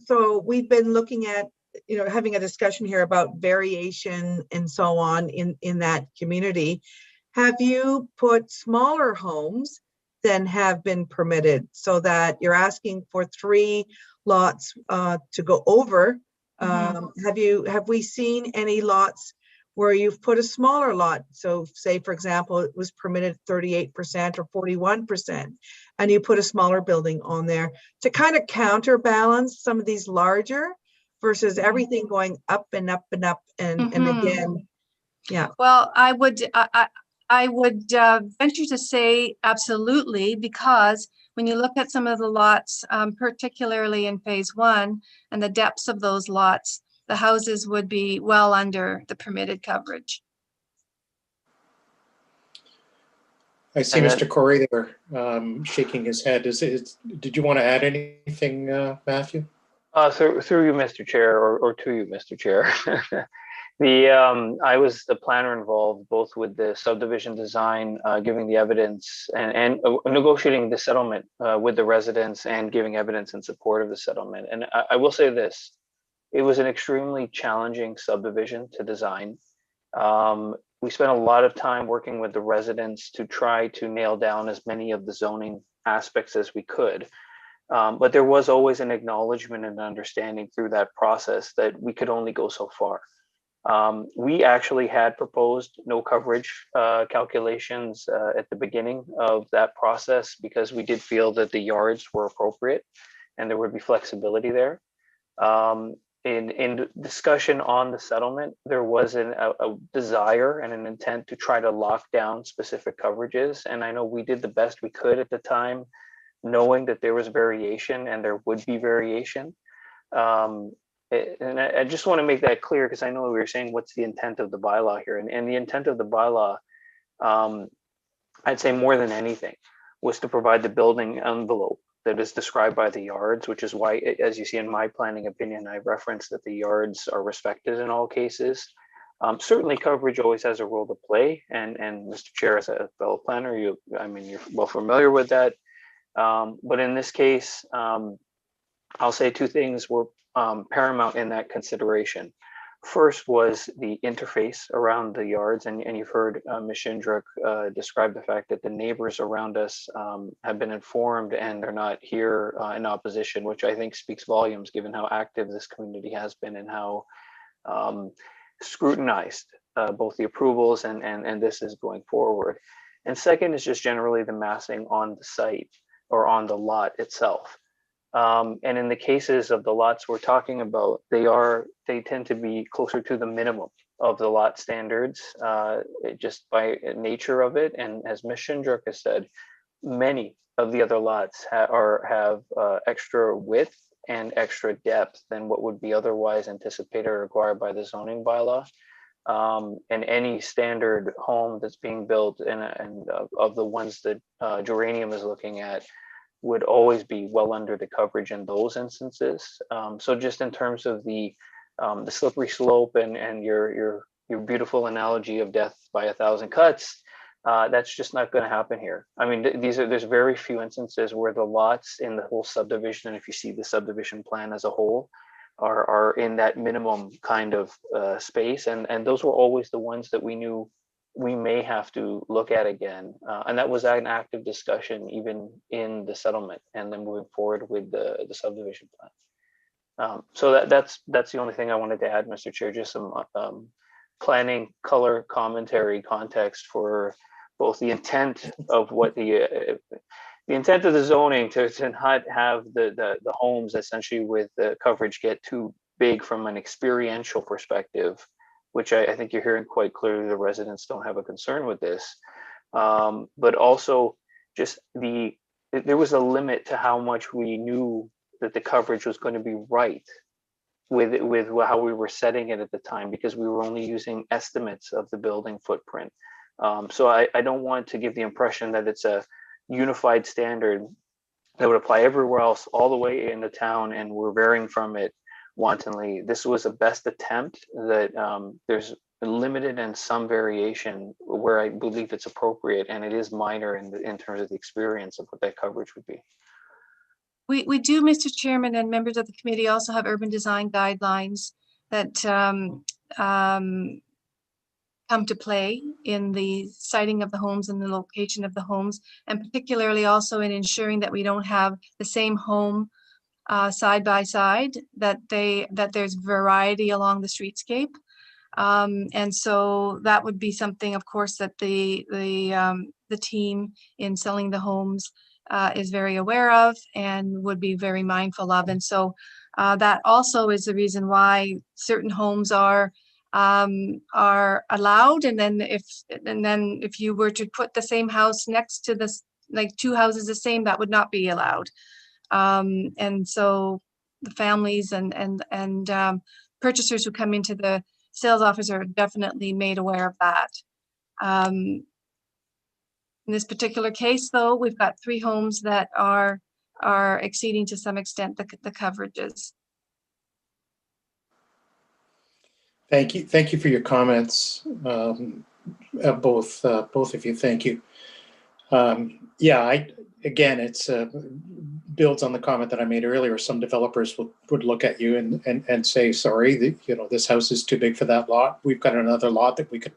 So we've been looking at, you know, having a discussion here about variation and so on in that community. Have you put smaller homes than have been permitted, so that you're asking for 3 lots to go over? Have we seen any lots where you've put a smaller lot? So say, for example, it was permitted 38% or 41%, and you put a smaller building on there to kind of counterbalance some of these larger versus everything going up and up and up and again. Yeah. Well, I would venture to say absolutely, because when you look at some of the lots, particularly in phase 1 and the depths of those lots, the houses would be well under the permitted coverage. I see Mr. Corey there shaking his head. Did you want to add anything, Matthew? Through you, Mr. Chair, or to you, Mr. Chair. I was the planner involved both with the subdivision design, giving the evidence and negotiating the settlement with the residents and giving evidence in support of the settlement. And I will say this, it was an extremely challenging subdivision to design. We spent a lot of time working with the residents to try to nail down as many of the zoning aspects as we could. But there was always an acknowledgement and understanding through that process that we could only go so far. We actually had proposed no coverage calculations at the beginning of that process because we did feel that the yards were appropriate and there would be flexibility there. in discussion on the settlement, there was a desire and an intent to try to lock down specific coverages. And I know we did the best we could at the time, knowing that there was variation and there would be variation. And I just want to make that clear, because I know we were saying what's the intent of the bylaw here, and the intent of the bylaw, I'd say more than anything, was to provide the building envelope that is described by the yards, which is why, as you see in my planning opinion, I referenced that the yards are respected in all cases. Certainly coverage always has a role to play, and Mr. Chair, as a fellow planner, you're well familiar with that. But in this case, I'll say two things were paramount in that consideration. First was the interface around the yards, and you've heard Ms. Shindrook describe the fact that the neighbors around us have been informed and they're not here in opposition, which I think speaks volumes given how active this community has been and how scrutinized both the approvals and this is going forward. And second is just generally the massing on the site or on the lot itself. And in the cases of the lots we're talking about, they tend to be closer to the minimum of the lot standards, just by nature of it. And as Ms. Shindrook has said, many of the other lots have extra width and extra depth than what would be otherwise anticipated or required by the zoning bylaw. And any standard home that's being built and of the ones that Geranium is looking at would always be well under the coverage in those instances. So just in terms of the slippery slope and your beautiful analogy of death by 1,000 cuts, that's just not going to happen here. I mean, there's very few instances where the lots in the whole subdivision, and if you see the subdivision plan as a whole, are in that minimum kind of space, and those were always the ones that we knew we may have to look at again. And that was an active discussion even in the settlement and then moving forward with the subdivision plan. So that's the only thing I wanted to add, Mr. Chair, just some planning, color, commentary, context for both the intent of what the intent of the zoning to not have the homes essentially with the coverage get too big from an experiential perspective, which I think you're hearing quite clearly the residents don't have a concern with this. But also just there was a limit to how much we knew that the coverage was going to be right with how we were setting it at the time, because we were only using estimates of the building footprint. So I don't want to give the impression that it's a unified standard that would apply everywhere else all the way in the town and we're varying from it wantonly. This was a best attempt that there's limited and some variation where I believe it's appropriate, and it is minor in terms of the experience of what that coverage would be. We do, Mr. Chairman, and members of the committee also have urban design guidelines that come to play in the siting of the homes and the location of the homes, and particularly also in ensuring that we don't have the same home side by side, that there's variety along the streetscape. And so that would be something, of course, that the team in selling the homes is very aware of and would be very mindful of. And so that also is the reason why certain homes are allowed. And then if you were to put the same house next to this, like two houses the same, that would not be allowed. And so the families and purchasers who come into the sales office are definitely made aware of that. In this particular case, though, we've got 3 homes that are exceeding to some extent the coverages. Thank you for your comments, both of you. Thank you. Yeah, again, it's builds on the comment that I made earlier. Some developers would look at you and say, sorry, this house is too big for that lot. We've got another lot that we could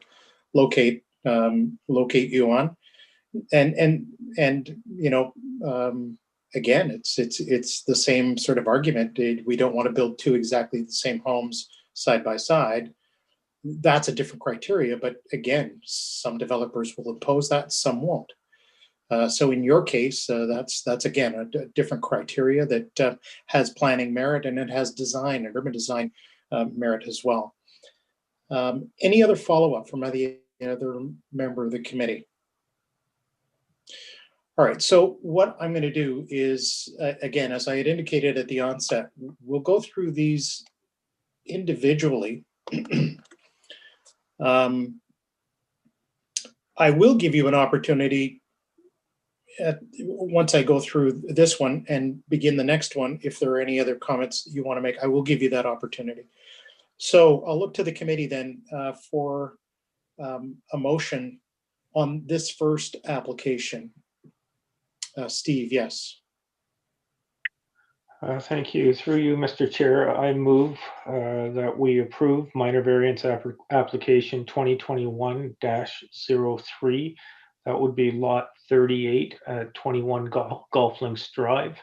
locate you on. And again, it's the same sort of argument. We don't want to build 2 exactly the same homes side by side. That's a different criteria, but again, some developers will impose that, some won't. So in your case, that's again a different criteria that has planning merit, and it has design and urban design merit as well. Any other follow-up from any other member of the committee? All right, so what I'm going to do is, again, as I had indicated at the onset, we'll go through these individually. I will give you an opportunity once I go through this one and begin the next one. If there are any other comments you want to make, I will give you that opportunity. So I'll look to the committee then for a motion on this first application. Steve, yes. Thank you. Through you, Mr. Chair, I move that we approve minor variance application 2021-03. That would be lot 38 at 21 Golf Links Drive,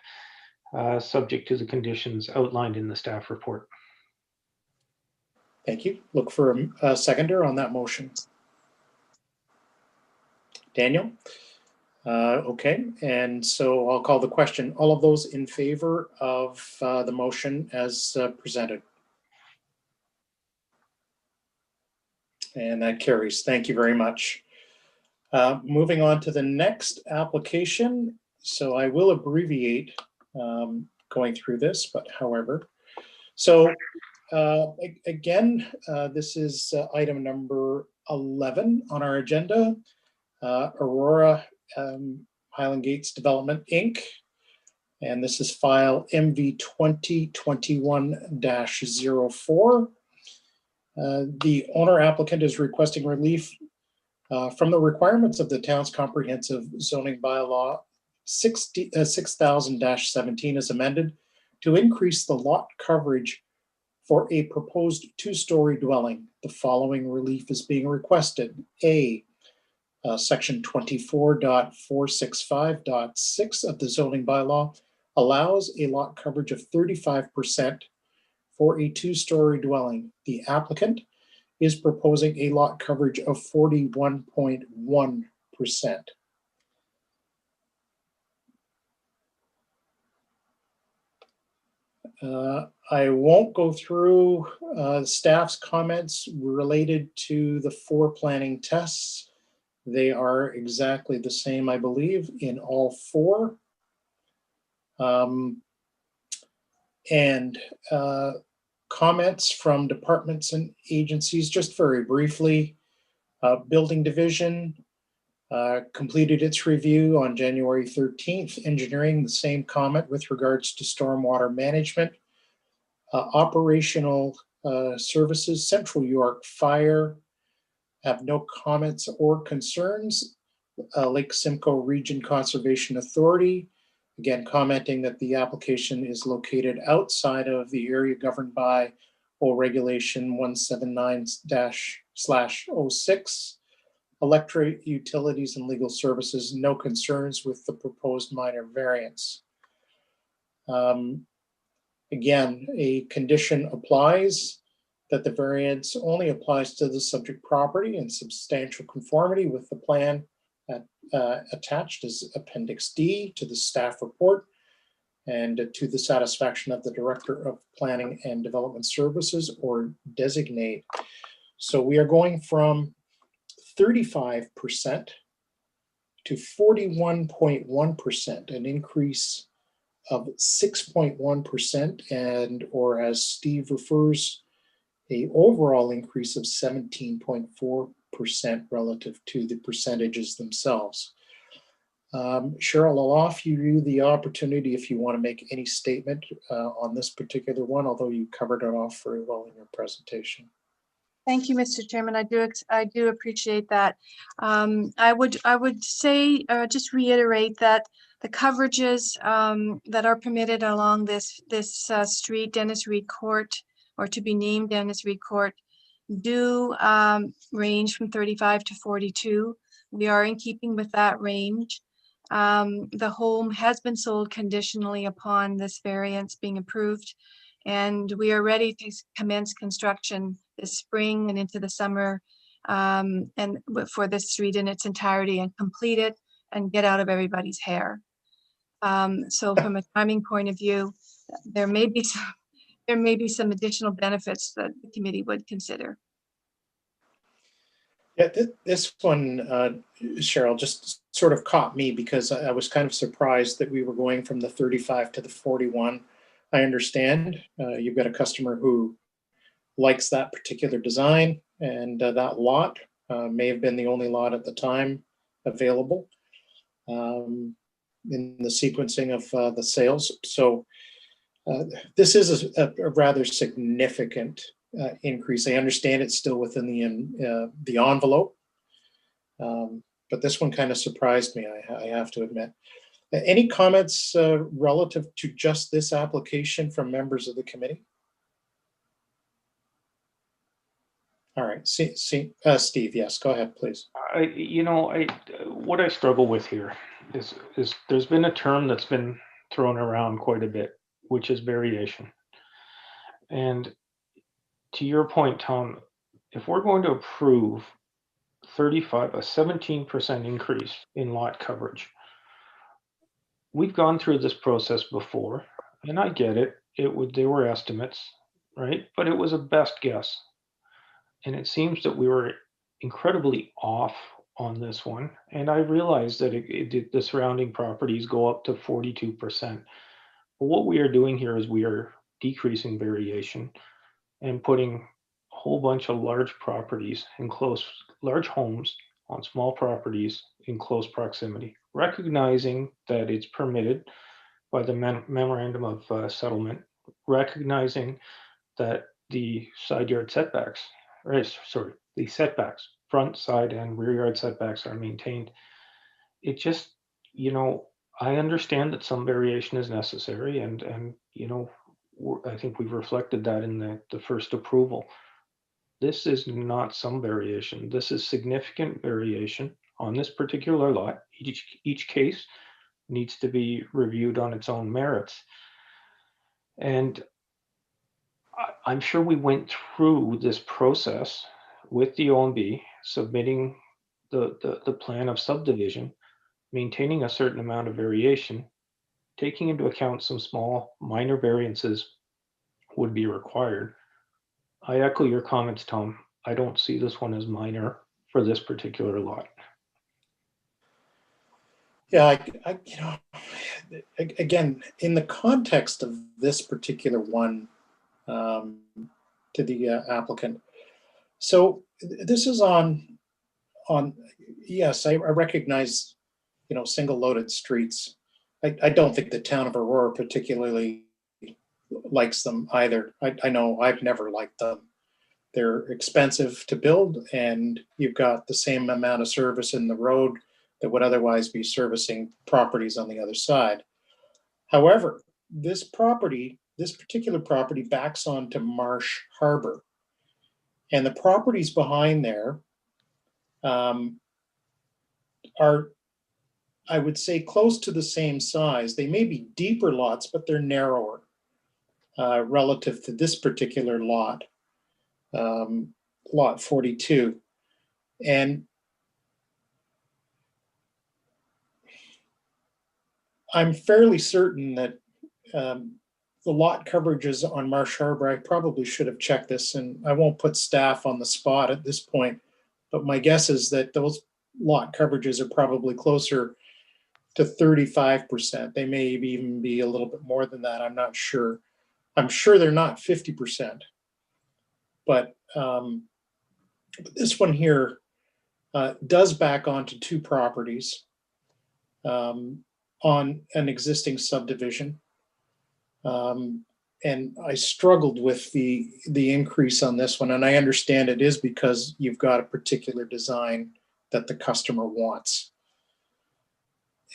subject to the conditions outlined in the staff report. Thank you. Look for a seconder on that motion. Daniel? Okay, and so I'll call the question. All of those in favor of the motion as presented? And that carries. Thank you very much. Moving on to the next application. So I will abbreviate going through this, but however. So again, this is item number 11 on our agenda. Aurora Highland Gates Development, Inc. And this is file MV 2021-04. The owner applicant is requesting relief from the requirements of the town's comprehensive zoning bylaw 6000-17 as amended to increase the lot coverage for a proposed two-story dwelling. The following relief is being requested. A, section 24.465.6 of the zoning bylaw allows a lot coverage of 35% for a two-story dwelling. The applicant is proposing a lot coverage of 41.1%. I won't go through staff's comments related to the 4 planning tests. They are exactly the same, I believe, in all 4. Comments from departments and agencies, just very briefly. Building Division completed its review on January 13th. Engineering, the same comment with regards to stormwater management. Operational Services, Central York Fire, have no comments or concerns. Lake Simcoe Region Conservation Authority, again commenting that the application is located outside of the area governed by O Regulation 179-/06. Electric Utilities and Legal Services, no concerns with the proposed minor variance. Again, a condition applies that the variance only applies to the subject property in substantial conformity with the plan attached as Appendix D to the staff report and to the satisfaction of the Director of Planning and Development Services or designate. So we are going from 35% to 41.1%, an increase of 6.1%, and or as Steve refers, a overall increase of 17.4% relative to the percentages themselves. Cheryl, I'll offer you the opportunity if you want to make any statement on this particular one, although you covered it off very well in your presentation. Thank you, Mr. Chairman. I do appreciate that. I would say, just reiterate that the coverages that are permitted along this street, Dennis Reed Court, or to be named Dennis Reed Court, do range from 35 to 42. We are in keeping with that range. The home has been sold conditionally upon this variance being approved, and we are ready to commence construction this spring and into the summer and for this street in its entirety and complete it and get out of everybody's hair. So from a timing point of view, there may be some additional benefits that the committee would consider. Yeah, this one, Cheryl, just sort of caught me because I was kind of surprised that we were going from the 35 to the 41. I understand you've got a customer who likes that particular design, and that lot may have been the only lot at the time available in the sequencing of the sales. So this is a rather significant increase. I understand it's still within the envelope, but this one kind of surprised me, I have to admit. Any comments relative to just this application from members of the committee? All right, Steve, yes, go ahead, please. What I struggle with here is there's been a term that's been thrown around quite a bit, which is variation. And to your point, Tom, if we're going to approve a 17% increase in lot coverage, we've gone through this process before, and I get it. They were estimates, right? But it was a best guess. And it seems that we were incredibly off on this one. And I realized that the surrounding properties go up to 42%. But what we are doing here is we are decreasing variation and putting a whole bunch of large properties in large homes on small properties in close proximity, recognizing that it's permitted by the memorandum of settlement, recognizing that the side yard setbacks, the setbacks, front, side, and rear yard setbacks are maintained. It just, I understand that some variation is necessary, and I think we've reflected that in the first approval. This is not some variation. This is significant variation on this particular lot. Each case needs to be reviewed on its own merits. And I'm sure we went through this process with the OMB, submitting the plan of subdivision, maintaining a certain amount of variation, taking into account some small minor variances would be required. I echo your comments, Tom. I don't see this one as minor for this particular lot. Yeah, again, in the context of this particular one, to the applicant. So this is on yes, I recognize, single loaded streets. I don't think the town of Aurora particularly likes them either. I know I've never liked them. They're expensive to build, and you've got the same amount of service in the road that would otherwise be servicing properties on the other side. However, this particular property backs onto Marsh Harbor, and the properties behind there are, I would say, close to the same size. They may be deeper lots, but they're narrower relative to this particular lot, lot 42. And I'm fairly certain that the lot coverages on Marsh Harbor, I probably should have checked this, and I won't put staff on the spot at this point, but my guess is that those lot coverages are probably closer to 35%. They may even be a little bit more than that. I'm not sure. I'm sure they're not 50%. But this one here does back onto two properties on an existing subdivision. And I struggled with the increase on this one, and I understand it is because you've got a particular design that the customer wants.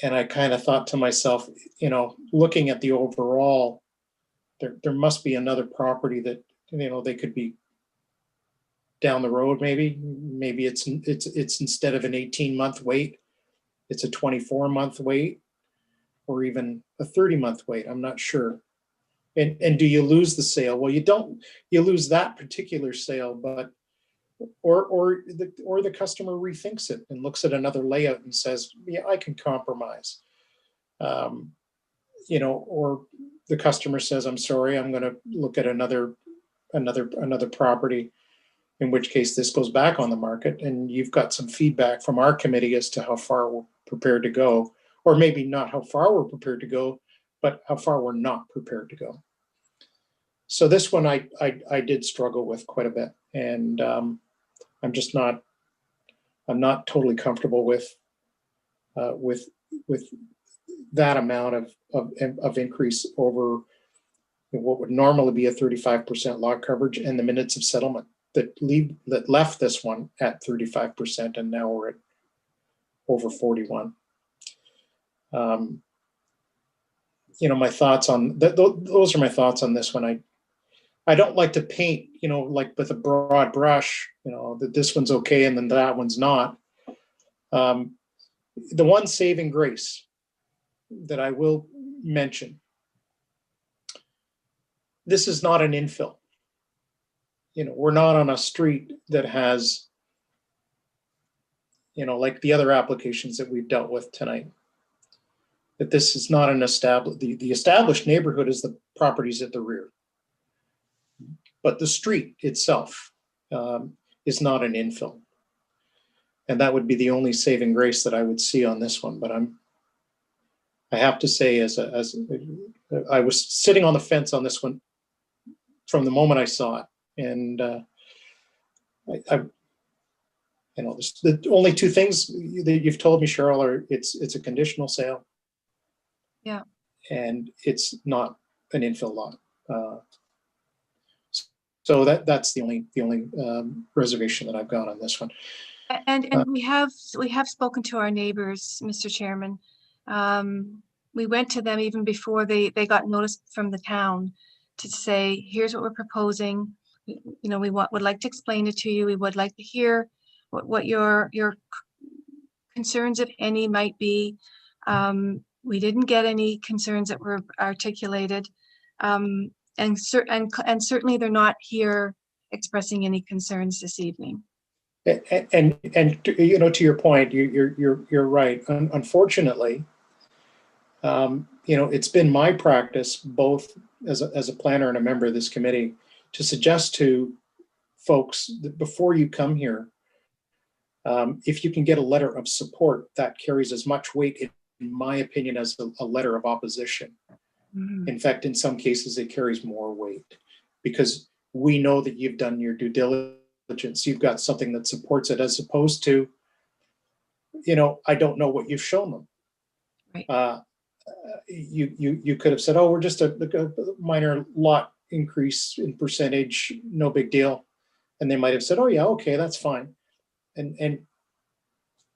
And I kind of thought to myself, looking at the overall, there must be another property that they could be down the road. Maybe it's instead of an 18-month wait, it's a 24-month wait, or even a 30-month wait. I'm not sure. And do you lose the sale? Well, you don't. You lose that particular sale, but or the customer rethinks it and looks at another layout and says, yeah, I can compromise. You know, or the customer says, I'm sorry, I'm going to look at another property, in which case this goes back on the market, and you've got some feedback from our committee as to how far we're prepared to go, or maybe not how far we're prepared to go, but how far we're not prepared to go. So this one I did struggle with quite a bit, and I'm not totally comfortable with that amount of increase over what would normally be a 35% lot coverage, and the minutes of settlement that left this one at 35%, and now we're at over 41. You know, my thoughts on those are my thoughts on this one. I don't like to paint, you know, like with a broad brush, you know, that this one's okay and then that one's not. The one saving grace that I will mention, this is not an infill. You know, we're not on a street that has, you know, like the other applications that we've dealt with tonight. That this is not an established, the established neighborhood is the properties at the rear. But the street itself is not an infill. And that would be the only saving grace that I would see on this one. But I have to say, I was sitting on the fence on this one from the moment I saw it. And you know, the only two things that you've told me, Cheryl, are it's a conditional sale. Yeah. And it's not an infill lot. So that's the only reservation that I've got on this one. And we have spoken to our neighbors, Mr. Chairman. We went to them even before they got notice from the town to say, here's what we're proposing. You know, we would like to explain it to you. We would like to hear what your concerns, if any, might be. We didn't get any concerns that were articulated. And certainly they're not here expressing any concerns this evening. And you know, to your point, you're right. Unfortunately, you know, it's been my practice, both as a planner and a member of this committee, to suggest to folks that before you come here, if you can get a letter of support, that carries as much weight, in my opinion, as a letter of opposition. Mm-hmm. In fact, in some cases, it carries more weight because we know that you've done your due diligence. You've got something that supports it, as opposed to, you know, I don't know what you've shown them. Right. You could have said, oh, we're just a minor lot increase in percentage, no big deal. And they might have said, oh yeah, okay, that's fine.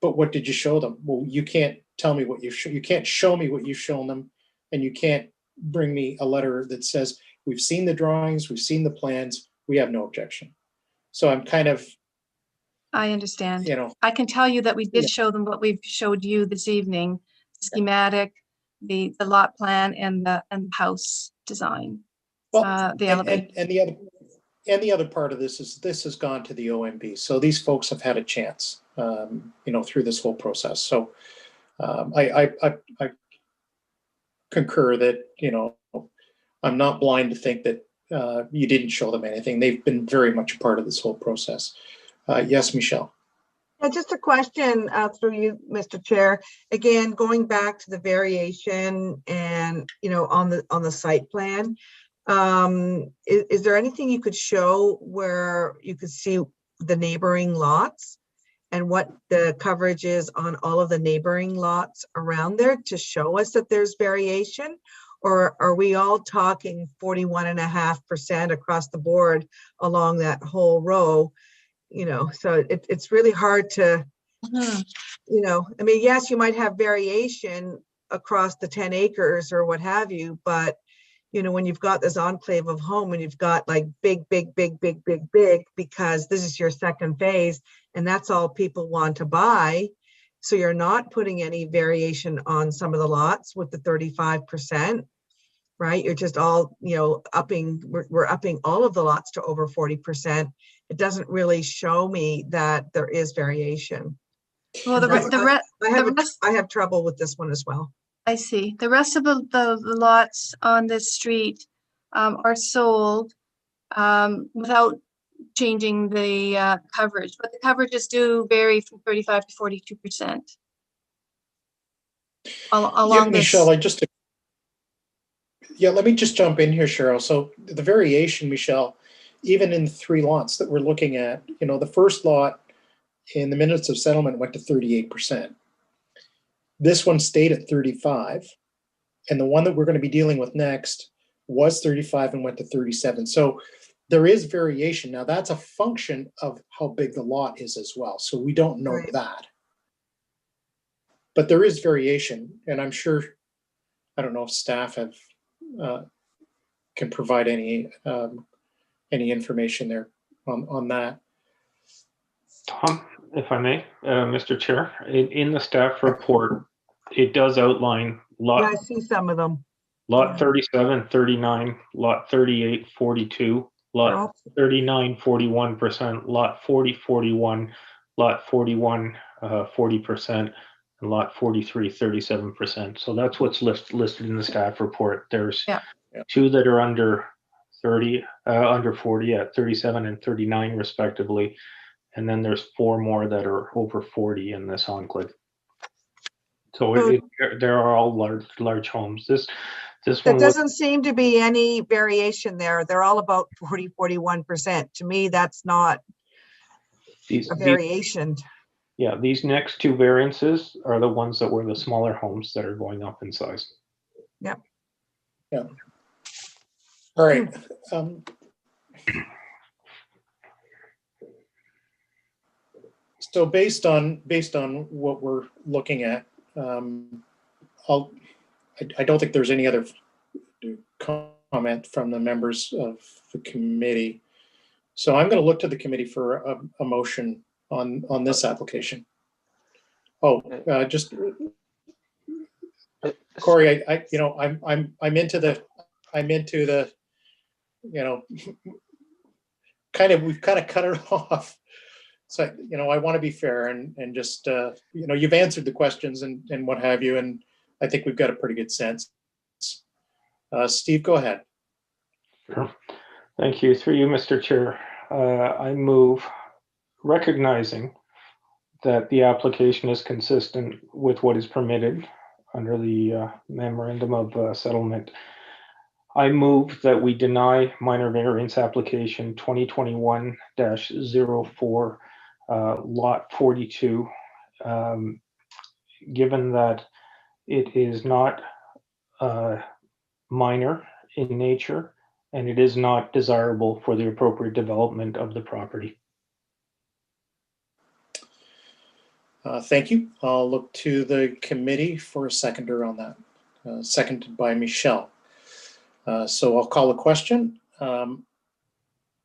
But what did you show them? Well, you can't tell me what you can't show me what you've shown them, and you can't bring me a letter that says, we've seen the drawings, we've seen the plans, we have no objection. So I'm kind of, I understand. You know, I can tell you that we did show them what we've showed you this evening: schematic, the lot plan, and the house design. Well, the elevator. And the other part of this is this has gone to the OMB. So these folks have had a chance, you know, through this whole process. So I concur that, you know, I'm not blind to think that you didn't show them anything. They've been very much a part of this whole process. Yes, Michelle. Yeah, just a question through you, Mr. Chair. Again, going back to the variation and, you know, on the site plan, is there anything you could show where you could see the neighboring lots and what the coverage is on all of the neighboring lots around there to show us that there's variation? Or are we all talking 41.5% across the board along that whole row? You know, so it's really hard to, you know, I mean, yes, you might have variation across the 10 acres or what have you, but, you know, when you've got this enclave of home and you've got like big, because this is your second phase and that's all people want to buy. So you're not putting any variation on some of the lots with the 35%. right? You're just all, upping, we're upping all of the lots to over 40%. It doesn't really show me that there is variation. Well, I have trouble with this one as well. I see. The rest of the lots on this street are sold without changing the coverage, but the coverages do vary from 35 to 42%. Along this. Michelle, let me just jump in here, Cheryl. So the variation, Michelle, even in the 3 lots that we're looking at, the first lot in the minutes of settlement went to 38%. This one stayed at 35, and the one that we're going to be dealing with next was 35 and went to 37. So there is variation. Now that's a function of how big the lot is as well. So we don't know that. But there is variation, and I'm sure, I don't know if staff have can provide any information there on that. Tom, if I may, Mr. Chair, in the staff report, it does outline lot. Yeah, I see some of them. Lot 37, 39, lot 38, 42, lot 39, 41%, lot 40, 41, lot 41, 40%, and lot 43, 37%. So that's what's listed in the staff report. There's 2 that are under 30, under 40 at 37 and 39 respectively. And then there's 4 more that are over 40 in this enclave. So there are all large homes. This one doesn't seem to be any variation there. They're all about 40, 41%. To me, that's not a variation. These next 2 variances are the ones that were the smaller homes that are going up in size. Yeah. All right. So based on what we're looking at, I don't think there's any other comment from the members of the committee. So I'm going to look to the committee for a motion on this application. Just Corey, I'm into the we've kind of cut it off. So, I want to be fair and just, you've answered the questions and what have you, and I think we've got a pretty good sense. Steve, go ahead. Sure. Thank you. Through you, Mr. Chair. I move, recognizing that the application is consistent with what is permitted under the memorandum of settlement. I move that we deny minor variance application 2021-04 lot 42, given that it is not minor in nature and it is not desirable for the appropriate development of the property. Thank you. I'll look to the committee for a seconder on that. Seconded by Michelle. So I'll call a question. All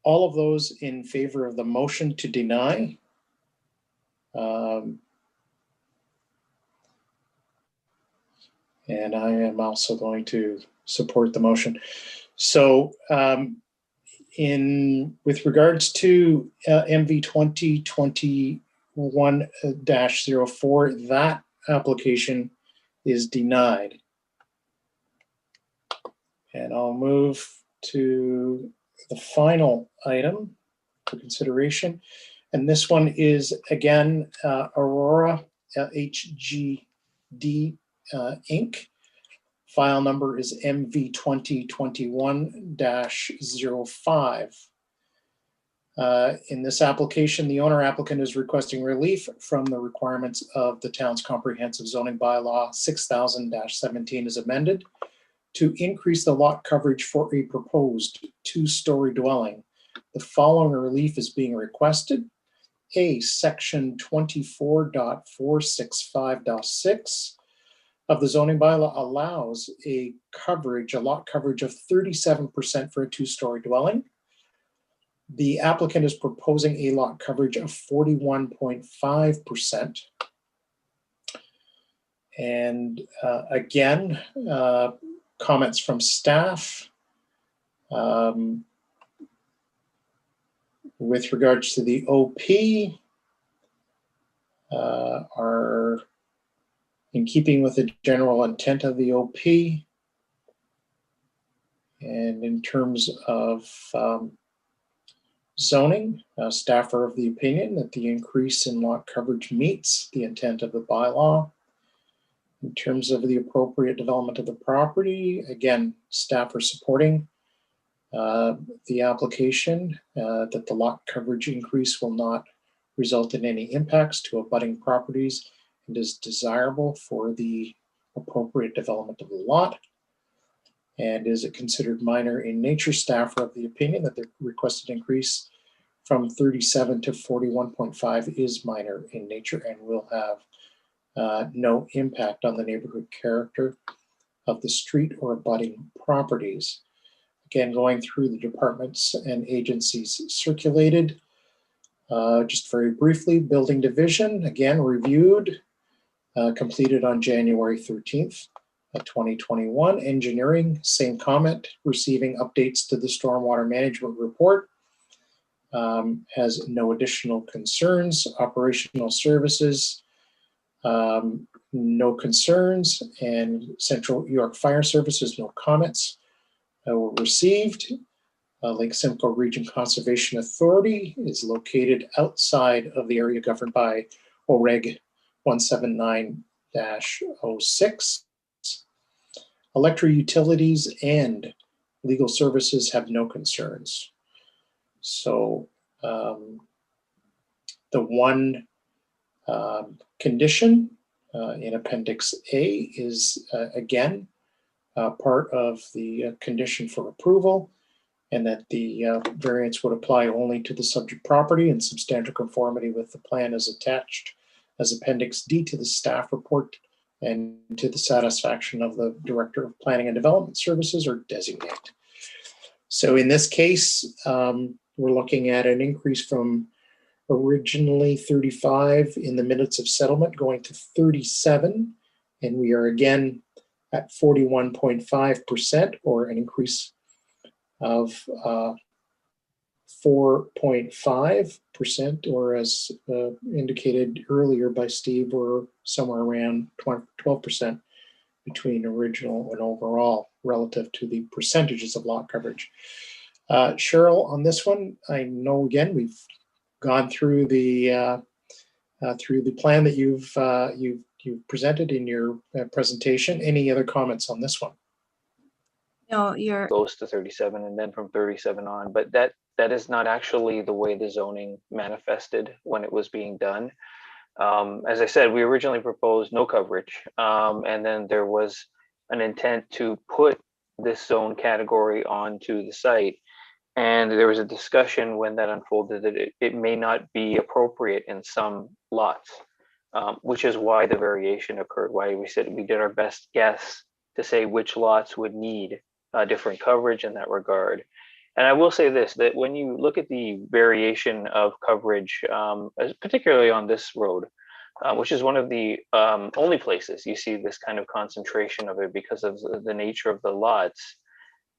of those in favor of the motion to deny. And I am also going to support the motion. So with regards to MV 2021-04, that application is denied. And I'll move to the final item for consideration. And this one is, again, Aurora HGD Inc. File number is MV 2021-05. In this application, the owner applicant is requesting relief from the requirements of the town's comprehensive zoning bylaw 6000-17 as amended to increase the lot coverage for a proposed 2-story dwelling. The following relief is being requested. A, section 24.465.6 of the zoning bylaw allows a lot coverage of 37% for a 2-story dwelling. The applicant is proposing a lot coverage of 41.5%. And again, comments from staff. With regards to the OP, are in keeping with the general intent of the OP. And in terms of zoning, staff are of the opinion that the increase in lot coverage meets the intent of the bylaw. In terms of the appropriate development of the property, again, staff are supporting the application, that the lot coverage increase will not result in any impacts to abutting properties and is desirable for the appropriate development of the lot. And is it considered minor in nature? Staff are of the opinion that the requested increase from 37 to 41.5 is minor in nature and will have no impact on the neighborhood character of the street or abutting properties. Again, going through the departments and agencies circulated, just very briefly, building division, again, reviewed, completed on January 13th. 2021. Engineering, same comment, receiving updates to the stormwater management report. Has no additional concerns. Operational services, no concerns. And Central York Fire Services, no comments were received. Lake Simcoe Region Conservation Authority is located outside of the area governed by OREG 179-06. Electric utilities and legal services have no concerns. So the one condition in Appendix A is again part of the condition for approval, and that the variance would apply only to the subject property in substantial conformity with the plan as attached as Appendix D to the staff report and to the satisfaction of the Director of Planning and Development Services or designate. So in this case, we're looking at an increase from originally 35 in the minutes of settlement going to 37. And we are again at 41.5%, or an increase of 4.5%, or as indicated earlier by Steve, we're somewhere around 12% between original and overall relative to the percentages of lot coverage. Cheryl, on this one, I know again we've gone through the plan that you've presented in your presentation. Any other comments on this one? No, you're Goes to 37 and then from 37 on, but that is not actually the way the zoning manifested when it was being done. As I said, we originally proposed no coverage, and then there was an intent to put this zone category onto the site. And there was a discussion when that unfolded that it may not be appropriate in some lots, which is why the variation occurred, why we said we did our best guess to say which lots would need different coverage in that regard. And I will say this, that when you look at the variation of coverage, particularly on this road, which is one of the only places you see this kind of concentration of it because of the nature of the lots,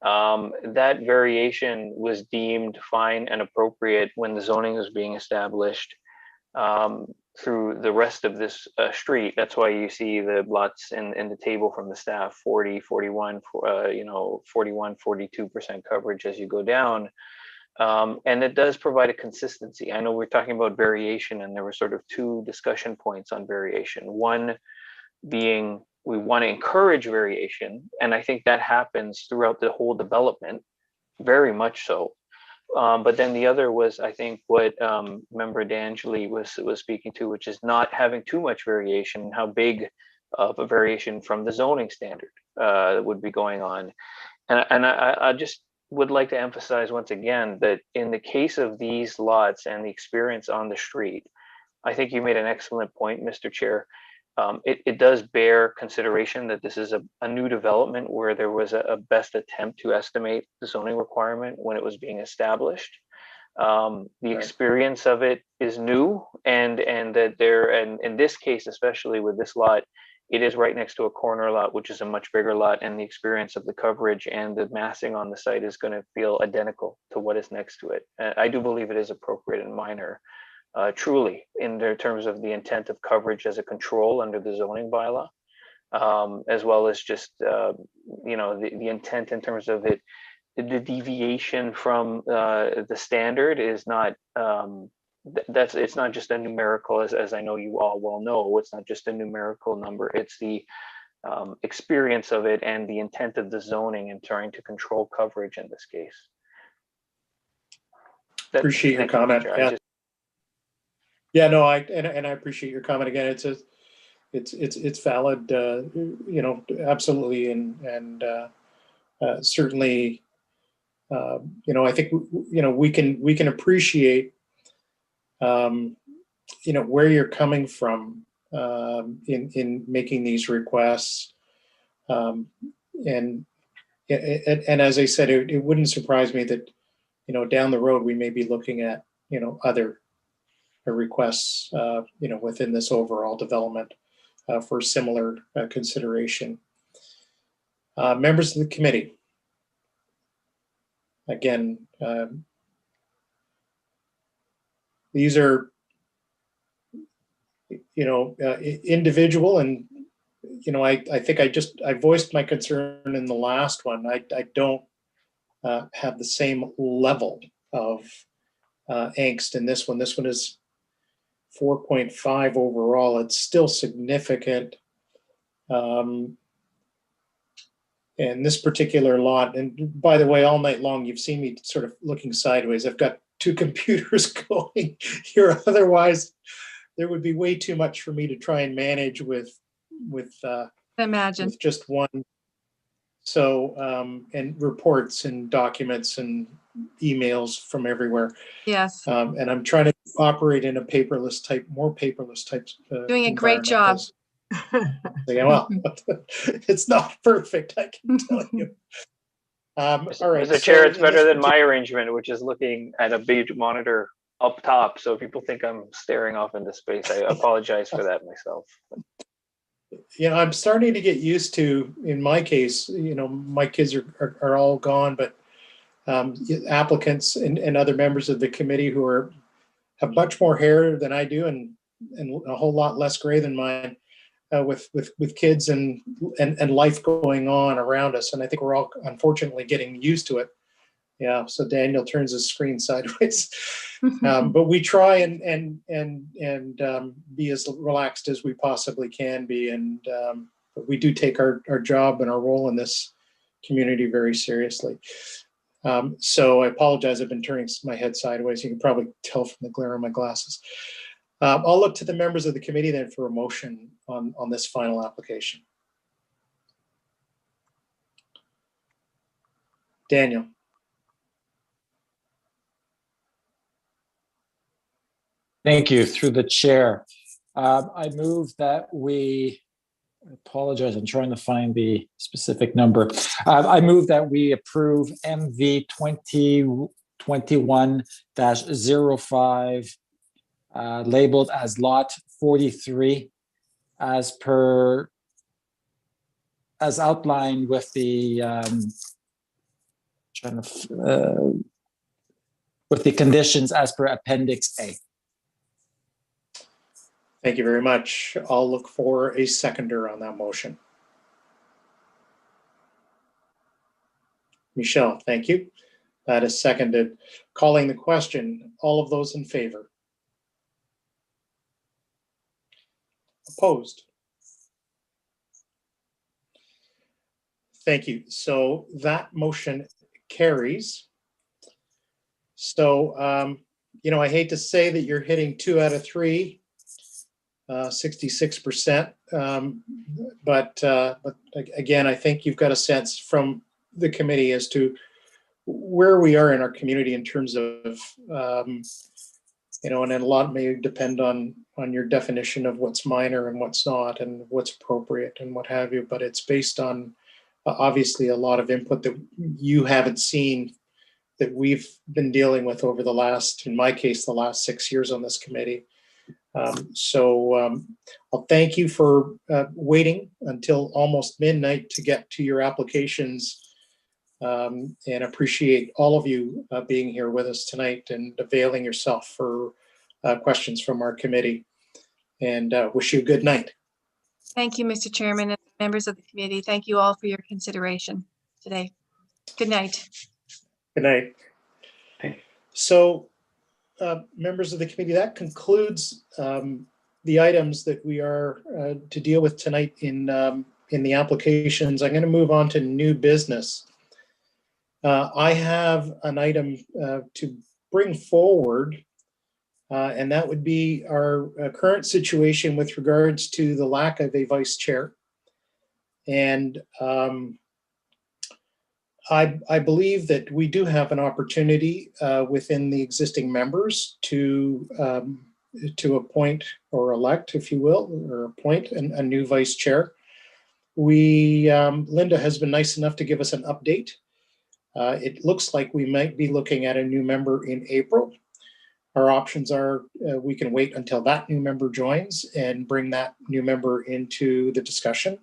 that variation was deemed fine and appropriate when the zoning was being established through the rest of this street. That's why you see the lots in the table from the staff, 40, 41, 41, 42% coverage as you go down. And it does provide a consistency. I know we're talking about variation, and there were sort of two discussion points on variation. One being we want to encourage variation, and I think that happens throughout the whole development, very much so. But then the other was, I think, what Member D'Angeli was speaking to, which is not having too much variation, how big of a variation from the zoning standard would be going on. And I just would like to emphasize once again that in the case of these lots and the experience on the street, I think you made an excellent point, Mr. Chair. It does bear consideration that this is a new development where there was a best attempt to estimate the zoning requirement when it was being established. The experience of it is new, and that and in this case, especially with this lot, it is right next to a corner lot, which is a much bigger lot, and the experience of the coverage and the massing on the site is going to feel identical to what is next to it. I do believe it is appropriate and minor, truly, in terms of the intent of coverage as a control under the zoning bylaw, as well as just, the intent in terms of it. The deviation from the standard is not, it's not just a numerical, as I know you all well know, it's not just a numerical number, it's the experience of it and the intent of the zoning and trying to control coverage in this case. Appreciate your comment. Yeah, no, I appreciate your comment again. It's valid, absolutely, and certainly, I think we can appreciate where you're coming from in making these requests, and as I said, it wouldn't surprise me that down the road we may be looking at other requests within this overall development for similar consideration. Members of the committee, again, these are individual, and I think I voiced my concern in the last one. I don't have the same level of angst in this one. This one is 4.5 overall. It's still significant. And this particular lot, and by the way, all night long, you've seen me sort of looking sideways. I've got two computers going here. Otherwise, there would be way too much for me to try and manage with just one. So, and reports and documents and emails from everywhere. Yes. And I'm trying to operate in a more paperless type. Doing a great job. Well, it's not perfect, I can tell you. All right, Mr. Chair, it's better than my arrangement, which is looking at a big monitor up top. So people think I'm staring off into space. I apologize for that myself. I'm starting to get used to, in my case, my kids are all gone, but applicants and other members of the committee who have much more hair than I do and a whole lot less gray than mine, with kids and life going on around us. And I think we're all unfortunately getting used to it. Yeah, so Daniel turns his screen sideways. But we try and be as relaxed as we possibly can be. And but we do take our job and our role in this community very seriously. So I apologize, I've been turning my head sideways. You can probably tell from the glare of my glasses. I'll look to the members of the committee then for a motion on this final application. Daniel. Thank you. Through the chair, I move that we, I apologize, I'm trying to find the specific number. I move that we approve MV 2021-05, labeled as lot 43, as outlined with the with the conditions as per Appendix A. Thank you very much. I'll look for a seconder on that motion. Michelle, thank you. That is seconded. Calling the question, all of those in favor? Opposed? Thank you. So that motion carries. So, I hate to say that you're hitting 2 out of 3. 66%. But again, I think you've got a sense from the committee as to where we are in our community in terms of, and then a lot may depend on your definition of what's minor and what's not and what's appropriate and what have you. But it's based on obviously a lot of input that you haven't seen that we've been dealing with over the last, in my case, the last 6 years on this committee. I'll thank you for waiting until almost midnight to get to your applications, and appreciate all of you being here with us tonight and availing yourself for questions from our committee, and wish you a good night. Thank you, Mr. Chairman and members of the committee. Thank you all for your consideration today. Good night. Good night. So, members of the committee, that concludes the items that we are to deal with tonight in the applications. I'm going to move on to new business. I have an item to bring forward, and that would be our current situation with regards to the lack of a vice chair. And I believe that we do have an opportunity within the existing members to appoint or elect, if you will, or appoint a new vice chair. Linda has been nice enough to give us an update. It looks like we might be looking at a new member in April. Our options are we can wait until that new member joins and bring that new member into the discussion.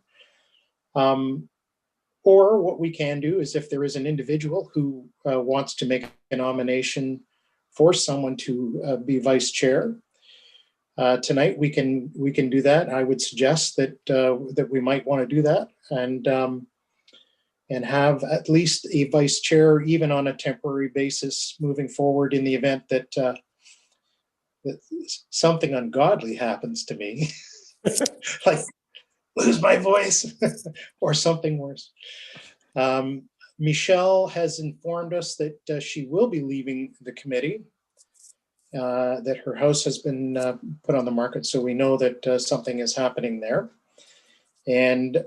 Or what we can do is, if there is an individual who wants to make a nomination for someone to be vice chair tonight, we can do that. I would suggest that we might want to do that and have at least a vice chair, even on a temporary basis, moving forward in the event that that something ungodly happens to me, like lose my voice or something worse. Michelle has informed us that she will be leaving the committee, that her house has been put on the market, so we know that something is happening there. And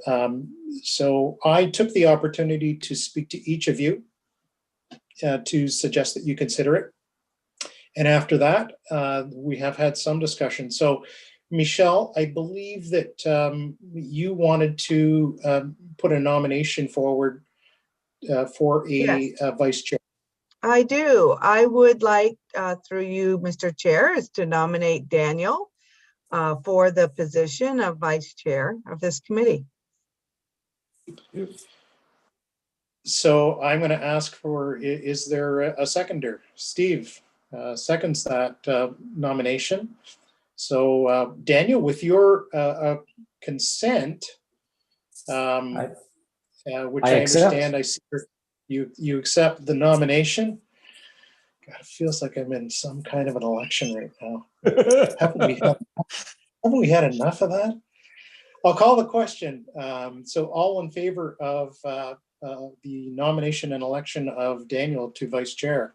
so I took the opportunity to speak to each of you to suggest that you consider it. And after that, we have had some discussion. So Michelle, I believe that you wanted to put a nomination forward for a vice chair. I do. I would like, through you, Mr. Chair, is to nominate Daniel for the position of vice chair of this committee. So I'm going to ask for, is there a seconder? Steve seconds that nomination. So Daniel, with your consent, which I understand, I see you accept the nomination. God, it feels like I'm in some kind of an election right now. Haven't we had enough of that? I'll call the question. So all in favor of the nomination and election of Daniel to vice chair?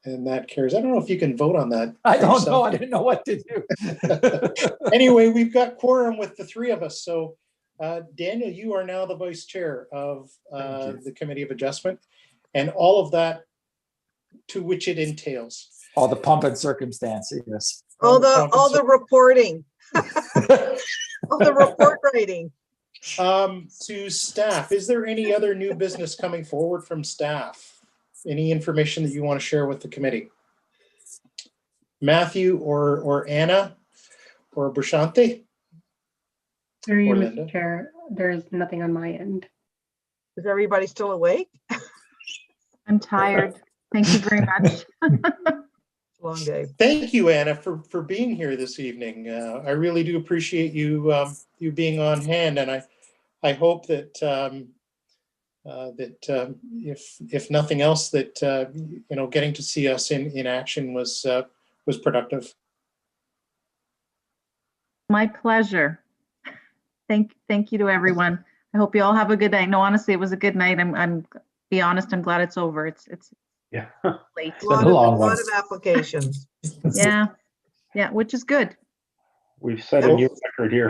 And that carries. I don't know if you can vote on that. I don't know. I didn't know what to do. Anyway, we've got quorum with the three of us. So Daniel, you are now the vice chair of the Committee of Adjustment, and all of that to which it entails. All the pomp and circumstance, yes. All the reporting. All the report writing. To staff, is there any other new business coming forward from staff? Any information that you want to share with the committee? Matthew or Anna or Brashante? Through you, Or Mr. Linda? Chair, there's nothing on my end. Is everybody still awake? I'm tired. Thank you very much. Long day. Thank you, Anna, for being here this evening. I really do appreciate you you being on hand, and I hope that if nothing else, that getting to see us in action was productive. My pleasure. Thank you to everyone. I hope you all have a good night. No, honestly, it was a good night. I'm be honest, I'm glad it's over. It's yeah late. A lot of applications. Yeah, which is good. We've set a new record here.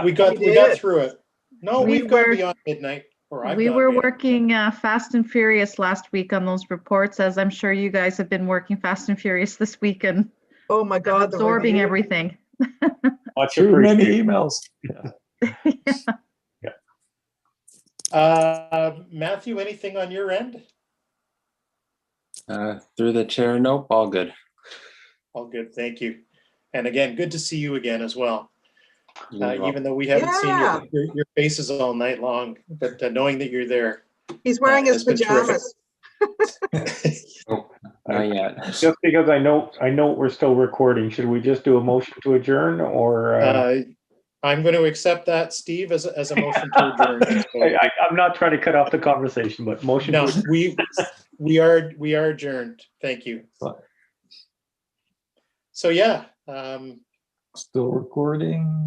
we got through it. No, we've gone beyond midnight. We were working fast and furious last week on those reports, as I'm sure you guys have been working fast and furious this week and oh my God, absorbing everything. Too many emails. Matthew, anything on your end? Through the chair, nope, all good. All good, thank you. And again, good to see you again as well. You're Even welcome. though we haven't seen Yeah. your faces all night long, but knowing that you're there. He's wearing his has been terrific. pajamas. Not yet. Just because I know we're still recording, should we just do a motion to adjourn or? I'm going to accept that, Steve, as a motion to adjourn. I'm not trying to cut off the conversation, but motion. No, to adjourn. we are adjourned. Thank you. So yeah. Still recording.